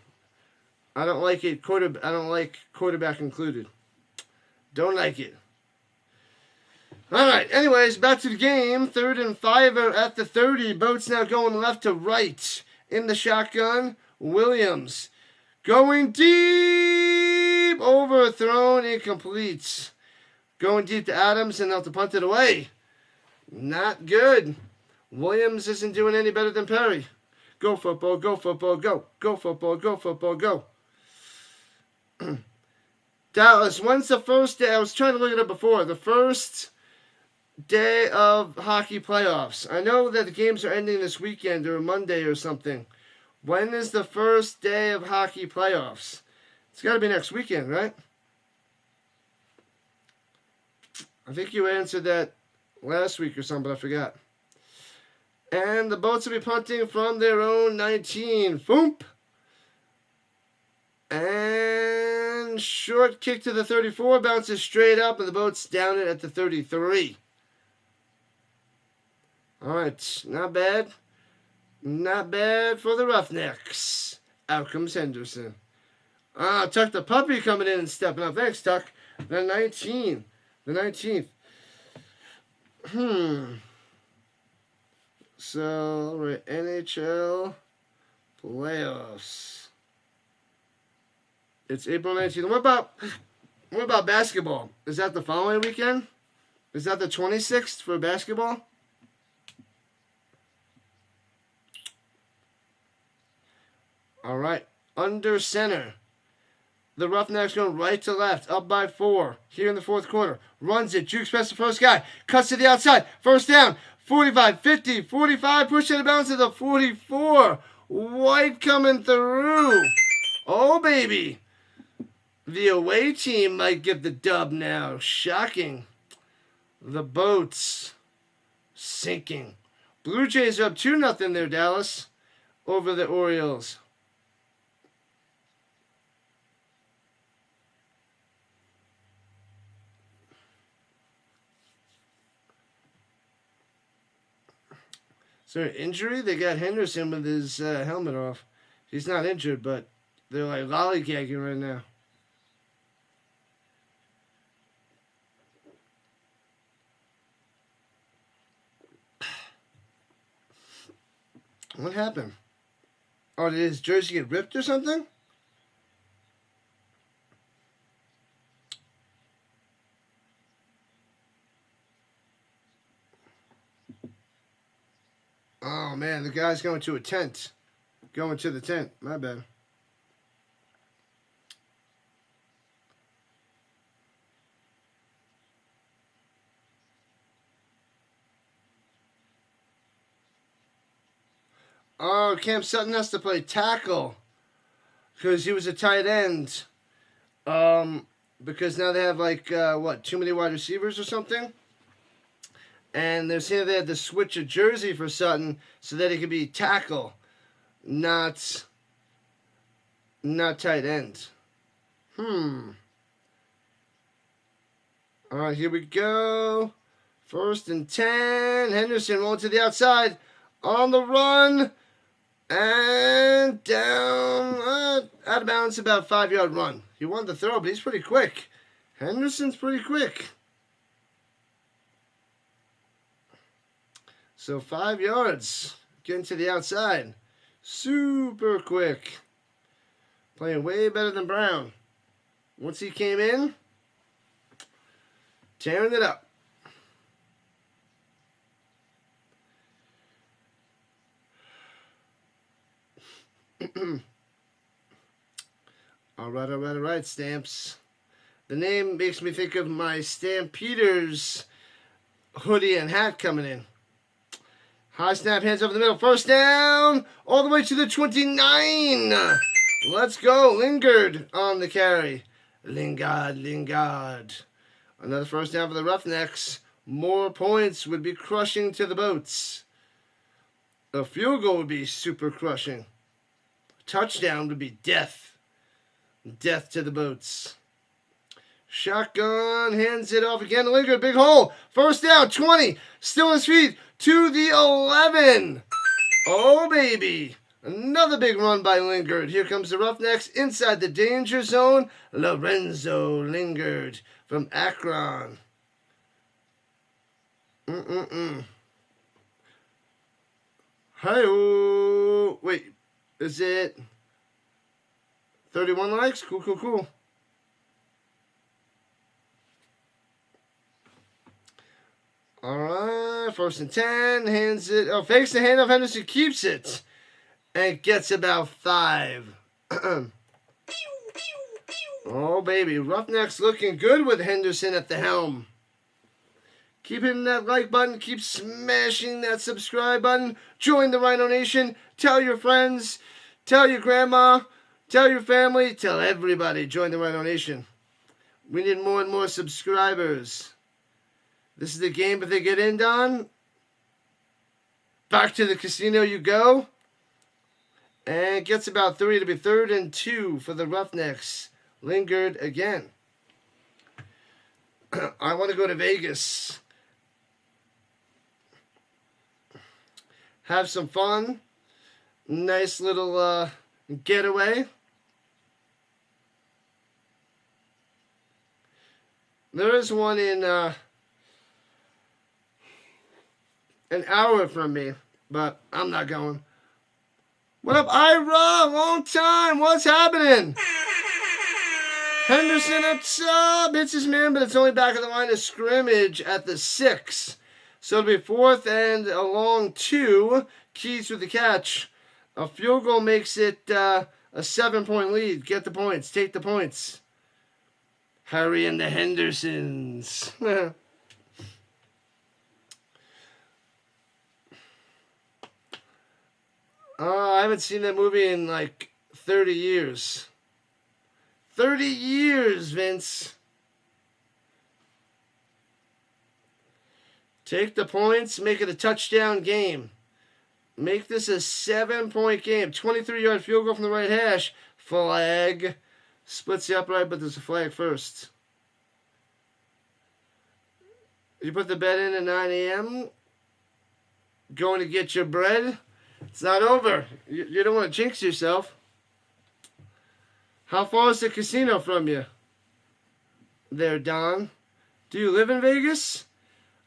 I don't like it. I don't like quarterback included. Don't like it. All right. Anyways, back to the game. 3rd and 5 at the 30. Boats now going left to right in the shotgun. Williams going deep. Overthrown. Incomplete. Going deep to Adams, and they'll have to punt it away. Not good. Williams isn't doing any better than Perry. Go football. Go football. Go. Go football. Go football. Go. Dallas, when's the first day? I was trying to look it up before. The first day of hockey playoffs. I know that the games are ending this weekend or Monday or something. When is the first day of hockey playoffs? It's got to be next weekend, right? I think you answered that last week or something, but I forgot. And the Boats will be punting from their own 19. Foomp. And short kick to the 34. Bounces straight up, and the Boats down it at the 33. All right, not bad. Not bad for the Roughnecks. Out comes Henderson. Tuck the puppy coming in and stepping up. Thanks, Tuck. The 19. The 19th. So, right, NHL playoffs. It's April 19th. What about basketball? Is that the following weekend? Is that the 26th for basketball? All right. Under center. The Roughnecks going right to left. Up by 4. Here in the 4th quarter. Runs it. Jukes past the first guy. Cuts to the outside. First down. 45, 50, 45. Push out of bounds to the 44. White coming through. Oh, baby. The away team might get the dub now. Shocking. The Boats sinking. Blue Jays are up 2-0 there, Dallas, over the Orioles. Is there an injury? They got Henderson with his helmet off. He's not injured, but they're like lollygagging right now. What happened? Oh, did his jersey get ripped or something? Oh, man, the guy's going to a tent. Going to the tent. My bad. Oh, Cam Sutton has to play tackle because he was a tight end. Because now they have like too many wide receivers or something. And they're saying they had to switch a jersey for Sutton so that he could be tackle, not tight end. All right, here we go. 1st and 10. Henderson rolling to the outside on the run. And down, out of bounds, about 5-yard run. He won the throw, but he's pretty quick. Henderson's pretty quick. So 5 yards, getting to the outside. Super quick. Playing way better than Brown. Once he came in, tearing it up. All right, Stamps. The name makes me think of my Stampeders hoodie and hat coming in. High snap, hands over the middle. First down, all the way to the 29. Let's go. Lingard on the carry. Lingard. Another first down for the Roughnecks. More points would be crushing to the Boats. A field goal would be super crushing. Touchdown would be death. Death to the boats. Shotgun, hands it off again to Lingard. Big hole. First down, 20. Still on his feet to the 11. Oh, baby. Another big run by Lingard. Here comes the Roughnecks inside the danger zone. Lorenzo Lingard from Akron. Hi-oh. Wait, is it 31 likes? Cool. All right, 1st and 10. Hands it. Oh, fakes the handoff. Henderson keeps it. And gets about 5. Oh, baby. Roughnecks looking good with Henderson at the helm. Keep hitting that like button. Keep smashing that subscribe button. Join the Rhino Nation. Tell your friends. Tell your grandma. Tell your family. Tell everybody. Join the Rhino Nation. We need more and more subscribers. This is the game if they get in, Don. Back to the casino you go. And gets about 3 to be 3rd and 2 for the Roughnecks. Lingard again. I want to go to Vegas. Have some fun. Nice little getaway. There is one in an hour from me, but I'm not going. What up, Ira? Long time. What's happening? Henderson up top. Hits his man, but it's only back of the line of scrimmage at the 6. So it'll be 4th and a long 2. Keys with the catch. A field goal makes it a 7-point lead. Get the points. Take the points. Harry and the Hendersons. I haven't seen that movie in like 30 years. 30 years, Vince. Take the points, make it a touchdown game. Make this a 7-point game. 23-yard field goal from the right hash. Flag. Splits the upright, but there's a flag first. You put the bet in at 9 a.m. Going to get your bread. It's not over. You don't want to jinx yourself. How far is the casino from you? There, Don. Do you live in Vegas?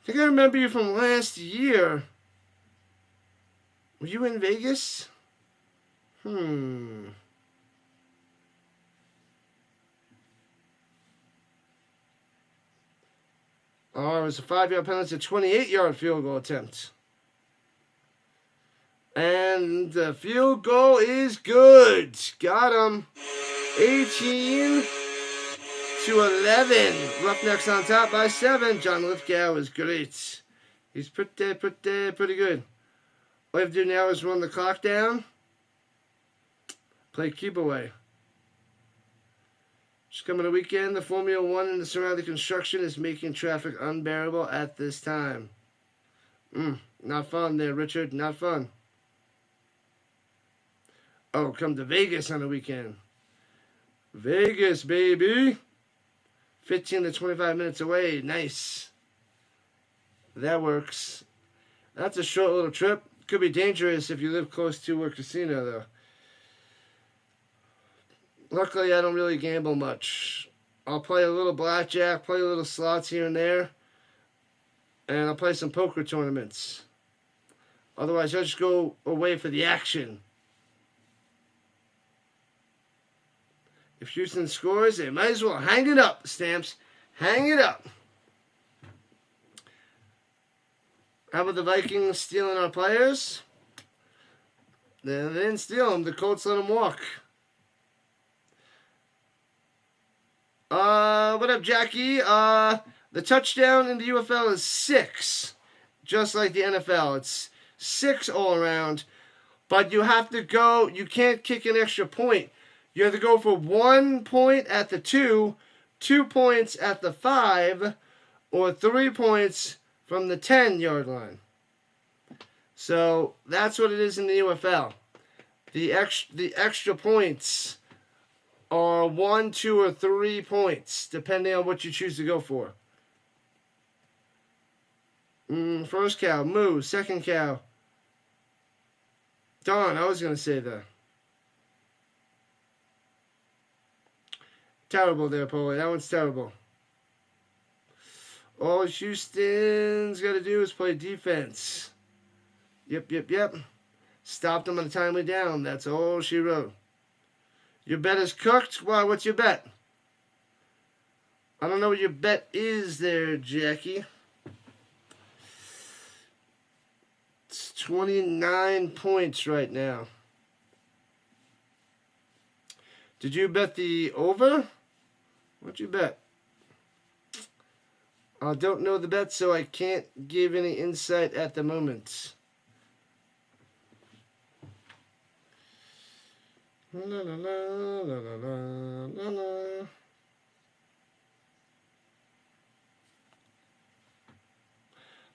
I think I remember you from last year. Were you in Vegas? Oh, it was a 5-yard penalty, a 28-yard field goal attempt. And the field goal is good. Got him. 18 to 11. Roughnecks on top by 7. John Lithgow is great. He's pretty good. All you have to do now is run the clock down. Play keep away. Just coming to weekend, the Formula 1 and the surrounding construction is making traffic unbearable at this time. Not fun there, Richard. Not fun. Oh, come to Vegas on the weekend. Vegas, baby. 15 to 25 minutes away. Nice. That works. That's a short little trip. Could be dangerous if you live close to a casino, though. Luckily, I don't really gamble much. I'll play a little blackjack, play a little slots here and there, and I'll play some poker tournaments. Otherwise, I'll just go away for the action. If Houston scores, they might as well hang it up, Stamps. Hang it up. How about the Vikings stealing our players? They didn't steal them. The Colts let them walk. What up, Jackie? The touchdown in the UFL is 6. Just like the NFL. It's 6 all around. But you have to go, you can't kick an extra point. You have to go for 1 point at the 2, 2 points at the 5, or 3 points from the 10-yard line. So that's what it is in the UFL. The extra points are 1, 2, or 3 points, depending on what you choose to go for. First cow, moo. Second cow, darn, I was going to say that. Terrible there, Paulie. That one's terrible. All Houston's got to do is play defense. Yep. Stopped them on a timely down. That's all she wrote. Your bet is cooked? Why, what's your bet? I don't know what your bet is there, Jackie. It's 29 points right now. Did you bet the over? What'd you bet? I don't know the bet, so I can't give any insight at the moment. La la la la la la la.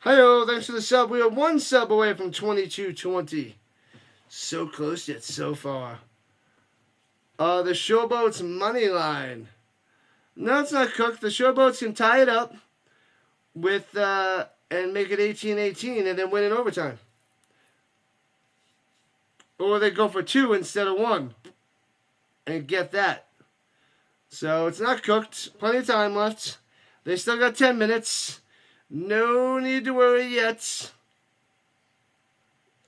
Hi-yo, thanks for the sub. We are 1 sub away from 2220. So close yet so far. The Showboats money line. No, it's not cooked. The Showboats can tie it up with and make it 18-18 and then win in overtime. Or they go for 2 instead of 1 and get that. So it's not cooked. Plenty of time left. They still got 10 minutes. No need to worry yet.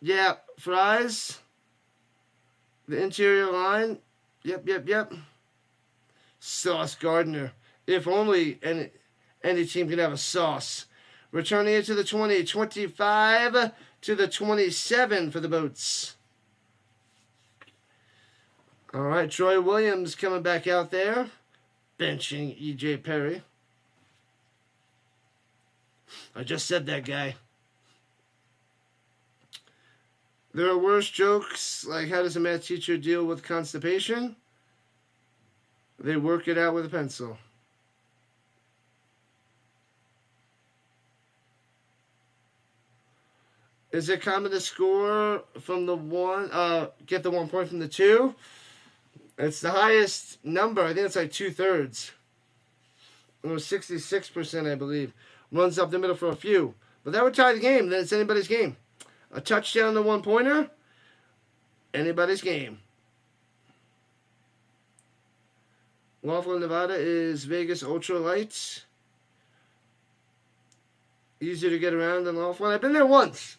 Yeah, Fries. The interior line. Yep. Sauce Gardner. If only any team could have a sauce. Returning it to the 20. 25 to the 27 for the Boats. All right, Troy Williams coming back out there. Benching E.J. Perry. I just said that guy. There are worse jokes, like how does a math teacher deal with constipation? They work it out with a pencil. Is it common to score from the 1, get the 1 point from the 2? It's the highest number. I think it's like 2/3. It was 66%, I believe. Runs up the middle for a few. But that would tie the game. Then it's anybody's game. A touchdown to 1-pointer. Anybody's game. Laughlin, Nevada is Vegas Ultra Light. Easier to get around than Laughlin. I've been there once.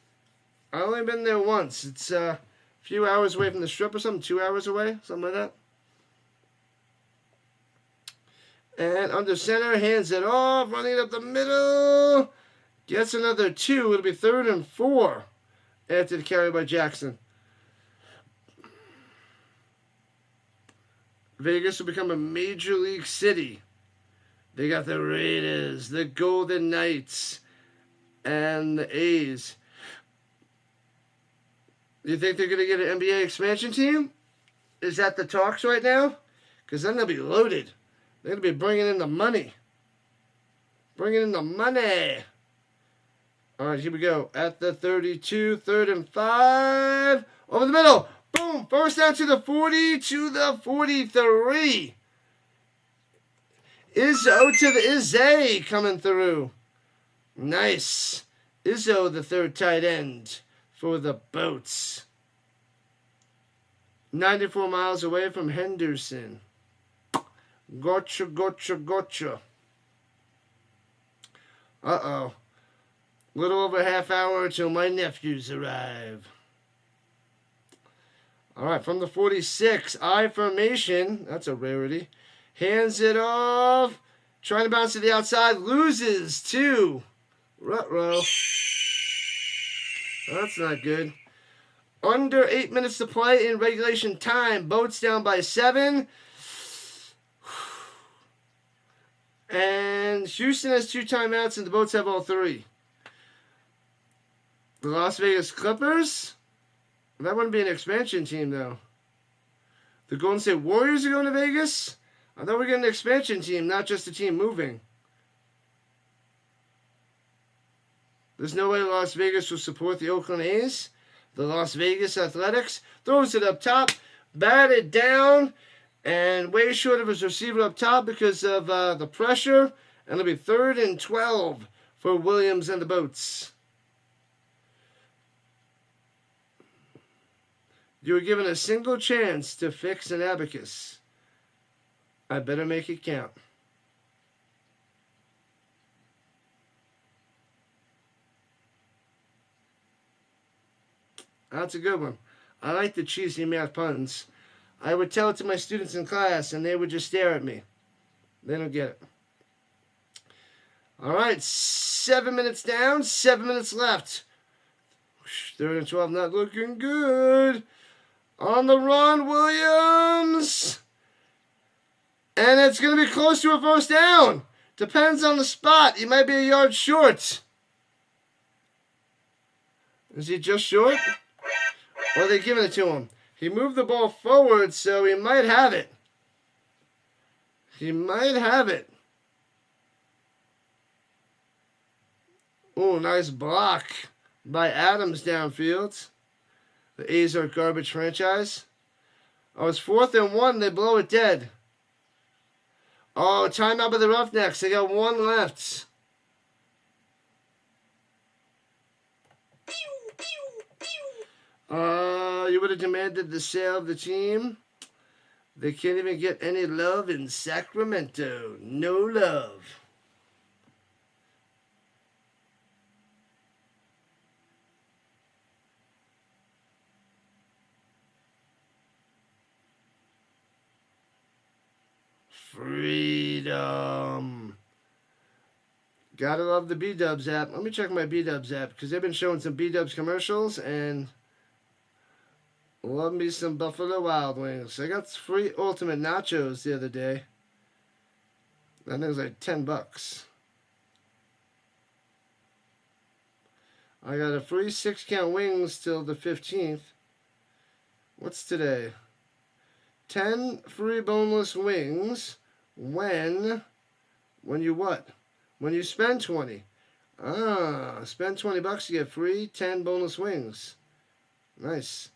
I've only been there once. It's a few hours away from the Strip or something. 2 hours away. Something like that. And under center, hands it off, running up the middle. Gets another 2. It'll be 3rd and 4 after the carry by Jackson. Vegas will become a major league city. They got the Raiders, the Golden Knights, and the A's. Do you think they're going to get an NBA expansion team? Is that the talks right now? Because then they'll be loaded. They're going to be bringing in the money. Bringing in the money. All right, here we go. At the 32, 3rd and 5. Over the middle. Boom. First down to the 40, to the 43. Izzo to the Izzy coming through. Nice. Izzo, the 3rd tight end for the Boats. 94 miles away from Henderson. Gotcha. Uh-oh. Little over half hour till my nephews arrive. All right, from the 46, I formation. That's a rarity. Hands it off. Trying to bounce to the outside. Loses 2. Ruh-roh. That's not good. Under 8 minutes to play in regulation time. Boats down by 7. And Houston has 2 timeouts, and the Boats have all 3. The Las Vegas Clippers? That wouldn't be an expansion team, though. The Golden State Warriors are going to Vegas? I thought we were getting an expansion team, not just a team moving. There's no way Las Vegas will support the Oakland A's. The Las Vegas Athletics throws it up top, batted down, and way short of his receiver up top because of the pressure. And it'll be 3rd and 12 for Williams and the Boats. You were given a single chance to fix an abacus. I better make it count. That's a good one. I like the cheesy math puns. I would tell it to my students in class, and they would just stare at me. They don't get it. All right, 7 minutes down, 7 minutes left. 3rd and 12, not looking good. On the run, Williams. And it's going to be close to a first down. Depends on the spot. He might be a yard short. Is he just short? Or are they giving it to him? He moved the ball forward, so he might have it. He might have it. Oh, nice block by Adams downfield. The A's are a garbage franchise. Oh, it's 4th and 1. They blow it dead. Oh, timeout by the Roughnecks. They got 1 left. You would have demanded the sale of the team. They can't even get any love in Sacramento. No love. Freedom. Gotta love the B-Dubs app. Let me check my B-Dubs app because they've been showing some B-Dubs commercials and love me some Buffalo Wild Wings. I got free Ultimate Nachos the other day. That thing's like $10. I got a free 6-count wings till the 15th. What's today? 10 free boneless wings when you what? When you spend 20. Spend $20, you get free 10 boneless wings. Nice.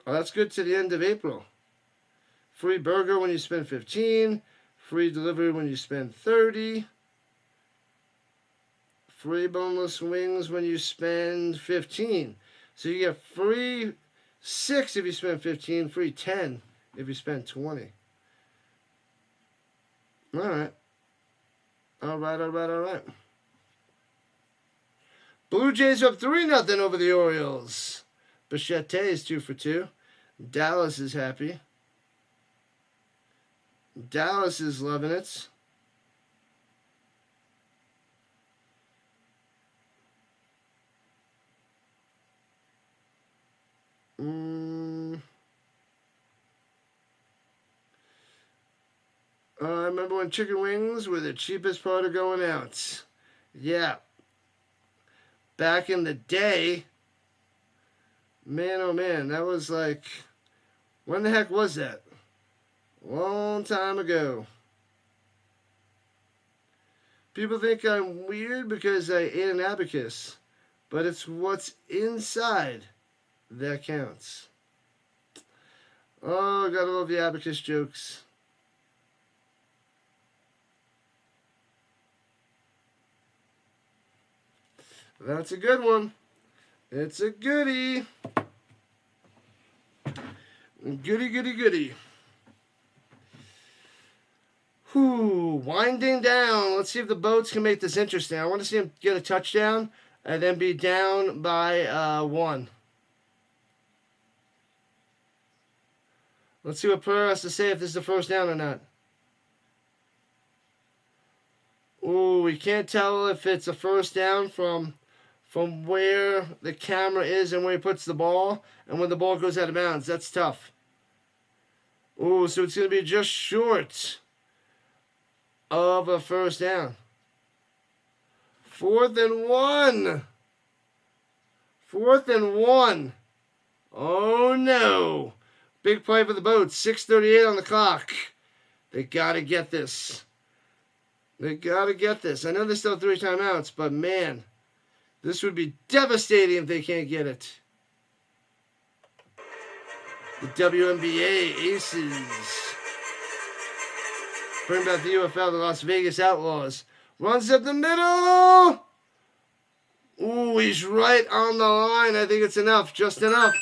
Oh, that's good to the end of April. Free burger when you spend 15. Free delivery when you spend 30. Free boneless wings when you spend 15. So you get free 6 if you spend 15, free 10 if you spend 20. All right. All right. Blue Jays up 3-0 over the Orioles. Bichette is 2 for 2. Dallas is happy. Dallas is loving it. I remember when chicken wings were the cheapest part of going out. Yeah. Back in the day, man, oh man, that was like, when the heck was that? Long time ago. People think I'm weird because I ate an abacus, but it's what's inside that counts. Oh, gotta love the abacus jokes. That's a good one. It's a goodie. Goody. Whew, winding down. Let's see if the Boats can make this interesting. I want to see them get a touchdown and then be down by 1. Let's see what Pereira has to say if this is the first down or not. Ooh, we can't tell if it's a first down from where the camera is and where he puts the ball and when the ball goes out of bounds. That's tough. Ooh, so it's going to be just short of a first down. 4th and 1. 4th and 1. Oh, no. Big play for the Boats. 6:38 on the clock. They got to get this. They got to get this. I know there's still 3 timeouts, but man, this would be devastating if they can't get it. The WNBA Aces bring back the UFL, the Las Vegas Outlaws. Runs up the middle. Ooh, he's right on the line. I think it's enough, just enough.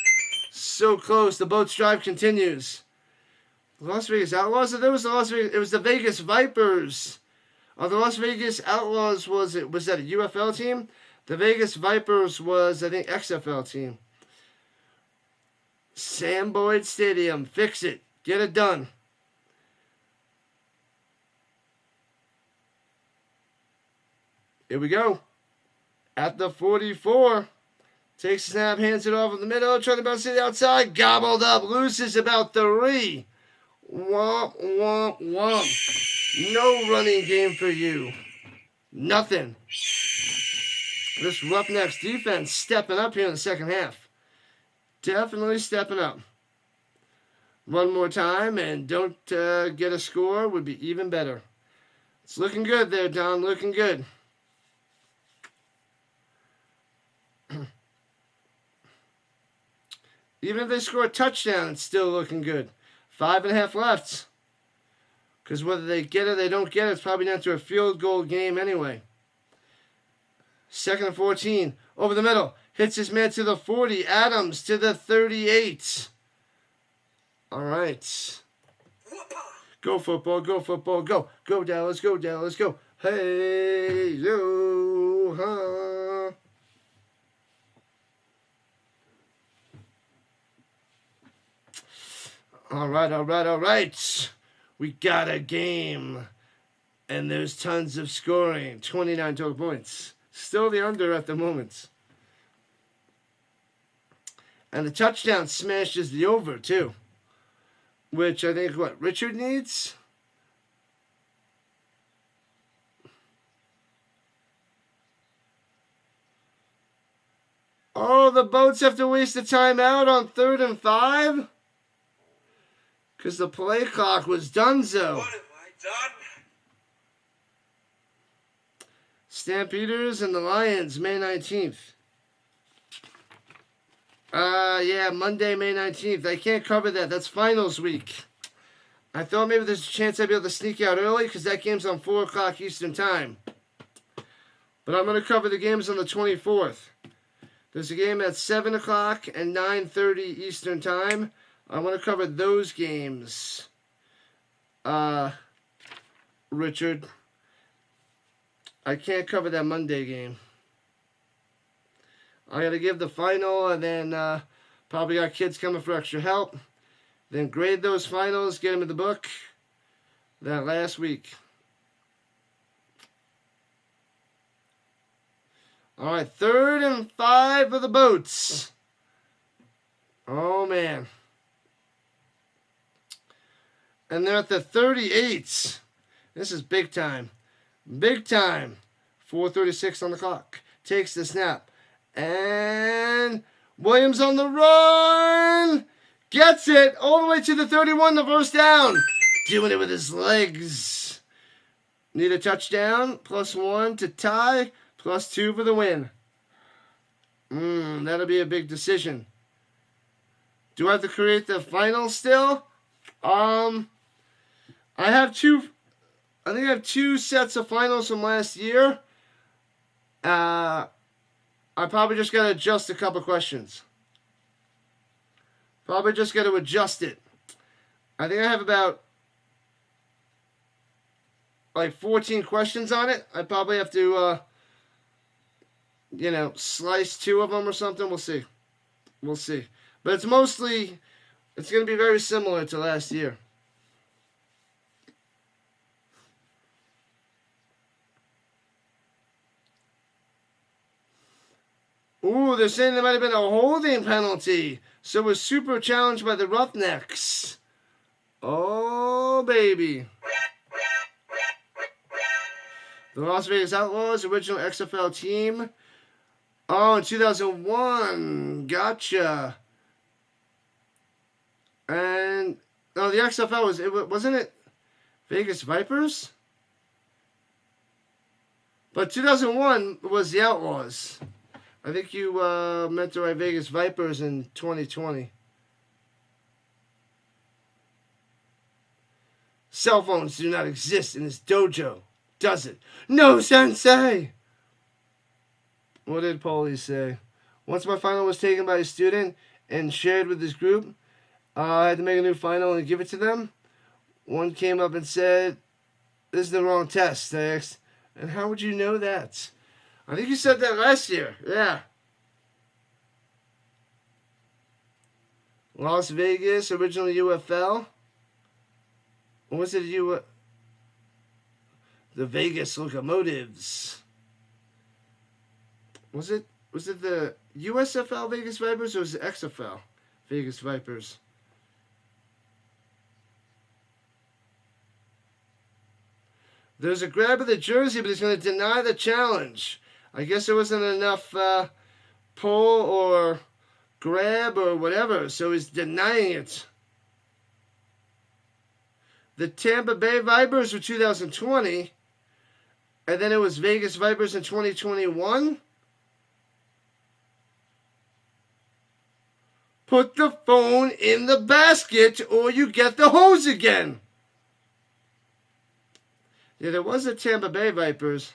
So close. The boat's drive continues. The Las Vegas Outlaws. It was the Vegas Vipers. Oh, the Las Vegas Outlaws was that a UFL team? The Vegas Vipers was, I think, XFL team. Sam Boyd Stadium. Fix it. Get it done. Here we go. At the 44. Takes a snap, hands it off in the middle, trying to bounce to the outside. Gobbled up. Loses about 3. Womp, womp, womp. No running game for you. Nothing. This Roughnecks defense stepping up here in the second half. Definitely stepping up. One more time and don't get a score would be even better. It's looking good there, Don. Looking good. Even if they score a touchdown, it's still looking good. 5.5 left. Because whether they get it or they don't get it, it's probably down to a field goal game anyway. 2nd and 14. Over the middle. Hits his man to the 40. Adams to the 38. All right. Go football, go football, go. Go Dallas, go Dallas, go. Hey, yo, huh. All right. We got a game. And there's tons of scoring. 29 total points. Still the under at the moment. And the touchdown smashes the over, too. Which I think, Richard needs? Oh, the Boats have to waste a timeout on 3rd and 5? Because the play clock was donezo. What have I done? Stampeders and the Lions, May 19th. Yeah, Monday, May 19th. I can't cover that. That's finals week. I thought maybe there's a chance I'd be able to sneak out early because that game's on 4 o'clock Eastern Time. But I'm going to cover the games on the 24th. There's a game at 7 o'clock and 9:30 Eastern Time. I want to cover those games. Richard. I can't cover that Monday game. I got to give the final and then probably got kids coming for extra help. Then grade those finals, get them in the book that last week. All right, 3rd and 5 for the Boats. Oh, man. And they're at the 38. This is big time. Big time. 4:36 on the clock. Takes the snap. And Williams on the run. Gets it all the way to the 31, the first down. Doing it with his legs. Need a touchdown. +1 to tie. +2 for the win. That'll be a big decision. Do I have to create the final still? I think I have 2 sets of finals from last year. I probably just got to adjust a couple questions. Probably just got to adjust it. I think I have about 14 questions on it. I probably have to, slice 2 of them or something. We'll see. But it's going to be very similar to last year. Ooh, they're saying there might have been a holding penalty. So it was super challenged by the Roughnecks. Oh, baby. The Las Vegas Outlaws, original XFL team. Oh, in 2001. Gotcha. And, the XFL wasn't it Vegas Vipers? But 2001 was the Outlaws. I think you meant to write Vegas Vipers in 2020. Cell phones do not exist in this dojo, does it? No, sensei! What did Paulie say? Once my final was taken by a student and shared with his group, I had to make a new final and give it to them. One came up and said, "This is the wrong test." I asked, "And how would you know that?" I think you said that last year. Yeah. Las Vegas, original UFL. Or was it the Vegas Locomotives? Was it the USFL Vegas Vipers or was it XFL Vegas Vipers? There's a grab of the jersey, but he's going to deny the challenge. I guess there wasn't enough pull or grab or whatever, so he's denying it. The Tampa Bay Vipers were 2020, and then it was Vegas Vipers in 2021. Put the phone in the basket or you get the hose again. Yeah, there was a Tampa Bay Vipers.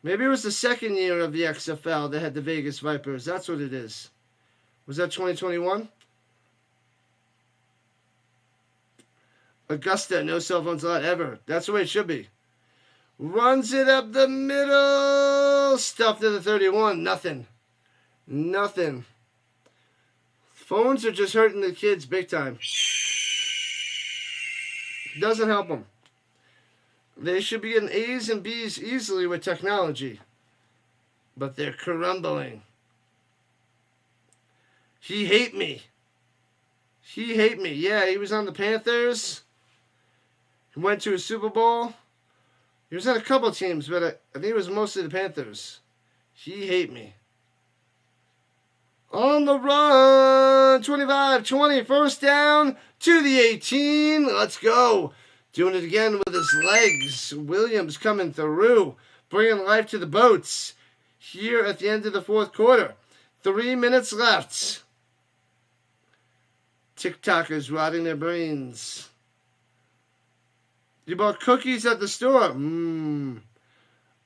Maybe it was the second year of the XFL that had the Vegas Vipers. That's what it is. Was that 2021? Augusta, no cell phones allowed ever. That's the way it should be. Runs it up the middle. Stuffed to the 31. Nothing. Nothing. Phones are just hurting the kids big time. Doesn't help them. They should be getting A's and B's easily with technology. But they're crumbling. He hate me. He hate me. Yeah, he was on the Panthers. He went to a Super Bowl. He was on a couple teams, but I think it was mostly the Panthers. He hate me. On the run, 25-20, first down to the 18. Let's go. Doing it again with his legs. Williams coming through, bringing life to the boats here at the end of the fourth quarter. 3 minutes left. TikTokers rotting their brains. You bought cookies at the store.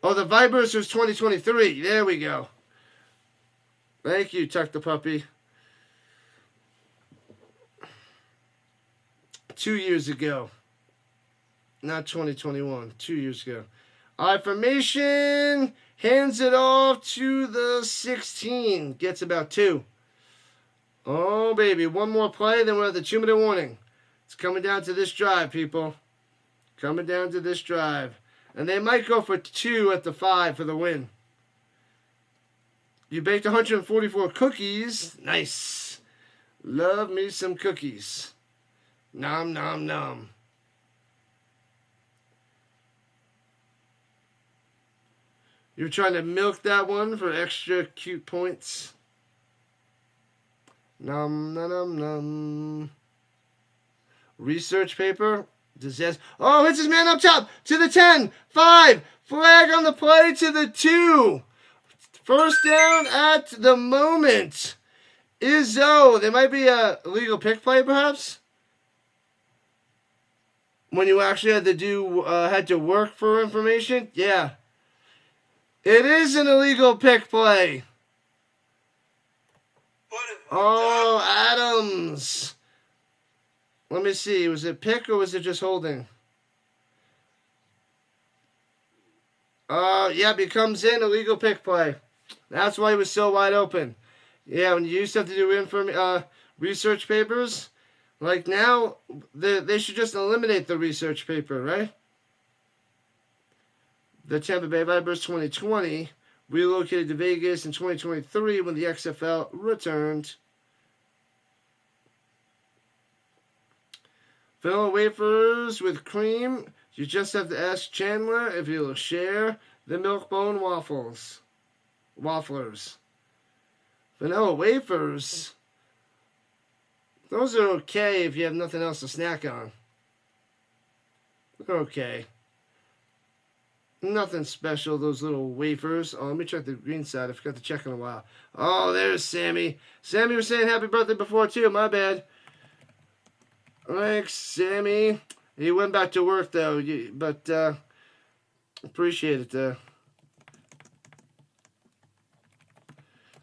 Oh, the Vipers was 2023. There we go. Thank you, Tuck the Puppy. 2 years ago. Not 2021. 2 years ago. All right, formation. Hands it off to the 16. Gets about 2. Oh, baby. One more play, then we're at the 2-minute warning. It's coming down to this drive, people. Coming down to this drive. And they might go for 2 at the 5 for the win. You baked 144 cookies. Nice. Love me some cookies. Nom, nom, nom. You're trying to milk that one for extra cute points. Nom, nom, nom, nom. Research paper. Disaster. Oh, hits his man up top to the 10. 5. Flag on the play to the 2. First down at the moment. Izzo. There might be a illegal pick play, perhaps. When you actually had to work for information. Yeah. It is an illegal pick play. Oh, Adams. Let me see. Was it pick or was it just holding? Yep, it comes in. Illegal pick play. That's why he was so wide open. Yeah, when you used to have to do research papers, like now, they should just eliminate the research paper, right? The Tampa Bay Vipers 2020 relocated to Vegas in 2023 when the XFL returned. Vanilla wafers with cream. You just have to ask Chandler if he'll share the milk bone wafflers. Vanilla wafers. Those are okay if you have nothing else to snack on. They're okay. Nothing special, those little wafers. Oh, let me check the green side. I forgot to check in a while. Oh, there's Sammy. Sammy was saying happy birthday before, too. My bad. Thanks, Sammy. He went back to work, though. But, appreciate it.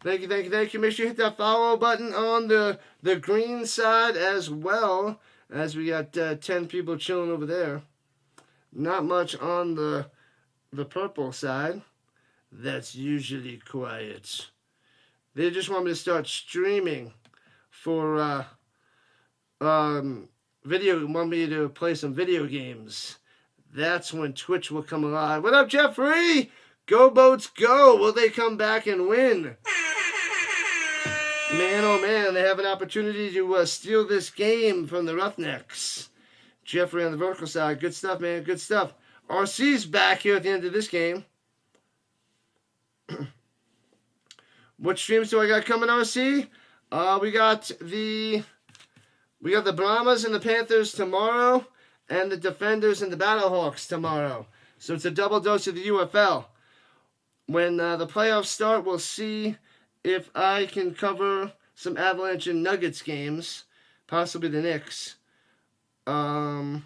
Thank you, thank you, thank you. Make sure you hit that follow button on the green side as well, as we got 10 people chilling over there. Not much on the purple side. That's usually quiet. They just want me to start streaming for want me to play some video games. That's when Twitch will come alive. What up, Jeffrey? Go Boats go. Will they come back and win? Man, oh man, they have an opportunity to steal this game from the Roughnecks. Jeffrey on the vertical side. Good stuff, man. Good stuff. RC's back here at the end of this game. What streams do I got coming, RC? We got the Brahmas and the Panthers tomorrow, and the Defenders and the Battlehawks tomorrow. So it's a double dose of the UFL. When the playoffs start, we'll see if I can cover some Avalanche and Nuggets games, possibly the Knicks. And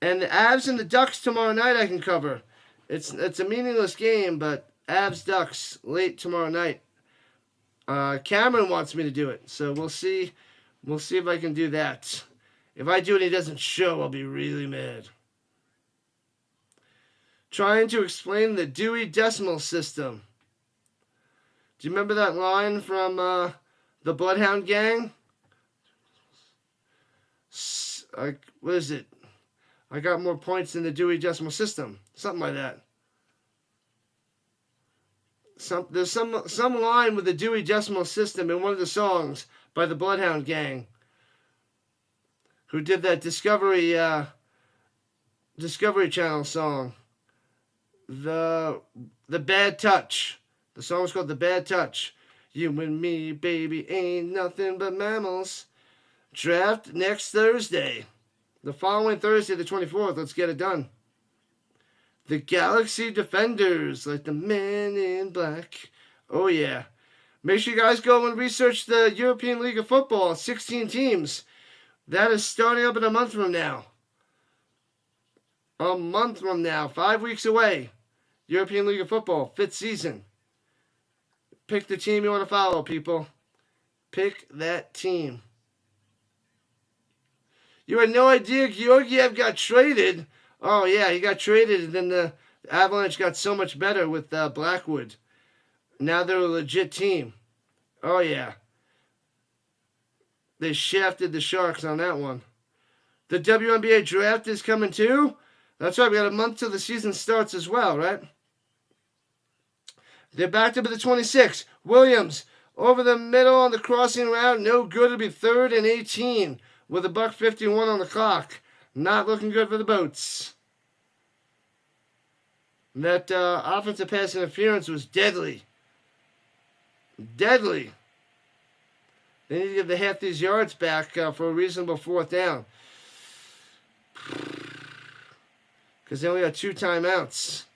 the Avs and the Ducks tomorrow night I can cover. It's a meaningless game, but Avs Ducks late tomorrow night. Cameron wants me to do it, so we'll see. We'll see if I can do that. If I do it and he doesn't show, I'll be really mad. Trying to explain the Dewey Decimal System. Do you remember that line from the Bloodhound Gang? What is it? I got more points than the Dewey Decimal System. Something like that. There's some line with the Dewey Decimal System in one of the songs by the Bloodhound Gang, who did that Discovery Channel song. The Bad Touch. The song was called The Bad Touch. You and me, baby, ain't nothing but mammals. Draft next Thursday. The following Thursday, the 24th. Let's get it done. The Galaxy Defenders, like the Men in Black. Oh, yeah. Make sure you guys go and research the European League of Football. 16 teams. That is starting up in a month from now. A month from now. 5 weeks away. European League of Football. 5th season. Pick the team you want to follow, people. Pick that team. You had no idea Georgiev got traded. Oh, yeah, he got traded, and then the Avalanche got so much better with Blackwood. Now they're a legit team. Oh, yeah. They shafted the Sharks on that one. The WNBA draft is coming too? That's right, we got a month till the season starts as well, right? They're backed up at the 26. Williams, over the middle on the crossing route. No good. It'll be 3rd and 18 with $1:51 on the clock. Not looking good for the Boats. That offensive pass interference was deadly. Deadly. They need to give the half these yards back for a reasonable 4th down. Because they only got 2 timeouts.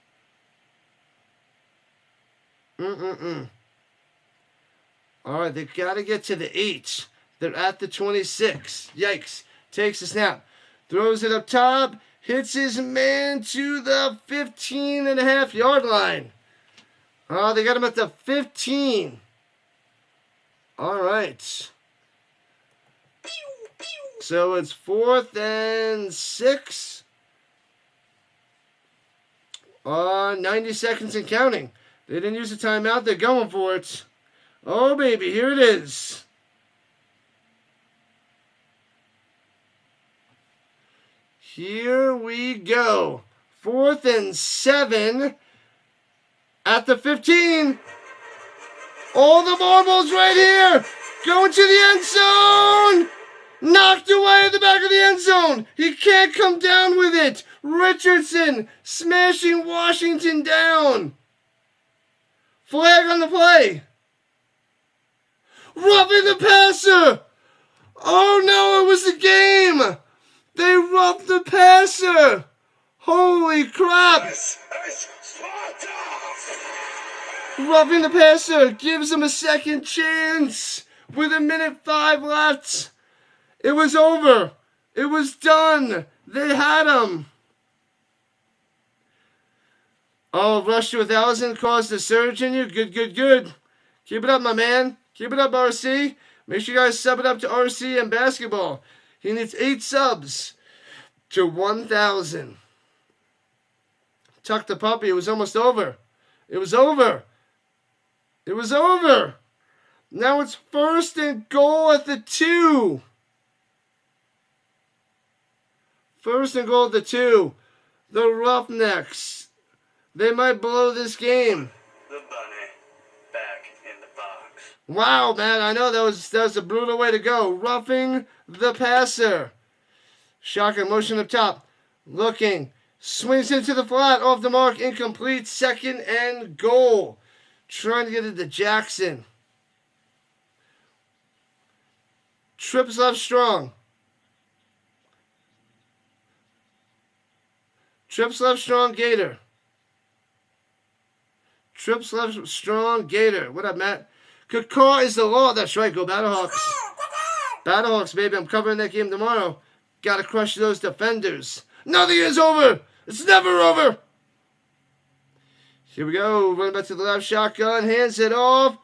All right, they've got to get to the 8. They're at the 26. Yikes. Takes the snap. Throws it up top. Hits his man to the 15.5-yard line. Oh, they got him at the 15. All right. So it's 4th and 6. 90 seconds and counting. They didn't use a timeout. They're going for it. Oh, baby, here it is. Here we go. 4th and 7 at the 15. All the marbles right here. Going to the end zone. Knocked away at the back of the end zone. He can't come down with it. Richardson smashing Washington down. Flag on the play. Roughing the passer. Oh no, it was the game. They roughed the passer. Holy crap! Roughing the passer gives him a second chance with 1:05 left. It was over. It was done. They had him. Oh, rush to 1,000 caused a surge in you. Good, good, good. Keep it up, my man. Keep it up, RC. Make sure you guys sub it up to RC and basketball. He needs 8 subs to 1,000. Tuck the puppy. It was almost over. It was over. It was over. Now it's 1st and goal at the 2. 1st and goal at the 2. The Roughnecks. They might blow this game. The bunny back in the box. Wow, man, I know that was a brutal way to go. Roughing the passer. Shotgun motion up top. Looking. Swings into the flat. Off the mark. Incomplete. 2nd and goal. Trying to get it to Jackson. Trips left strong. Trips left strong, Gator. Trips left strong, Gator. What up, Matt? Good call is the law. That's right. Go Battlehawks. Battlehawks, baby. I'm covering that game tomorrow. Gotta crush those defenders. Nothing is over. It's never over. Here we go. Running back to the left. Shotgun. Hands it off.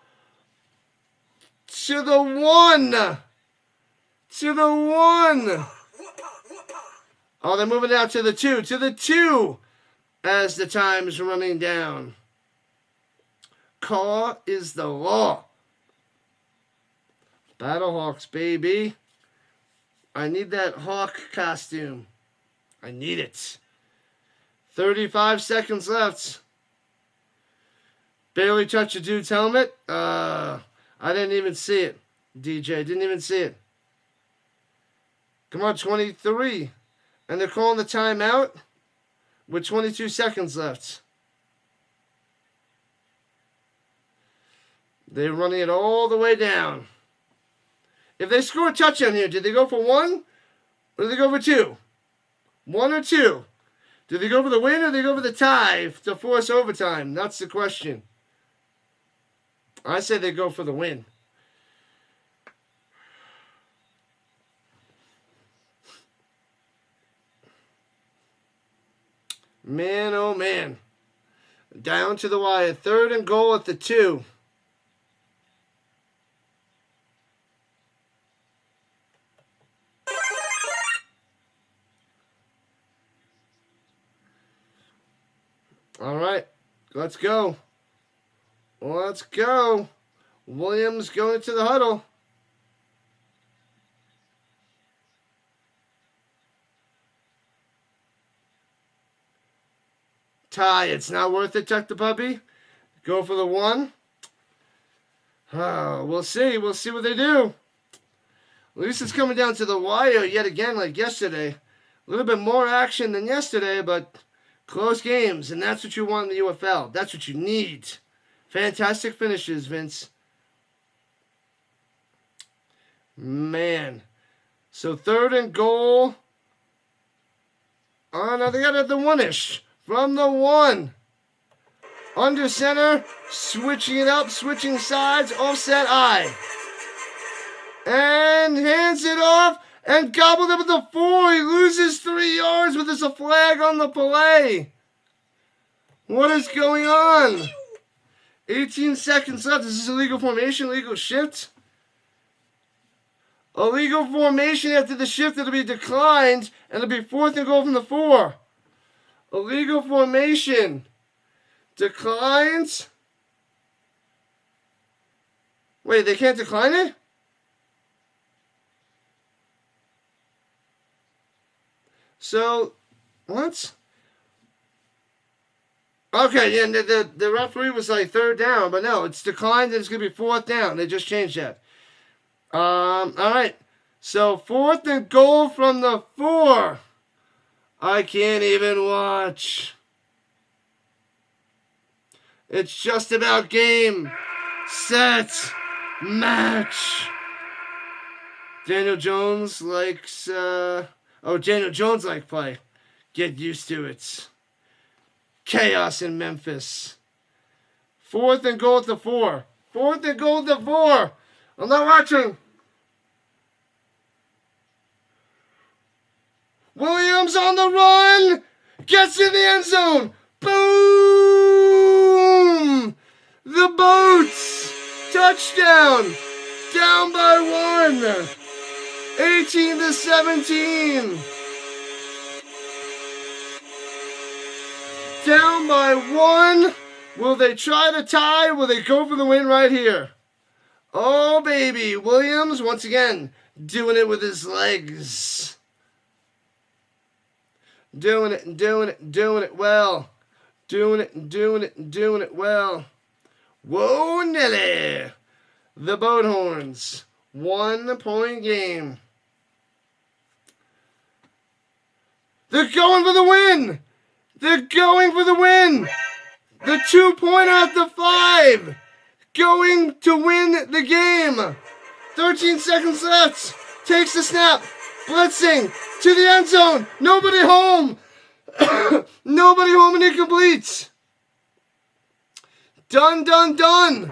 To the 1. To the 1. Oh, they're moving out to the 2. To the 2. As the time is running down. Call is the law. Battlehawks, baby. I need that hawk costume. I need it. 35 seconds left. Barely touched a dude's helmet. I didn't even see it. DJ, didn't even see it. Come on, 23. And they're calling the timeout with 22 seconds left. They're running it all the way down. If they score a touchdown here, did they go for 1 or did they go for 2? 1 or 2? Did they go for the win or did they go for the tie to force overtime? That's the question. I say they go for the win. Man, oh man. Down to the wire. 3rd and goal at the 2. All right, let's go. Let's go. Williams going into the huddle. Tie. It's not worth it, Tuck the puppy. Go for the 1. We'll see. We'll see what they do. At least it's coming down to the wire yet again like yesterday. A little bit more action than yesterday, but close games, and that's what you want in the UFL. That's what you need. Fantastic finishes, Vince. Man. So 3rd and goal. Oh, no, they got it at the 1-ish. From the 1. Under center. Switching it up. Switching sides. Offset eye. And hands it off. And gobbled it with the 4. He loses 3 yards, but there's a flag on the play. What is going on? 18 seconds left. Is this illegal formation? Illegal shift? Illegal formation after the shift. It'll be declined. And it'll be 4th and goal from the 4. Illegal formation. Declines. Wait, they can't decline it? So, what? Okay, yeah, the referee was like 3rd down, but no, it's declined and it's going to be 4th down. They just changed that. All right. So, 4th and goal from the 4. I can't even watch. It's just about game, set, match. Daniel Jones likes, Daniel Jones like play. Get used to it. Chaos in Memphis. 4th and goal to 4. 4th and goal to 4. I'm not watching. Williams on the run. Gets in the end zone. Boom! The Boats. Touchdown. Down by 1. 18-17. Down by 1. Will they try to tie? Will they go for the win right here? Oh, baby. Williams, once again, doing it with his legs. Doing it and doing it and doing it well. Doing it and doing it and doing it well. Whoa, Nelly. The Boat Horns. 1-point game. They're going for the win. They're going for the win. The 2-pointer at the 5. Going to win the game. 13 seconds left. Takes the snap. Blitzing to the end zone. Nobody home. Nobody home and he completes. Done, done, done.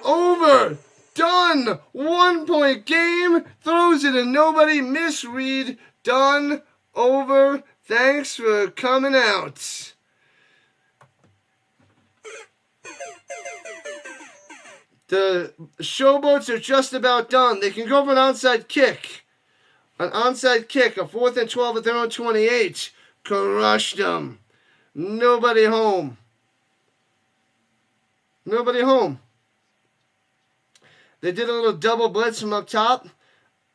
Over. Done. 1-point game. Throws it and nobody. Misread. Done. Over. Thanks for coming out. The Showboats are just about done. They can go for an onside kick. An onside kick. A 4th and 12 at their own 28. Crushed them. Nobody home. Nobody home. They did a little double blitz from up top.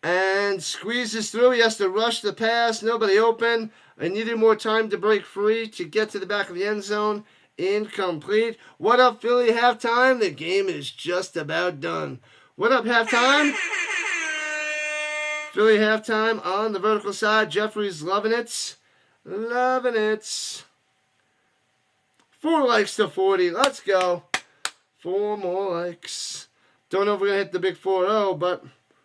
And squeezes through. He has to rush the pass. Nobody open. I needed more time to break free to get to the back of the end zone. Incomplete. What up, Philly? Halftime. The game is just about done. What up, halftime? Philly halftime on the vertical side. Jeffrey's loving it. Loving it. 4 likes to 40. Let's go. 4 more likes. Don't know if we're going to hit the big 4-0, but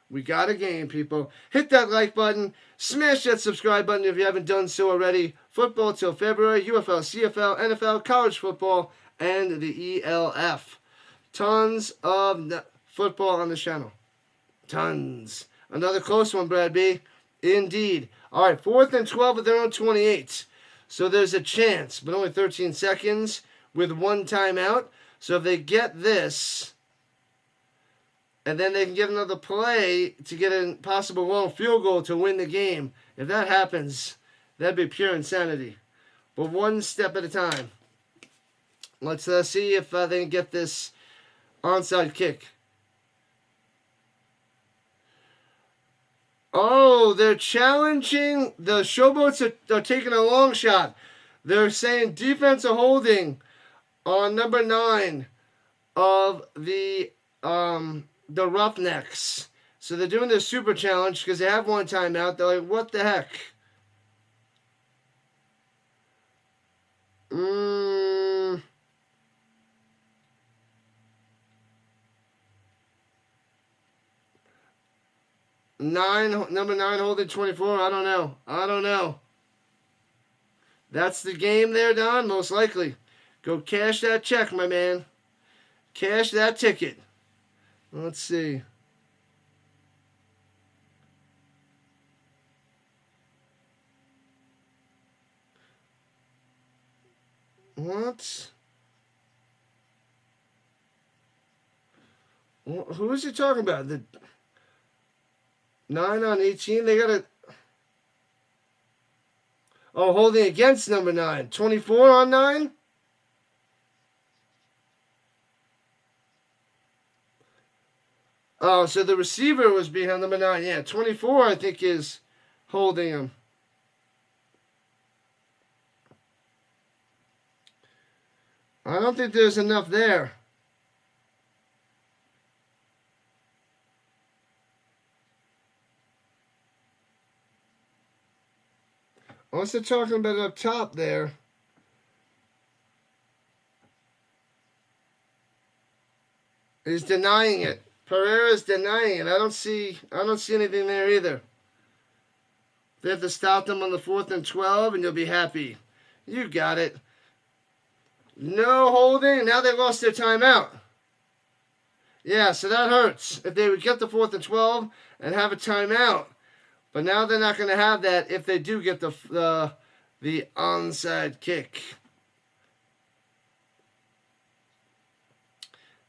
we got a game, people. Hit that like button. Smash that subscribe button if you haven't done so already. Football till February. UFL, CFL, NFL, college football, and the ELF. Tons of football on the channel. Tons. Another close one, Brad B. Indeed. All right, 4th and 12 at their own 28. So there's a chance, but only 13 seconds with 1 timeout. So if they get this, and then they can get another play to get a possible long field goal to win the game. If that happens, that'd be pure insanity. But 1 step at a time. Let's see if they can get this onside kick. Oh, they're challenging. The Showboats are taking a long shot. They're saying defensive holding on number 9 of the Roughnecks. So they're doing this super challenge because they have 1 timeout. They're like, what the heck? 9, number 9 holding 24. I don't know. That's the game there, Don, most likely. Go cash that check, my man. Cash that ticket. Let's see. What? Who is he talking about? The 9 on 18? They got a... Oh, holding against number 9. 24 on 9? Oh, so the receiver was behind number 9. Yeah, 24, I think, is holding him. I don't think there's enough there. Unless they're talking about up top there. He's denying it. Pereira's denying it. I don't see anything there either. They have to stop them on the 4th and 12, and you'll be happy. You got it. No holding. Now they lost their timeout. Yeah, so that hurts. If they would get the 4th and 12 and have a timeout. But now they're not going to have that if they do get the onside kick.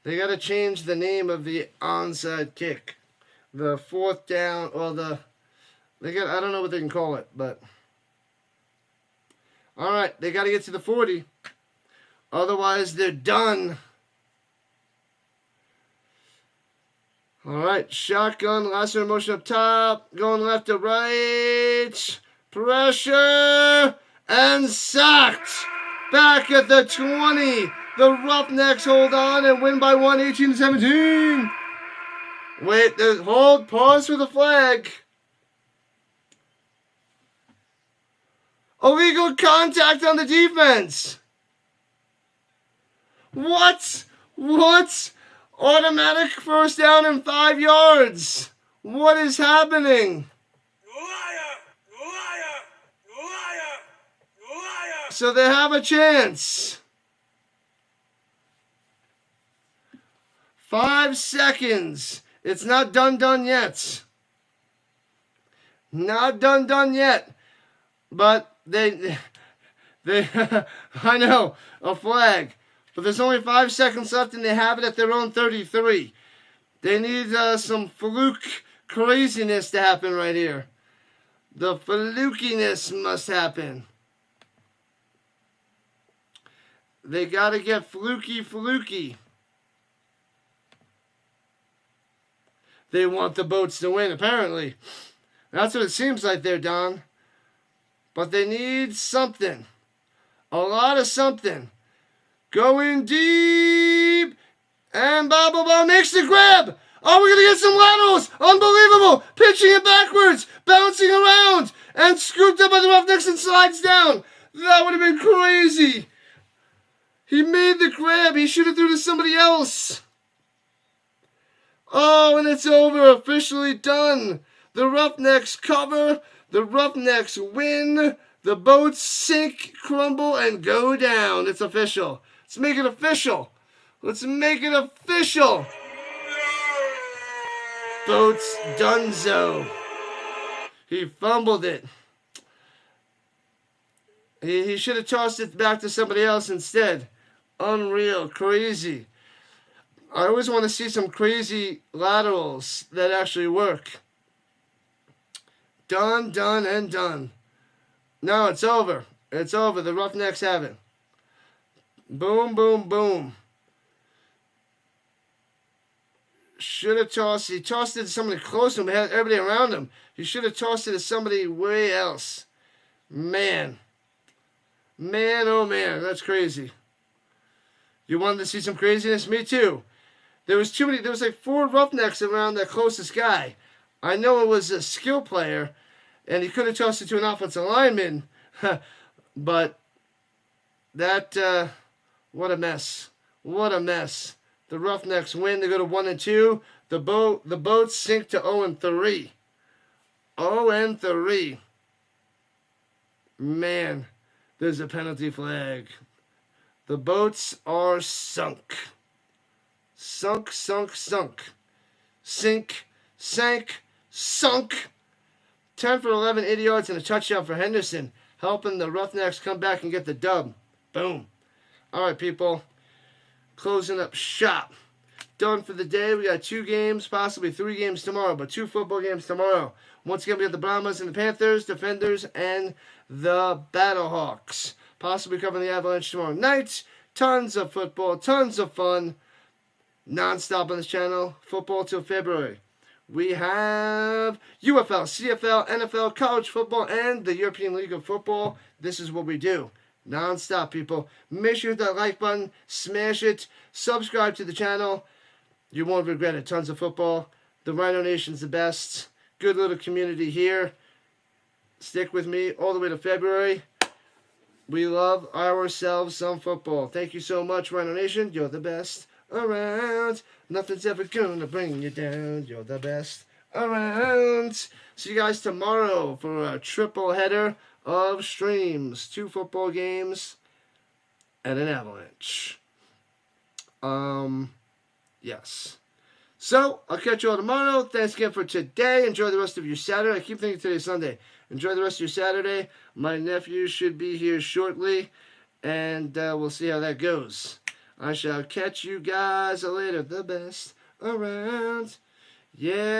They got to change the name of the onside kick. The 4th down, or I don't know what they can call it, but. All right, they got to get to the 40. Otherwise, they're done. All right, shotgun, lasso motion up top, going left to right, pressure, and sacked. Back at the 20. The Roughnecks hold on and win by 1, 18-17. Wait, hold, pause for the flag. Illegal contact on the defense. What? Automatic first down and 5 yards. What is happening? Liar! So they have a chance. 5 seconds. It's not done yet. Not done yet. But they I know, a flag. But there's only 5 seconds left and they have it at their own 33. They need some fluke craziness to happen right here. The flukiness must happen. They got to get fluky. They want the Boats to win, apparently. That's what it seems like there, Don. But they need something. A lot of something. Going deep. And Bob makes the grab. Oh, we're going to get some laterals. Unbelievable. Pitching it backwards. Bouncing around. And scooped up by the Roughnecks and slides down. That would have been crazy. He made the grab. He should have threw to somebody else. Oh, and it's over. Officially done. The Roughnecks cover. The Roughnecks win. The Boats sink, crumble, and go down. It's official. Let's make it official. Let's make it official. Boats donezo. He fumbled it. He should have tossed it back to somebody else instead. Unreal. Crazy. I always want to see some crazy laterals that actually work. Done, and done. No, it's over. It's over. The Roughnecks have it. Boom. Should have tossed. He tossed it to somebody close to him. He had everybody around him. He should have tossed it to somebody way else. Man, oh man, that's crazy. You wanted to see some craziness? Me too. There was like 4 Roughnecks around that closest guy. I know it was a skill player, and he could have tossed it to an offensive lineman, but that, what a mess. What a mess. The Roughnecks win. They go to 1-2. The Boats sink to 0-3. 0-3. Man, there's a penalty flag. The Boats are sunk. Sunk. Sink, sank, sunk. 10 for 11, 80 yards, and a touchdown for Henderson, helping the Roughnecks come back and get the dub. Boom. All right, people. Closing up shop. Done for the day. We got 2 games, possibly 3 games tomorrow, but 2 football games tomorrow. Once again, we got the Brahmas and the Panthers, Defenders, and the Battlehawks. Possibly covering the Avalanche tomorrow night. Tons of football, tons of fun. Non-stop on this channel. Football till February. We have UFL, CFL, NFL, college football, and the European League of Football. This is what we do. Non-stop, people. Make sure you hit that like button. Smash it. Subscribe to the channel. You won't regret it. Tons of football. The Rhino Nation's the best. Good little community here. Stick with me all the way to February. We love ourselves some football. Thank you so much, Rhino Nation. You're the best around. Nothing's ever gonna bring you down. You're the best around. See you guys tomorrow for a triple header of streams. 2 football games and an Avalanche. Yes. So, I'll catch you all tomorrow. Thanks again for today. Enjoy the rest of your Saturday. I keep thinking today's Sunday. Enjoy the rest of your Saturday. My nephew should be here shortly, and we'll see how that goes. I shall catch you guys later. The best around. Yeah.